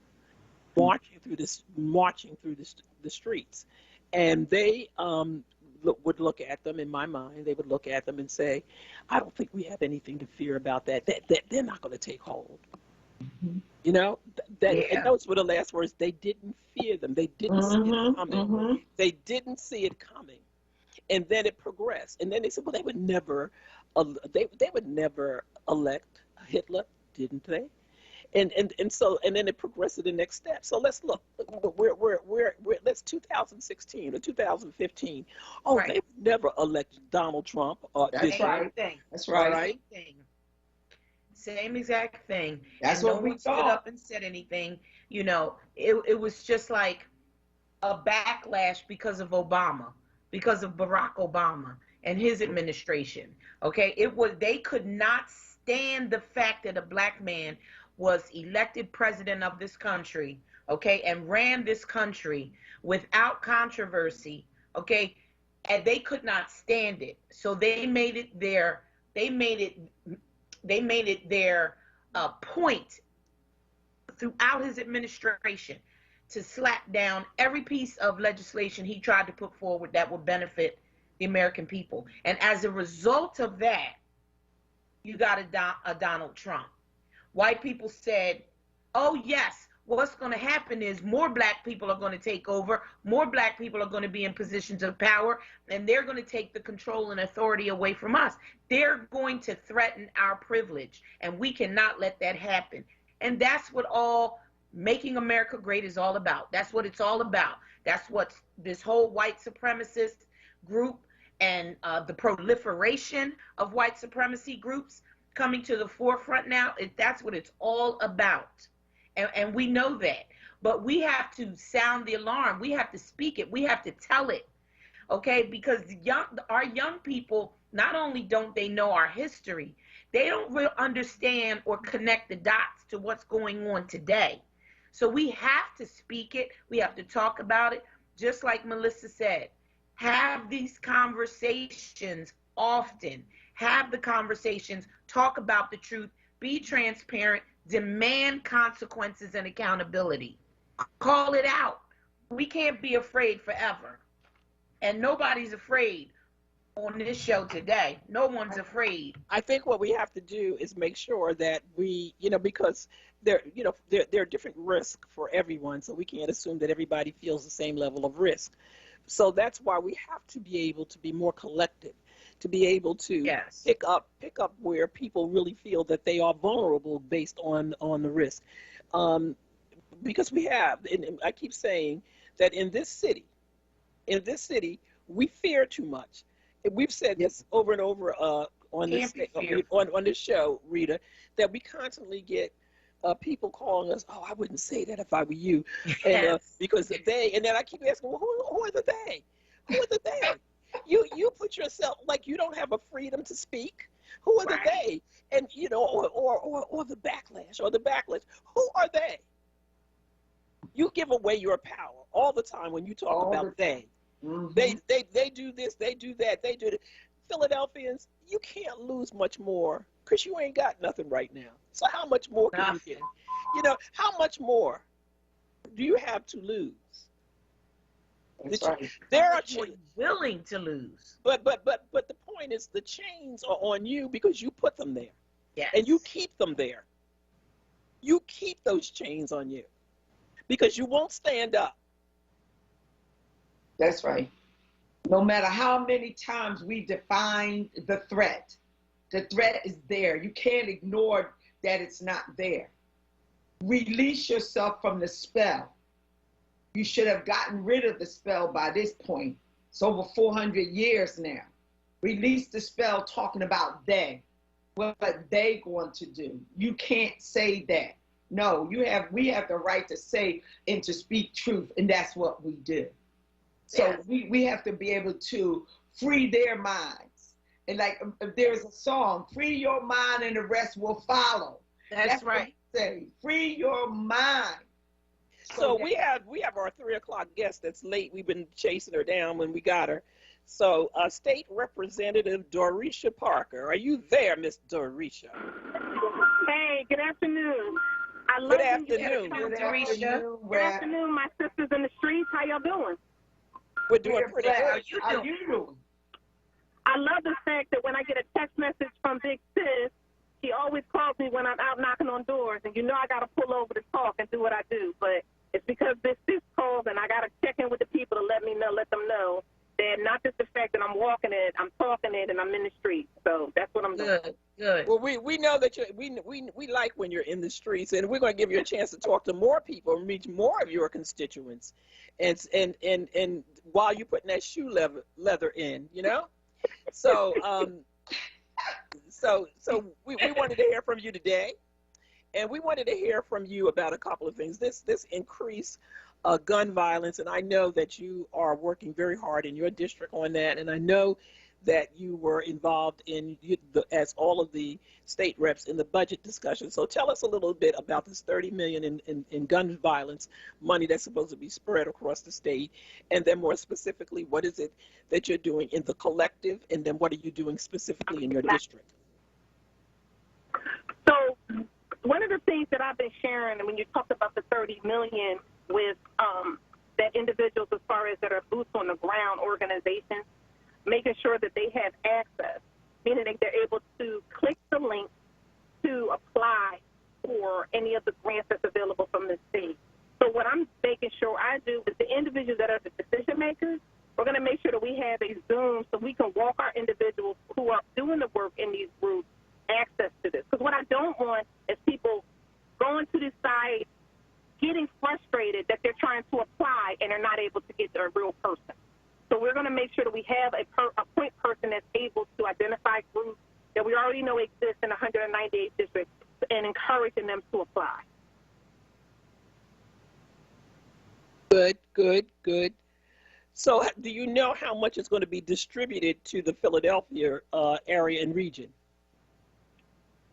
marching through the streets, and they would look at them. In my mind, they would look at them and say, "I don't think we have anything to fear about that. That they're not going to take hold." Mm-hmm. You know, and those were the last words. They didn't fear them. They didn't see it coming. Mm-hmm. They didn't see it coming, and then it progressed. And then they said, "Well, they would never elect Hitler, didn't they?" And then it progressed to the next step. So let's look. Let's 2016 or 2015. Oh, right. They would never elect Donald Trump. That's right. That's right. Right. Same exact thing. That's and what we stood up and said anything. You know, it was just like a backlash because of Obama, because of Barack Obama and his administration. Okay, they could not stand the fact that a black man was elected president of this country, okay, and ran this country without controversy, okay, and they could not stand it. So they made it their point throughout his administration to slap down every piece of legislation he tried to put forward that would benefit the American people. And as a result of that, you got a Donald Trump. White people said, oh, yes, what's going to happen is more black people are going to take over, more black people are going to be in positions of power, and they're going to take the control and authority away from us. They're going to threaten our privilege, and we cannot let that happen. And that's what all Making America Great is all about. That's what it's all about. That's what this whole white supremacist group and the proliferation of white supremacy groups coming to the forefront now, that's what it's all about. And we know that. But we have to sound the alarm. We have to speak it. We have to tell it, okay? Because our young people, not only don't they know our history, they don't really understand or connect the dots to what's going on today. So we have to speak it. We have to talk about it. Just like Melissa said, have these conversations often. Have the conversations, talk about the truth, be transparent, demand consequences and accountability. Call it out. We can't be afraid forever. And nobody's afraid on this show today. No one's afraid. I think what we have to do is make sure that we, because there are different risks for everyone, so we can't assume that everybody feels the same level of risk. So that's why we have to be able to be more collective, to be able to pick up where people really feel that they are vulnerable based on the risk. Because we have, and I keep saying that in this city, we fear too much. And we've said this over and over on this show, Rita, that we constantly get people calling us, oh, I wouldn't say that if I were you. And, because they, and then I keep asking, well, who are the they? Who are the they? You put yourself, like you don't have a freedom to speak. Who are the they? And, or the backlash or the backlash. Who are they? You give away your power all the time when you talk about they. Mm-hmm. They do this, they do that, they do that. Philadelphians, you can't lose much more because you ain't got nothing right now. So how much more can you get? You know, how much more do you have to lose? That's right. There are willing to lose. But the point is, the chains are on you because you put them there. Yes. And you keep them there. You keep those chains on you because you won't stand up. That's right. No matter how many times we define the threat is there. You can't ignore that it's not there. Release yourself from the spell. You should have gotten rid of the spell by this point. It's over 400 years now. Release the spell talking about they. What they going to do. You can't say that. No, we have the right to say and to speak truth, and that's what we do. So we have to be able to free their minds. And like there's a song, free your mind and the rest will follow. That's right. Say, free your mind. So we have our 3 o'clock guest that's late. We've been chasing her down when we got her. So State Representative Dorisha Parker. Are you there, Miss Dorisha? Hey, good afternoon. Good afternoon. Dorisha. Good afternoon, my sisters in the streets. How y'all doing? We're doing pretty good. How you doing? I love the fact that when I get a text message from Big Sis, she always calls me when I'm out knocking on doors, and you know I got to pull over to talk and do what I do. But it's because this calls, and I got to check in with the people to let them know that not just the fact that I'm walking it, I'm talking it, and I'm in the street. So that's what I'm doing. Good. Well, we know that we like when you're in the streets, and we're going to give you a chance to talk to more people and reach more of your constituents, and while you're putting that shoe leather in, you know. So so we wanted to hear from you today, and we wanted to hear from you about a couple of things. This increase gun violence, and I know that you are working very hard in your district on that, and I know that you were involved in, as all of the state reps, in the budget discussion. So tell us a little bit about this $30 million in gun violence money that's supposed to be spread across the state, and then more specifically, what is it that you're doing in the collective, and then what are you doing specifically in your district? So one of the things that I've been sharing, and when you talked about the $30 million with that individuals as far as that are boots on the ground organizations, making sure that they have access, meaning that they're able to click the link to apply for any of the grants that's available from the state. So what I'm making sure I do is the individuals that are the decision makers, we're going to make sure that we have a Zoom so we can walk our individuals who are doing the work in these groups access to this. Because what I don't want is people going to this site, getting frustrated that they're trying to apply and they're not able to get to a real person. So we're going to make sure that we have a point person that's able to identify groups that we already know exist in 198 districts and encouraging them to apply. Good. So do you know how much is going to be distributed to the Philadelphia area and region?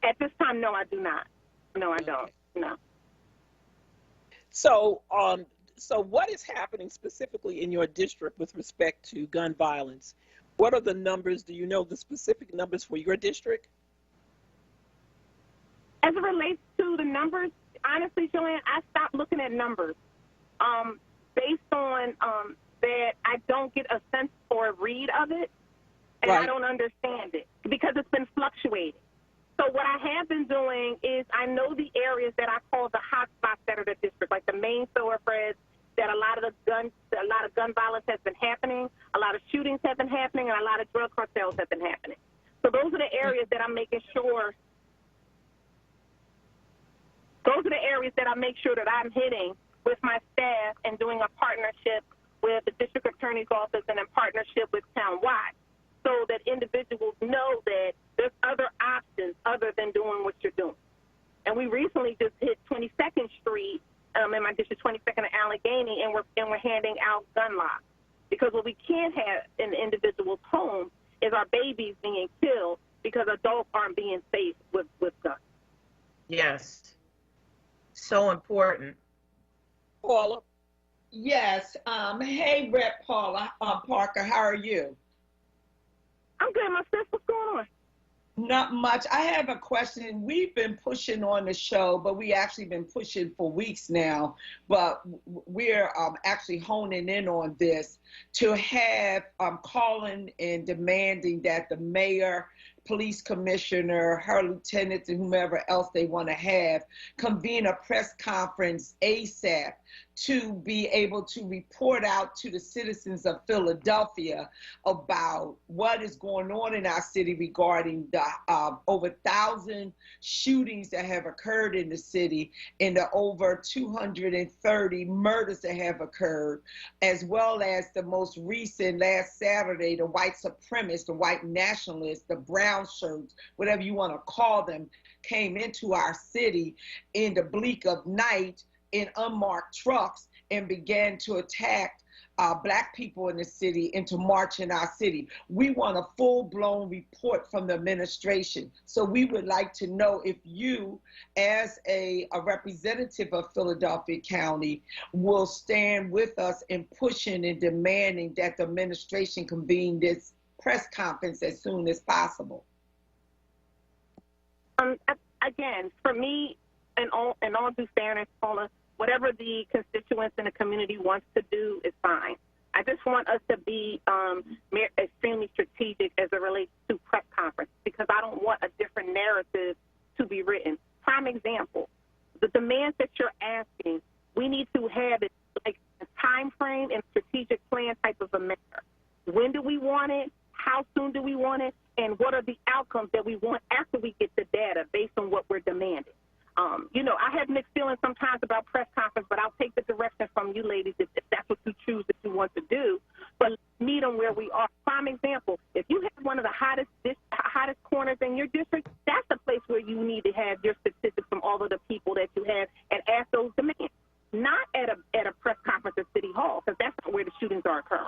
At this time, no, I do not. No, I don't. No. So, so what is happening specifically in your district with respect to gun violence? What are the numbers? Do you know the specific numbers for your district? As it relates to the numbers, honestly, Joanne, I stopped looking at numbers based on that I don't get a sense or a read of it, and I don't understand it because it's been fluctuating. So what I have been doing is I know the areas that I call the hot spots that are the district, like the main thoroughfares, that a lot of gun violence has been happening, a lot of shootings have been happening, and a lot of drug cartels have been happening. So those are the areas that I'm making sure. Those are the areas that I make sure that I'm hitting with my staff and doing a partnership with the district attorney's office and in partnership with townwide, so that individuals know that there's other options other than doing what you're doing. And we recently just hit 22nd Street in my district, 22nd and Allegheny, and we're handing out gun locks. Because what we can't have in the individual's home is our babies being killed because adults aren't being safe with guns. Yes. So important. Paula? Yes. Hey, Rep. Paula Parker, how are you? I'm good, my sis. What's going on? Not much. I have a question. We've been pushing on the show, but we actually been pushing for weeks now. But we're actually honing in on this to have calling and demanding that the mayor, police commissioner, her lieutenants, and whomever else they want to have convene a press conference ASAP to be able to report out to the citizens of Philadelphia about what is going on in our city regarding the over 1,000 shootings that have occurred in the city and the over 230 murders that have occurred, as well as the most recent last Saturday, the white supremacists, the white nationalists, the brown shirts, whatever you want to call them, came into our city in the bleak of night in unmarked trucks and began to attack Black people in the city and to march in our city. We want a full-blown report from the administration. So we would like to know if you, as a representative of Philadelphia County, will stand with us in pushing and demanding that the administration convene this press conference as soon as possible. Again, for me, in all due fairness, Paula, whatever the constituents in the community wants to do is fine. I just want us to be extremely strategic as it relates to press conference, because I don't want a different narrative to be written. Prime example, the demands that you're asking, we need to have it like a time frame and strategic plan type of a manner. When do we want it? How soon do we want it? And what are the outcomes that we want after we get the data based on what we're demanding? I have mixed feelings sometimes about press conference, but I'll take the direction from you ladies if that's what you choose that you want to do. But meet them where we are. Prime example, if you have one of the hottest corners in your district, that's the place where you need to have your statistics from all of the people that you have and ask those demands. Not at a press conference at City Hall, because that's not where the shootings are occurring.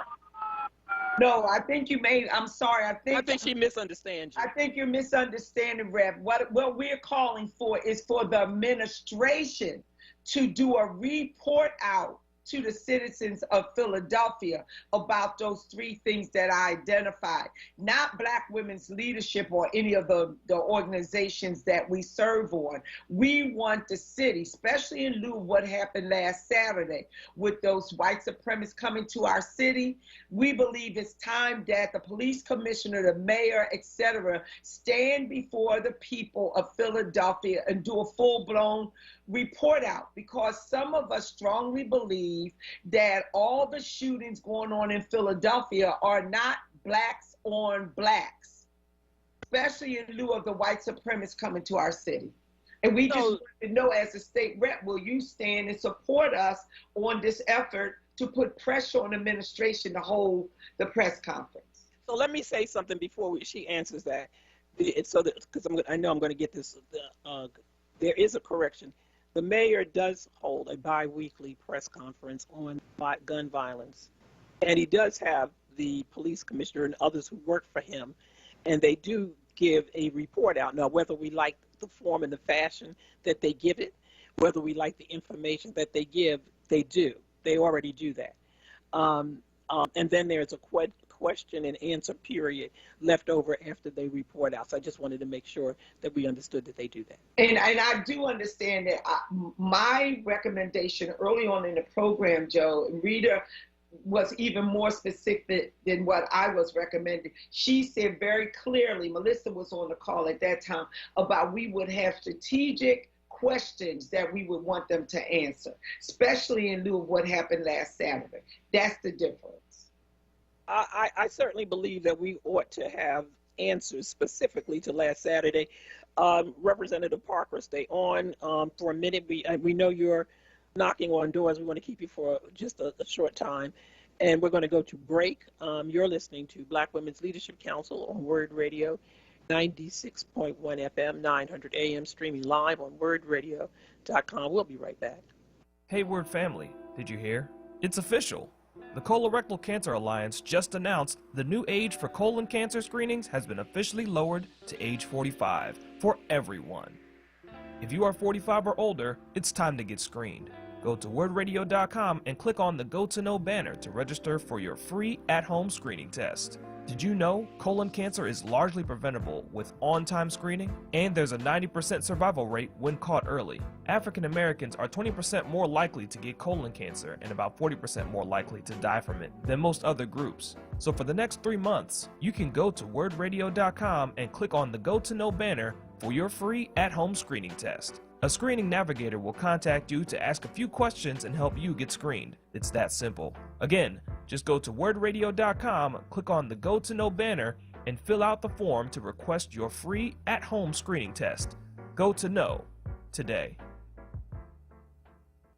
No, I think you made, I'm sorry. I think she misunderstands you. I think you're misunderstanding, Rev. What we're calling for is for the administration to do a report out to the citizens of Philadelphia about those three things that I identified. Not Black Women's Leadership or any of the organizations that we serve on. We want the city, especially in lieu of what happened last Saturday with those white supremacists coming to our city. We believe it's time that the police commissioner, the mayor, etc., stand before the people of Philadelphia and do a full-blown report out, because some of us strongly believe that all the shootings going on in Philadelphia are not blacks on blacks, especially in lieu of the white supremacists coming to our city. And we just want to know, as a state rep, will you stand and support us on this effort to put pressure on the administration to hold the press conference? So let me say something before she answers that. Because I know I'm going to get this. There is a correction. The mayor does hold a bi-weekly press conference on gun violence, and he does have the police commissioner and others who work for him, and they do give a report out. Now, whether we like the form and the fashion that they give it, whether we like the information that they give, they do. They already do that. And then there's a question and answer period left over after they report out. So I just wanted to make sure that we understood that they do that. And I do understand that. My recommendation early on in the program, Joe, and Rita was even more specific than what I was recommending. She said very clearly, Melissa was on the call at that time, about we would have strategic questions that we would want them to answer, especially in lieu of what happened last Saturday. That's the difference. I certainly believe that we ought to have answers specifically to last Saturday. Representative Parker, stay on for a minute. We know you're knocking on doors. We want to keep you for just a short time, and we're going to go to break. You're listening to Black Women's Leadership Council on WURD Radio, 96.1 FM, 900 AM, streaming live on WURDradio.com. We'll be right back. Hey, WURD family, did you hear? It's official. The Colorectal Cancer Alliance just announced the new age for colon cancer screenings has been officially lowered to age 45 for everyone. If you are 45 or older, it's time to get screened. Go to WURDradio.com and click on the Go to Know banner to register for your free at-home screening test. Did you know colon cancer is largely preventable with on-time screening? And there's a 90% survival rate when caught early. African Americans are 20% more likely to get colon cancer and about 40% more likely to die from it than most other groups. So for the next 3 months, you can go to WURDradio.com and click on the Go to Know banner for your free at-home screening test. A screening navigator will contact you to ask a few questions and help you get screened. It's that simple. Again, just go to WURDradio.com, click on the Go to Know banner, and fill out the form to request your free at-home screening test. Go to Know today.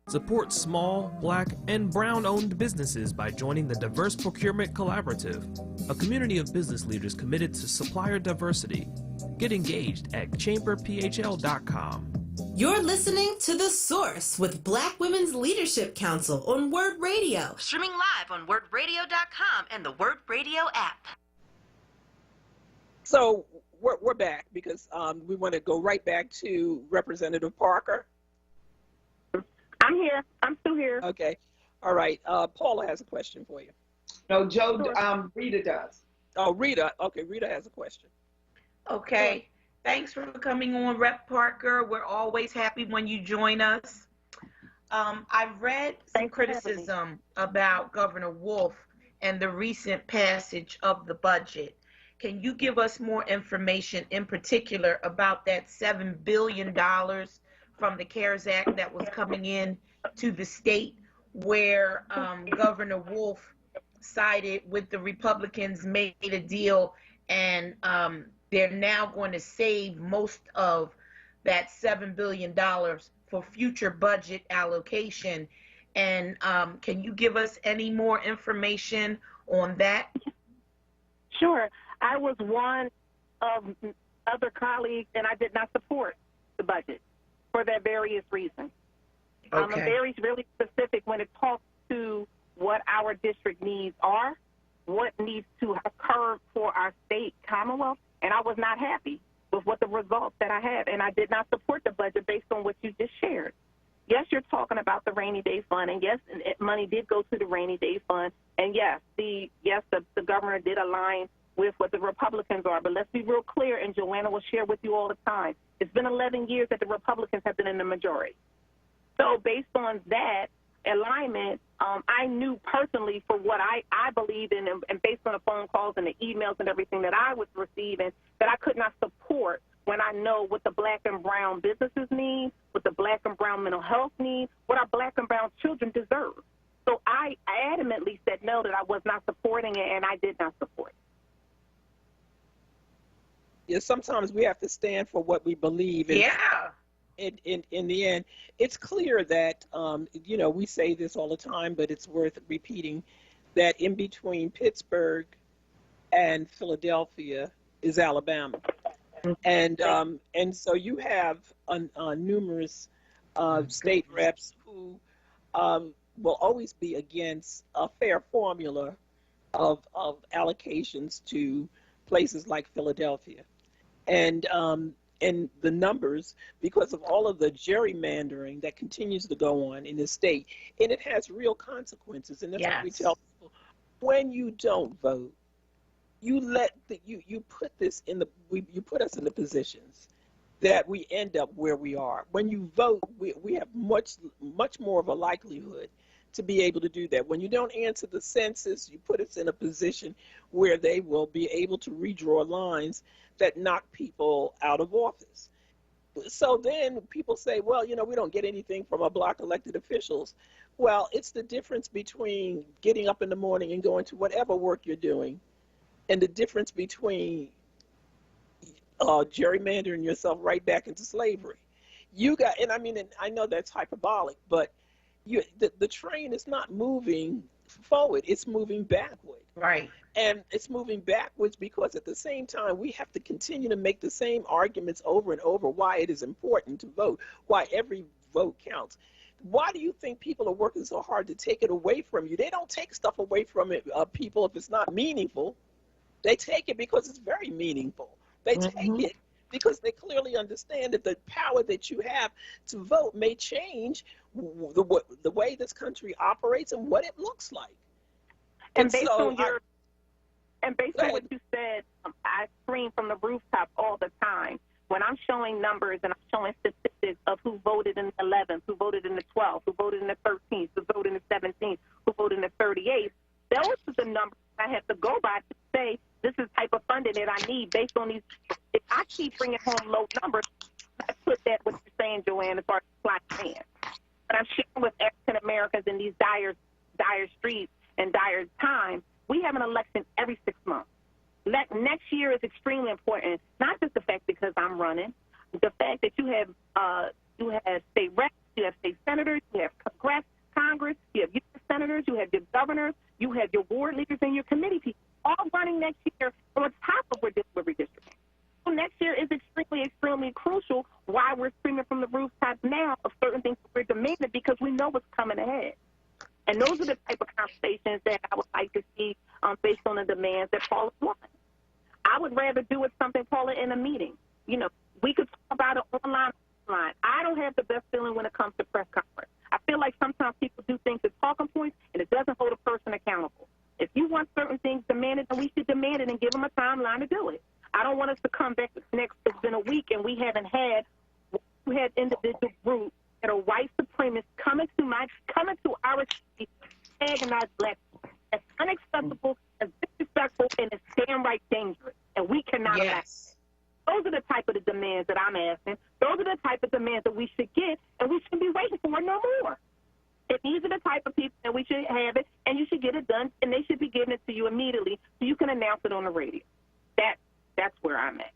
Support small, Black, and Brown-owned businesses by joining the Diverse Procurement Collaborative, a community of business leaders committed to supplier diversity. Get engaged at chamberphl.com. You're listening to The Source with Black Women's Leadership Council on WURD Radio. Streaming live on WURDradio.com and the WURD Radio app. So we're back because we want to go right back to Representative Parker. I'm here. I'm still here. Okay. All right. Paula has a question for you. No, Rita does. Oh, Rita. Okay, Rita has a question. Okay. Thanks for coming on, Rep. Parker. We're always happy when you join us. I've read some criticism about Governor Wolf and the recent passage of the budget. Can you give us more information, in particular, about that $7 billion from the CARES Act that was coming in to the state, where Governor Wolf sided with the Republicans, made a deal, and they're now going to save most of that $7 billion for future budget allocation. And can you give us any more information on that? Sure. I was one of other colleagues, and I did not support the budget for that various reasons. I'm very really specific when it talks to what our district needs are, what needs to occur for our state commonwealth, and I was not happy with what the results that I had, and I did not support the budget based on what you just shared. Yes, you're talking about the rainy day fund, and yes, money did go to the rainy day fund, and yes, the governor did align with what the Republicans are, but let's be real clear, and Joanna will share with you all the time. It's been 11 years that the Republicans have been in the majority. So based on that alignment, I knew personally for what I believe in, and based on the phone calls and the emails and everything that I was receiving, that I could not support when I know what the Black and brown businesses need, what the Black and brown mental health need, what our Black and brown children deserve. So I adamantly said no, that I was not supporting it, and I did not support it. Yeah, sometimes we have to stand for what we believe. And in the end, it's clear that, we say this all the time, but it's worth repeating, that in between Pittsburgh and Philadelphia is Alabama. And so you have numerous state reps who will always be against a fair formula of allocations to places like Philadelphia. And the numbers, because of all of the gerrymandering that continues to go on in the state, and it has real consequences. And that's what we tell people: when you don't vote, you put us in the positions that we end up where we are. When you vote, we have much more of a likelihood to be able to do that. When you don't answer the census, you put us in a position where they will be able to redraw lines that knock people out of office. So then people say, well, we don't get anything from our Black elected officials. Well, it's the difference between getting up in the morning and going to whatever work you're doing, and the difference between gerrymandering yourself right back into slavery. And I know that's hyperbolic, but the train is not moving forward, it's moving backward. Right. And it's moving backwards because at the same time, we have to continue to make the same arguments over and over why it is important to vote, why every vote counts. Why do you think people are working so hard to take it away from you? They don't take stuff away from people if it's not meaningful. They take it because it's very meaningful. They take it because they clearly understand that the power that you have to vote may change the way this country operates and what it looks like. And based on And based on what you said, I scream from the rooftop all the time. When I'm showing numbers and I'm showing statistics of who voted in the 11th, who voted in the 12th, who voted in the 13th, who voted in the 17th, who voted in the 38th, those are the numbers I have to go by to say this is the type of funding that I need based on these. If I keep bringing home low numbers, I put that what you're saying, Joanne, as far as black man. But I'm sharing with African Americans in these dire streets and dire times. We have an election every 6 months. Next year is extremely important, not just the fact because I'm running, the fact that you have state reps, you have state senators, you have Congress, you have U.S. senators, you have your governors, you have your ward leaders and your committee people all running next year on top of redistricting. So next year is extremely, extremely crucial why we're screaming from the rooftops now of certain things that we're demanding because we know what's coming ahead. And those are the type of conversations that I would like to see based on the demands that Paula wants. I would rather do it something, Paula, in a meeting. You know, we could talk about it online. I don't have the best feeling when it comes to press conference. I feel like sometimes people do things as talking points, and it doesn't hold a person accountable. If you want certain things demanded, then we should demand it and give them a timeline to do it. I don't want us to come back next. It's been a week, and we had individual groups that are white supremacists coming to our city, antagonize black people. That's unacceptable, that's disrespectful, and it's damn right dangerous. And we cannot allow it. Those are the type of the demands that I'm asking. Those are the type of demands that we should get, and we shouldn't be waiting for no more. If these are the type of people that we should have it, and you should get it done, and they should be giving it to you immediately so you can announce it on the radio. That's where I'm at.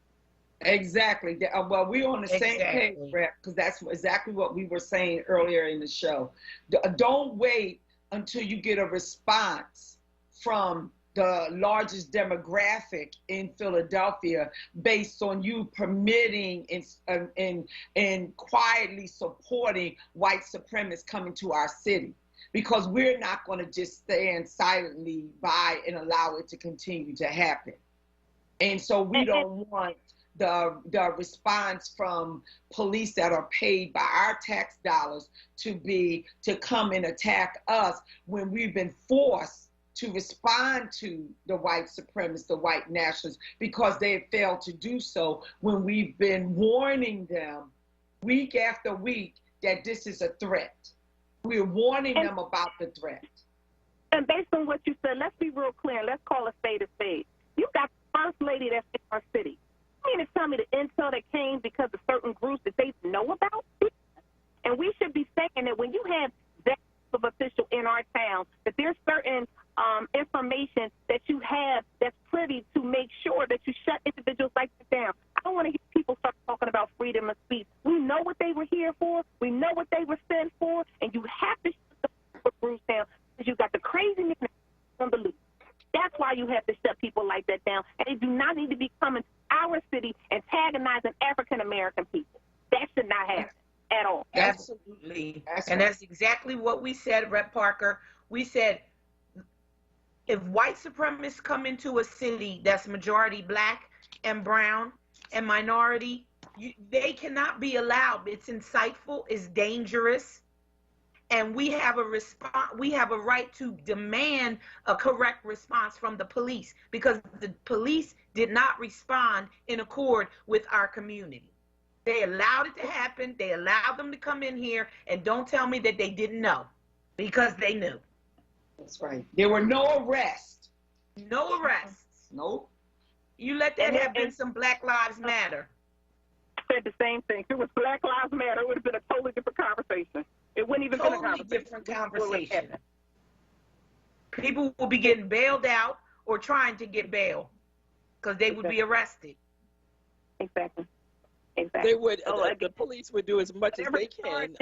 Exactly. Well, we're on the same page, Brett, because that's exactly what we were saying earlier in the show. Don't wait until you get a response from the largest demographic in Philadelphia based on you permitting and quietly supporting white supremacists coming to our city. Because we're not going to just stand silently by and allow it to continue to happen. And so we don't want the response from police that are paid by our tax dollars to come and attack us when we've been forced to respond to the white supremacists, the white nationalists, because they have failed to do so when we've been warning them week after week that this is a threat. We're warning them about the threat. And based on what you said, let's be real clear. Let's call a spade a spade. You got the first lady that's in our city. You mean to tell me the intel that came because of certain groups that they know about? And we should be saying that when you have that type of official in our town, that there's certain information that you have that's privy to make sure that you shut individuals like that down. I don't want to hear people start talking about freedom of speech. We know what they were here for. We know what they were sent for. And you have to shut the groups down because you got the crazy men on the loose. That's why you have to shut people like that down. And they do not need to be coming to our city antagonizing African-American people. That should not happen at all. Absolutely. And that's exactly what we said, Rep. Parker. We said, if white supremacists come into a city that's majority black and brown and minority, they cannot be allowed. It's insightful, it's dangerous. And we have a right to demand a correct response from the police because the police did not respond in accord with our community. They allowed it to happen. They allowed them to come in here, and don't tell me that they didn't know, because they knew. That's right. There were no arrests. No arrests. Nope. You let that have been some Black Lives Matter. I said the same thing. If it was Black Lives Matter, it would have been a totally different conversation. It wouldn't even been a conversation. Different conversation. People will be getting bailed out or trying to get bail because they would be arrested. Exactly. They would. The police would do as much as they can.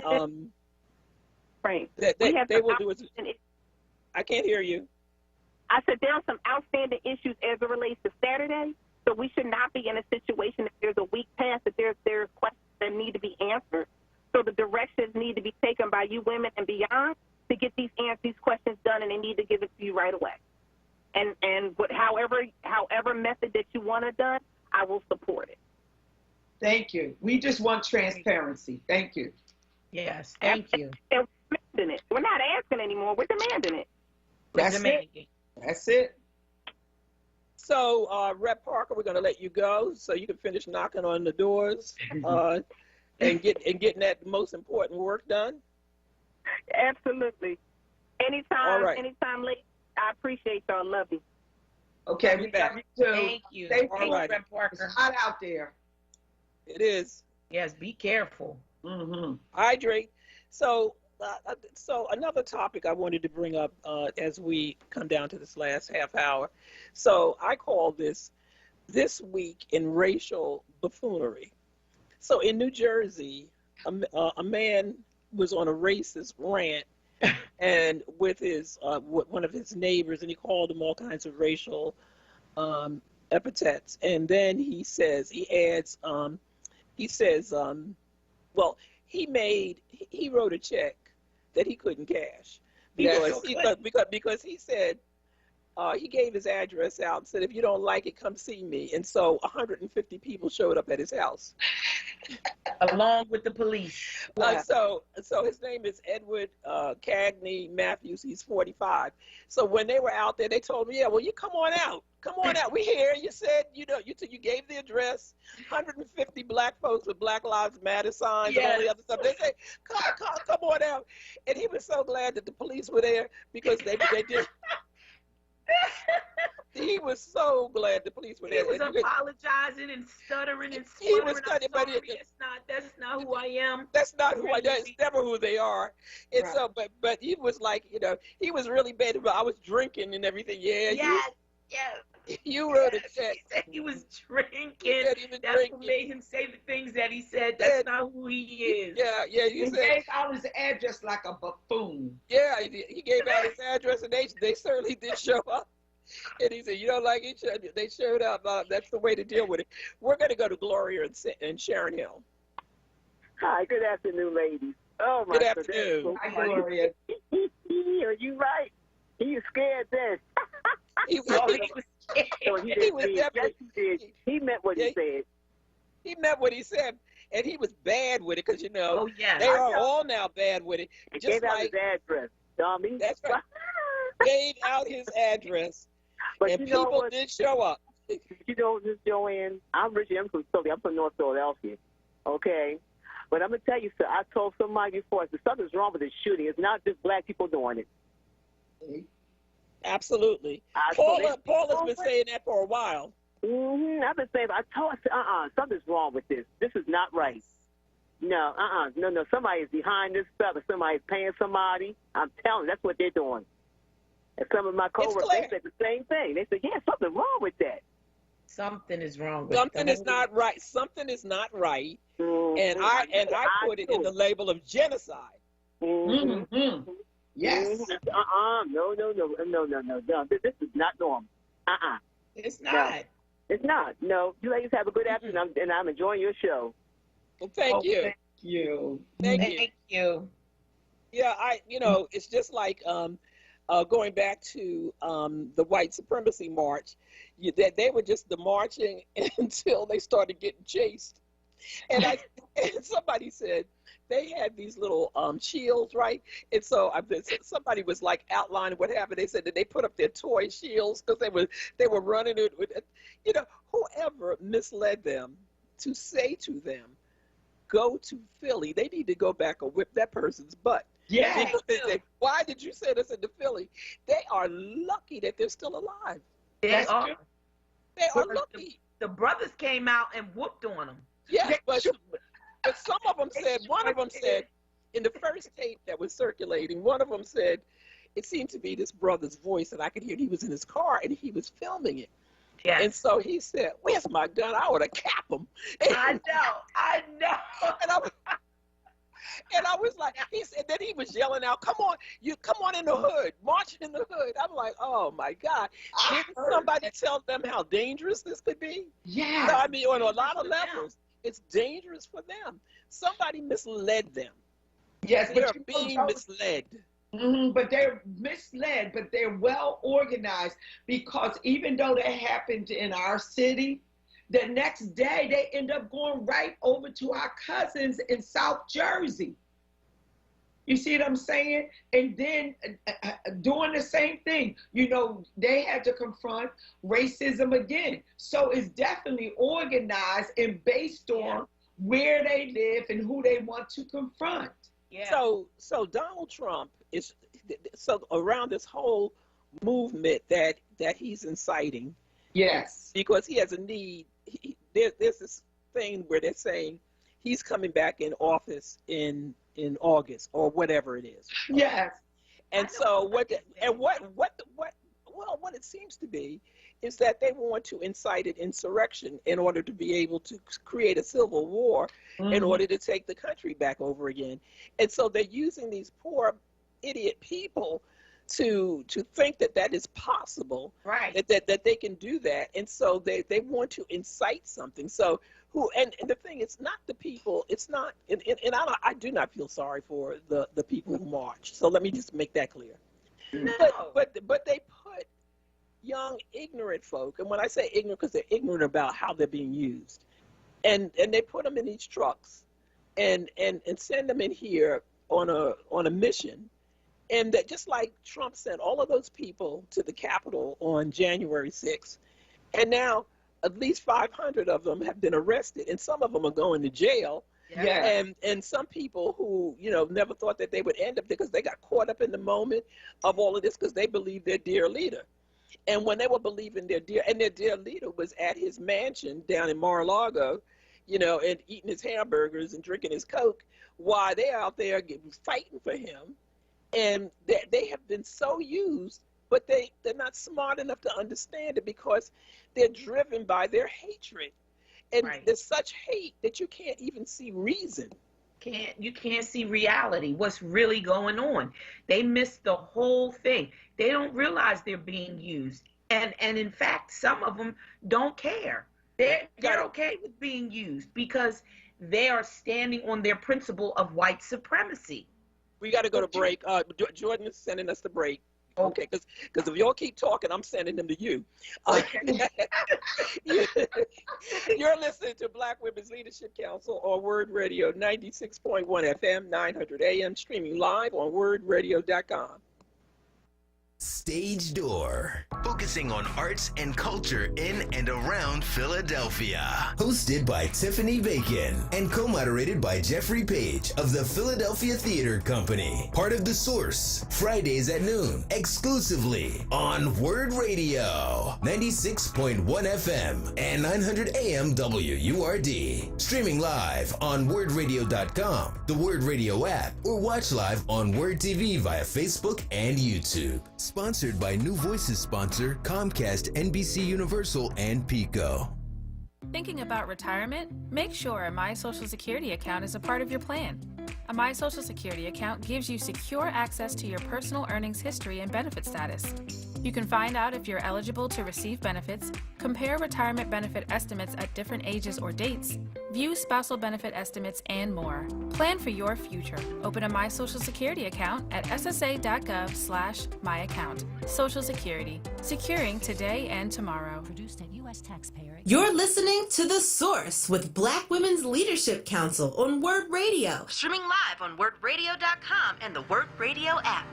Right. They will do as. I can't hear you. I said there are some outstanding issues as it relates to Saturday, so we should not be in a situation that there's a week past that there's questions that need to be answered. So the directions need to be taken by you women and beyond to get these questions done, and they need to give it to you right away. And however method that you want it done, I will support it. Thank you. We just want transparency. Thank you. Yes, thank you. And we're demanding it. We're not asking anymore. We're demanding it. That's it. So, Rep Parker, we're going to let you go so you can finish knocking on the doors and getting that most important work done. Absolutely. Anytime, All right. anytime, ladies. I appreciate y'all. Love you. Okay, we love you too. Thank you. Stay All safe, right. Rep Parker. It's hot out there. It is. Yes, be careful. Mm-hmm. Hydrate. So another topic I wanted to bring up as we come down to this last half hour. So I call this week in racial buffoonery. So in New Jersey, a man was on a racist rant and with his one of his neighbors, and he called him all kinds of racial epithets. And then he adds, well, he wrote a check that he couldn't cash because he said he gave his address out and said, if you don't like it, come see me. And so 150 people showed up at his house. Along with the police. So his name is Edward Cagney Matthews. He's 45. So when they were out there, they told me, yeah, well, you come on out. Come on out. We here. You said, you gave the address. 150 black folks with Black Lives Matter signs and all the other stuff. They say, come on out. And he was so glad that the police were there because they did. He was so glad the police were there. He was apologizing and stuttering and sputtering. He was stuttering, but that's not who I am. That's not who I am. It's never who they are. And Right. so, but he was like, he was really bad. But I was drinking and everything. Yeah. Yes. You wrote a check. He said he was drinking. That's drinking. what made him say the things that he said. That's not who he is. Yeah. He gave out his address like a buffoon. Yeah, he gave out his address, and they certainly did show up. And he said, you don't like each other. They showed up. That's the way to deal with it. We're going to go to Gloria and Sharon Hill. Hi, good afternoon, ladies. Oh, my Good afternoon. goodness. Hi, Gloria. Are you right? He was scared then. He meant what he said. He meant what he said, and he was bad with it because, they I are know. all now bad with it. He Just gave out like his address, dummy. That's right. Gave out his address, But and you know people what? did show up. You know, Miss Joanne, I'm Richie. I'm from Philly. I'm from North Philadelphia. Okay? But I'm going to tell you, sir, I told somebody before, if something's wrong with this shooting, it's not just black people doing it. Absolutely. Paula's been saying that for a while. I've been saying, I told her, something's wrong with this. This is not right. No, no. Somebody is behind this stuff. Somebody's paying somebody. I'm telling you, that's what they're doing. And some of my coworkers, they said the same thing. They said, yeah, something wrong with that. Something is wrong with Something is not right. Something is not right. And I put it in the label of genocide. Yes. No. This is not normal. It's not. No. It's not. No. You ladies have a good afternoon, and I'm enjoying your show. Well, thank you. Thank you. Thank you. Yeah, it's just like going back to the white supremacy march, that they were just the marching until they started getting chased. And somebody said they had these little shields, right? And so somebody was like outlining what happened. They said that they put up their toy shields because they were running it with, whoever misled them to say to them, go to Philly. They need to go back and whip that person's butt. Yeah. Why did you send us into Philly? They are lucky that they're still alive. They are. They are lucky. The brothers came out and whooped on them. Yes, but some of them said, one of them said, in the first tape that was circulating, one of them said, it seemed to be this brother's voice, and I could hear he was in his car, and he was filming it. Yes. And so he said, where's my gun? I ought to cap him. I know. And I was like, he said, then he was yelling out, come on in the hood, marching in the hood. I'm like, oh my God. Didn't somebody tell them how dangerous this could be? Yeah. I mean, on a lot of levels, it's dangerous for them. Somebody misled them. Yes, they're being misled. But they're misled, but they're well organized, because even though that happened in our city, the next day they end up going right over to our cousins in South Jersey. You see what I'm saying? And then doing the same thing, you know, they had to confront racism again. So it's definitely organized and based on where they live and who they want to confront. Yeah. So Donald Trump is so around this whole movement that he's inciting. Yes. Because he has a need. There's this thing where they're saying he's coming back in office in August or whatever it is. Yes. And so what it seems to be is that they want to incite an insurrection in order to be able to create a civil war in order to take the country back over again. And so they're using these poor idiot people to think that is possible, right? That they can do that, and so they want to incite something. So and the thing, it's not the people, it's not, and I do not feel sorry for the people who march. So let me just make that clear. No. But they put young ignorant folk, and when I say ignorant, because they're ignorant about how they're being used, and they put them in these trucks, and send them in here on a mission. And that just like Trump sent all of those people to the Capitol on January 6th, and now at least 500 of them have been arrested, and some of them are going to jail. Yeah. And some people who, you know, never thought that they would end up there because they got caught up in the moment of all of this because they believed their dear leader. And when they were believing their dear leader was at his mansion down in Mar-a-Lago, you know, and eating his hamburgers and drinking his Coke, while they're out there fighting for him. And they have been so used, but they're not smart enough to understand it because they're driven by their hatred. And there's such hate that you can't even see reason. You can't see reality, what's really going on. They miss the whole thing. They don't realize they're being used. And in fact, some of them don't care. They're okay with being used because they are standing on their principle of white supremacy. We got to go to break. Jordan is sending us the break. Okay, because if y'all keep talking, I'm sending them to you. You're listening to Black Women's Leadership Council on WURD Radio 96.1 FM, 900 AM, streaming live on WURDradio.com. Stage Door, focusing on arts and culture in and around Philadelphia. Hosted by Tiffany Bacon and co-moderated by Jeffrey Page of the Philadelphia Theater Company. Part of The Source, Fridays at noon, exclusively on WURD Radio, 96.1 FM and 900 AM WURD. Streaming live on WURDradio.com, the WURD Radio app, or watch live on WURD TV via Facebook and YouTube. Sponsored by New Voices sponsor Comcast, NBC Universal, and Pico. Thinking about retirement? Make sure a My Social Security account is a part of your plan. A My Social Security account gives you secure access to your personal earnings history and benefit status. You can find out if you're eligible to receive benefits, compare retirement benefit estimates at different ages or dates, view spousal benefit estimates, and more. Plan for your future. Open a My Social Security account at ssa.gov/myaccount. Social Security, securing today and tomorrow. Produced at U.S. taxpayer. You're listening to The Source with Black Women's Leadership Council on WURD Radio. Streaming live on WURDradio.com and the WURD Radio app.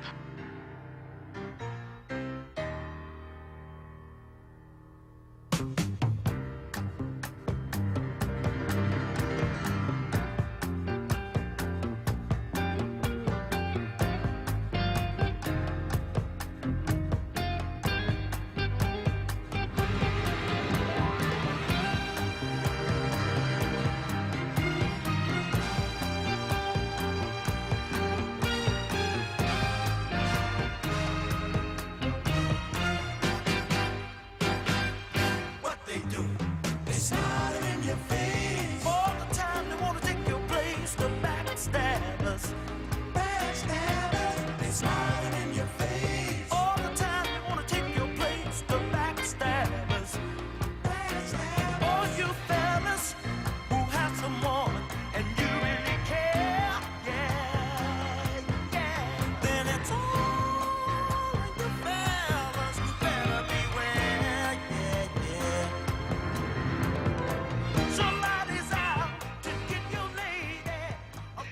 Somebody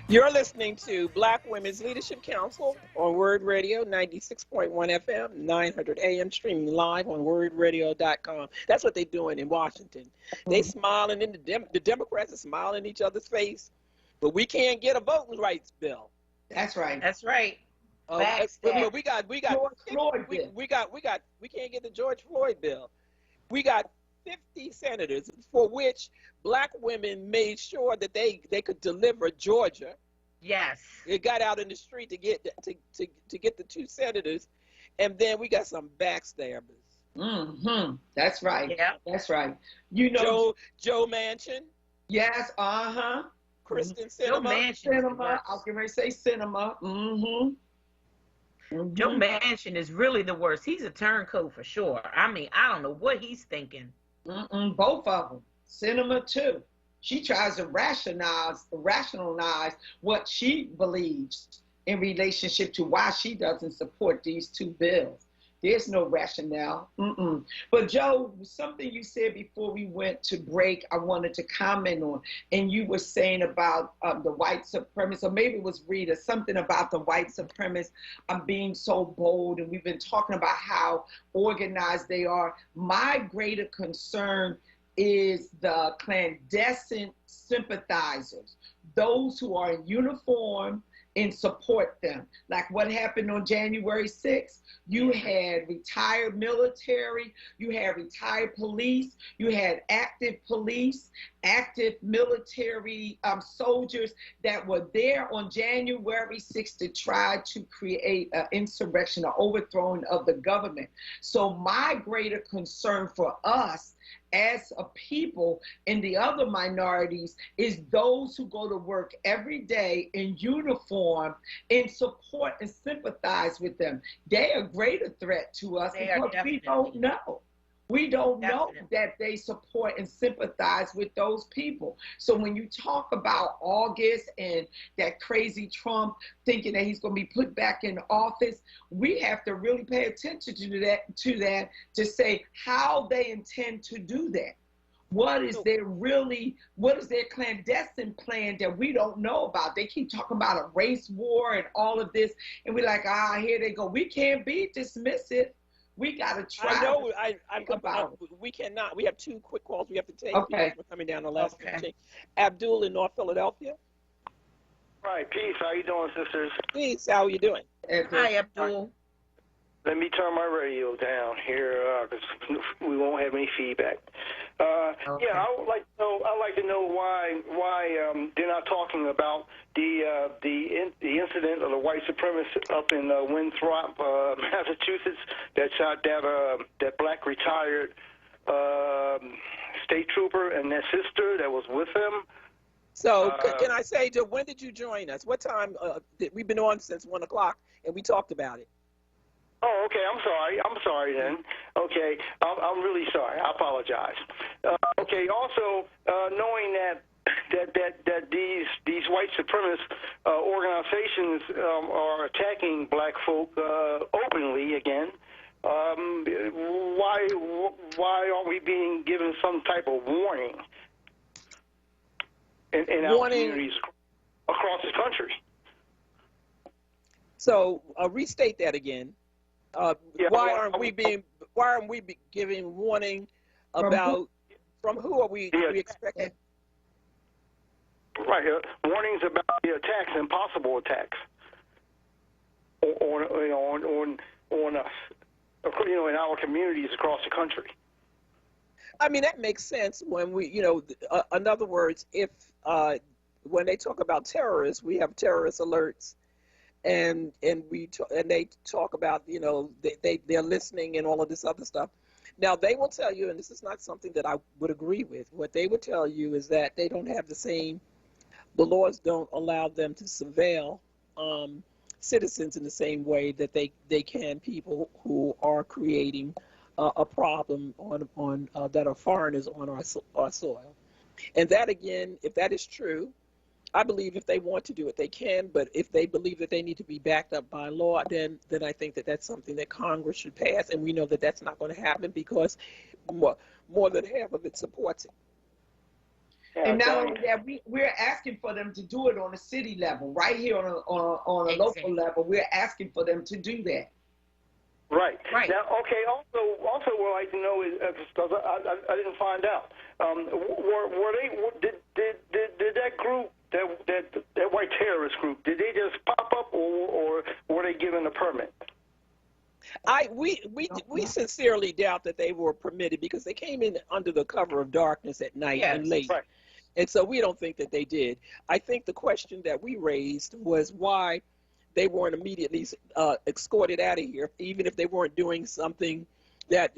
You're listening to Black Women's Leadership Council on WURD Radio, 96.1 FM, 900 AM, streaming live on WURDradio.com. That's what they're doing in Washington. They smiling in the Democrats are smiling in each other's face, but we can't get a voting rights bill. That's right. That's right. But we can't get the George Floyd bill. We got 50 senators for which black women made sure that they could deliver Georgia. Yes. It got out in the street to get the 2 senators, and then we got some backstabbers. Mm-hmm. That's right. Yeah. That's right. You know, Joe Manchin. Yes. Kristen Joe Sinema. Manchin. I was going to say cinema. Mm-hmm. Joe Manchin is really the worst. He's a turncoat for sure. I mean, I don't know what he's thinking. Both of them. Cinema too. She tries to rationalize what she believes in relationship to why she doesn't support these 2 bills. There's no rationale. But Joe, something you said before we went to break, I wanted to comment on, and you were saying about the white supremacists, or maybe it was Rita, something about the white supremacists being so bold, and we've been talking about how organized they are. My greater concern is the clandestine sympathizers, those who are in uniform and support them. Like what happened on January 6th. You had retired military, you had retired police, you had active police, active military soldiers that were there on January 6th to try to create an insurrection, an overthrowing of the government. So my greater concern for us as a people and the other minorities is those who go to work every day in uniform and support and sympathize with them. They are a greater threat to us because we don't know. We don't know that they support and sympathize with those people. So when you talk about August and that crazy Trump thinking that he's going to be put back in office, we have to really pay attention to that to say how they intend to do that. What is their clandestine plan that we don't know about? They keep talking about a race war and all of this, and we're like, here they go. We can't be dismissive. We got to try. I know. We cannot. We have 2 quick calls we have to take. Okay. We're coming down the last 15. Abdul in North Philadelphia. Right. Peace. How you doing, sisters? Peace. How are you doing? Hi, Abdul. Let me turn my radio down here because we won't have any feedback. Okay. Yeah, I'd like to know why they're not talking about the incident of the white supremacists up in Winthrop, Massachusetts, that shot that black retired state trooper and their sister that was with him. So can I say, Joe, when did you join us? What time? We've been on since 1 o'clock, and we talked about it. Oh, okay. I'm sorry then. Okay. I'm really sorry. I apologize. Okay. Also, knowing that these white supremacist organizations are attacking black folk openly again, why aren't we being given some type of warning in our communities across the country? So restate that again. Why aren't we giving warning about from who are we expecting? Right, warnings about the attacks and possible attacks on us, in our communities across the country. I mean, that makes sense when we, in other words, if when they talk about terrorists, we have terrorist alerts. And they talk about, they're listening and all of this other stuff. Now, they will tell you, and this is not something that I would agree with, what they would tell you is that they don't have the laws don't allow them to surveil citizens in the same way that they can people who are creating a problem on that are foreigners on our soil. And that, again, if that is true, I believe if they want to do it, they can. But if they believe that they need to be backed up by law, then I think that that's something that Congress should pass. And we know that that's not going to happen because more than half of it supports it. And not only that, we're asking for them to do it on a city level, right here on a local level. We're asking for them to do that. Right. Now, okay. Also, what I'd like to know is because I didn't find out. Did that group, that white terrorist group, did they just pop up, or were they given a permit? We sincerely doubt that they were permitted, because they came in under the cover of darkness at night and late. Right. And so we don't think that they did. I think the question that we raised was why they weren't immediately escorted out of here, even if they weren't doing something that,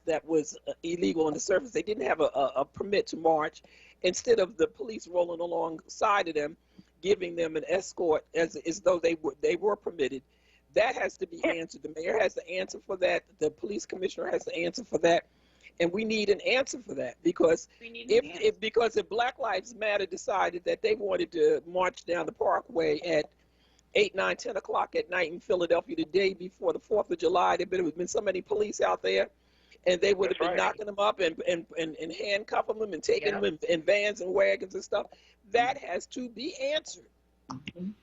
that was illegal on the surface. They didn't have a permit to march. Instead of the police rolling alongside of them, giving them an escort as though they were permitted. That has to be answered. The mayor has to answer for that. The police commissioner has to answer for that. And we need an answer for that, because if Black Lives Matter decided that they wanted to march down the Parkway at 8, 9, 10 o'clock at night in Philadelphia the day before the 4th of July, there would have been so many police out there, and they would have been knocking them up and handcuffing them and taking them in vans and wagons and stuff. That has to be answered.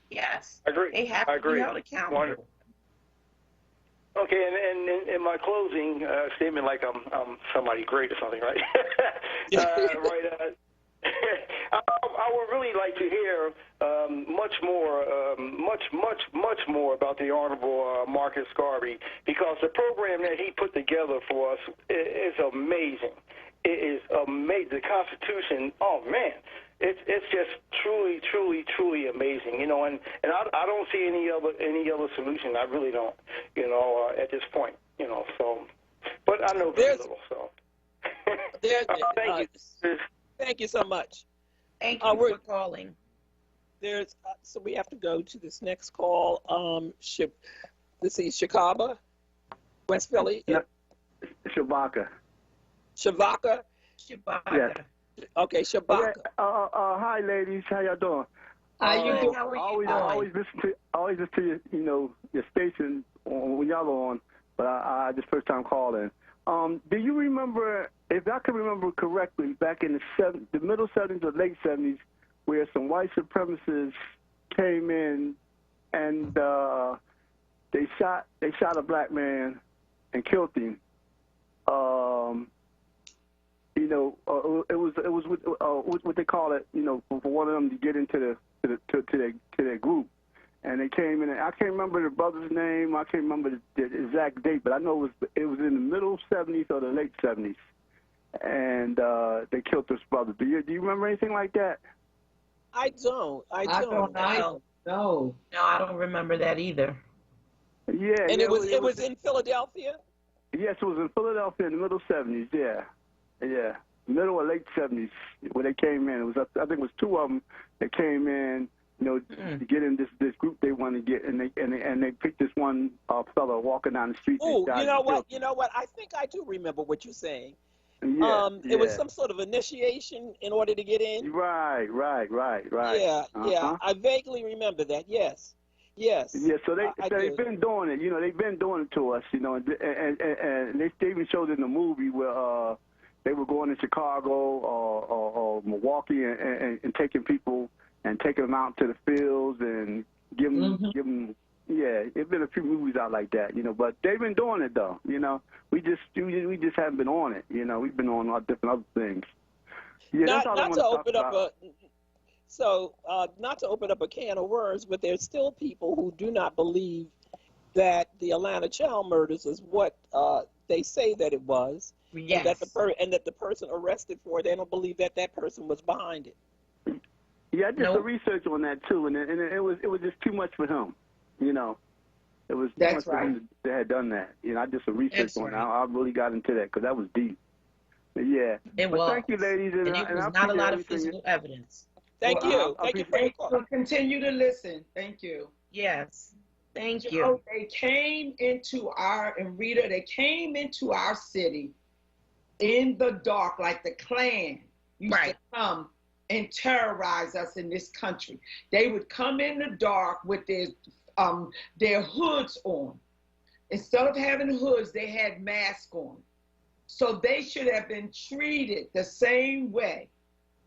Yes. I agree. They have to be held accountable. Wonderful. Okay, and in my closing statement, like I'm somebody great or something, right? I would really like to hear much more about the Honorable Marcus Garvey, because the program that he put together for us is amazing. It is amazing. The Constitution, oh man, it's just truly amazing, and I don't see any other solution. I really don't, at this point, so, but I know very little, so. Thank you. Thank you so much. Thank you for calling. So we have to go to this next call. Let's see, Chicago, West Philly. Shabaka. Shabaka? Yes. Okay, Shabaka. Okay, hi, ladies. How y'all doing? How you doing? How are you always listen to your station when y'all are on, but I just first time calling. Do you remember, if I can remember correctly, back in the middle 70s or late 70s, where some white supremacists came in and they shot a black man and killed him? It was what they call it, for one of them to get into their group, and they came in. I can't remember the brother's name. I can't remember the exact date, but I know it was in the middle 70s or the late 70s, and they killed this brother. Do you remember anything like that? I don't. No, I don't remember that either. Yeah, and it was in Philadelphia. Yes, it was in Philadelphia in the middle 70s. Yeah, middle or late 70s when they came in. I think it was two of them that came in, to get in this group they wanted to get, and they picked this one fellow walking down the street. Oh, you know what? I think I do remember what you're saying. Yeah, it was some sort of initiation in order to get in. Right. Yeah, I vaguely remember that. Yes. Yeah, so they've been doing it. They've been doing it to us. And they even showed in the movie where they were going to Chicago or Milwaukee and taking people and taking them out to the fields and giving them. Yeah, it's been a few movies out like that, but they've been doing it though. We just haven't been on it. We've been on different other things. Yeah, not to open up a can of worms, but there's still people who do not believe that the Atlanta child murders is what they say that it was. Yes. And that the person arrested for it, they don't believe that person was behind it. Yeah, I did some research on that too, and it was just too much for him. It was too much for him that had done that. I did some research on it. I really got into that because that was deep. But yeah. It was. Thank you, ladies. And it was not a lot of physical evidence. Thank you. Thank you for your call. Continue to listen. Thank you. Yes. Thank you. They came into they came into our city in the dark, like the Klan used to come and terrorize us in this country. They would come in the dark with their hoods on. Instead of having hoods, they had masks on. So they should have been treated the same way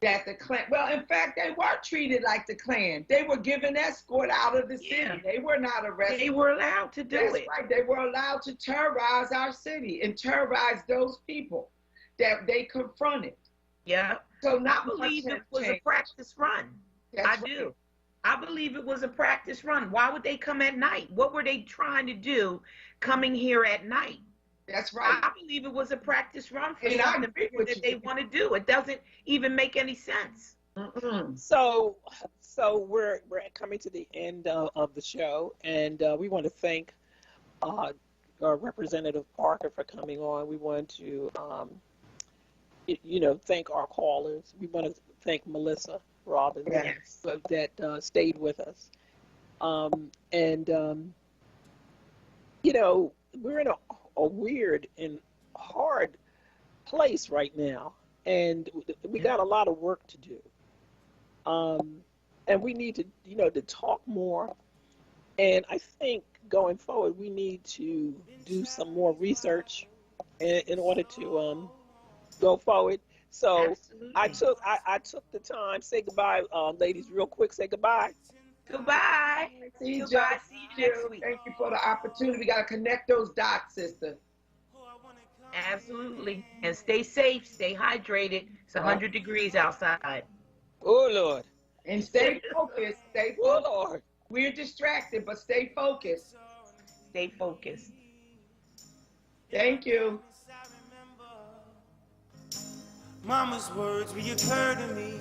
that the Klan, well, in fact, they were treated like the Klan. They were given escort out of the city. They were not arrested. They were allowed to do That's it. right. They were allowed to terrorize our city and terrorize those people that they confronted. Yeah. So I believe it was a practice run. I do. I believe it was a practice run. Why would they come at night? What were they trying to do coming here at night? That's right. I believe it was a practice run for And something bigger that they want to do. It doesn't even make any sense. So we're coming to the end of the show, and we want to thank Representative Parker for coming on. We want to, thank our callers. We want to thank Melissa Robbins that stayed with us. We're in a weird and hard place right now, and we got a lot of work to do. And we need to, to talk more. And I think going forward, we need to do some more research in order to go forward. So I took the time. Say goodbye, ladies, real quick. Say goodbye. Goodbye. See you, Goodbye. Joe. See you next week. Thank you for the opportunity. We got to connect those dots, sister. Absolutely. And stay safe. Stay hydrated. It's 100 degrees outside. Oh, Lord. And stay focused. Stay focused. Oh, Lord. We're distracted, but stay focused. Stay focused. Thank you. Mama's words reoccur to me.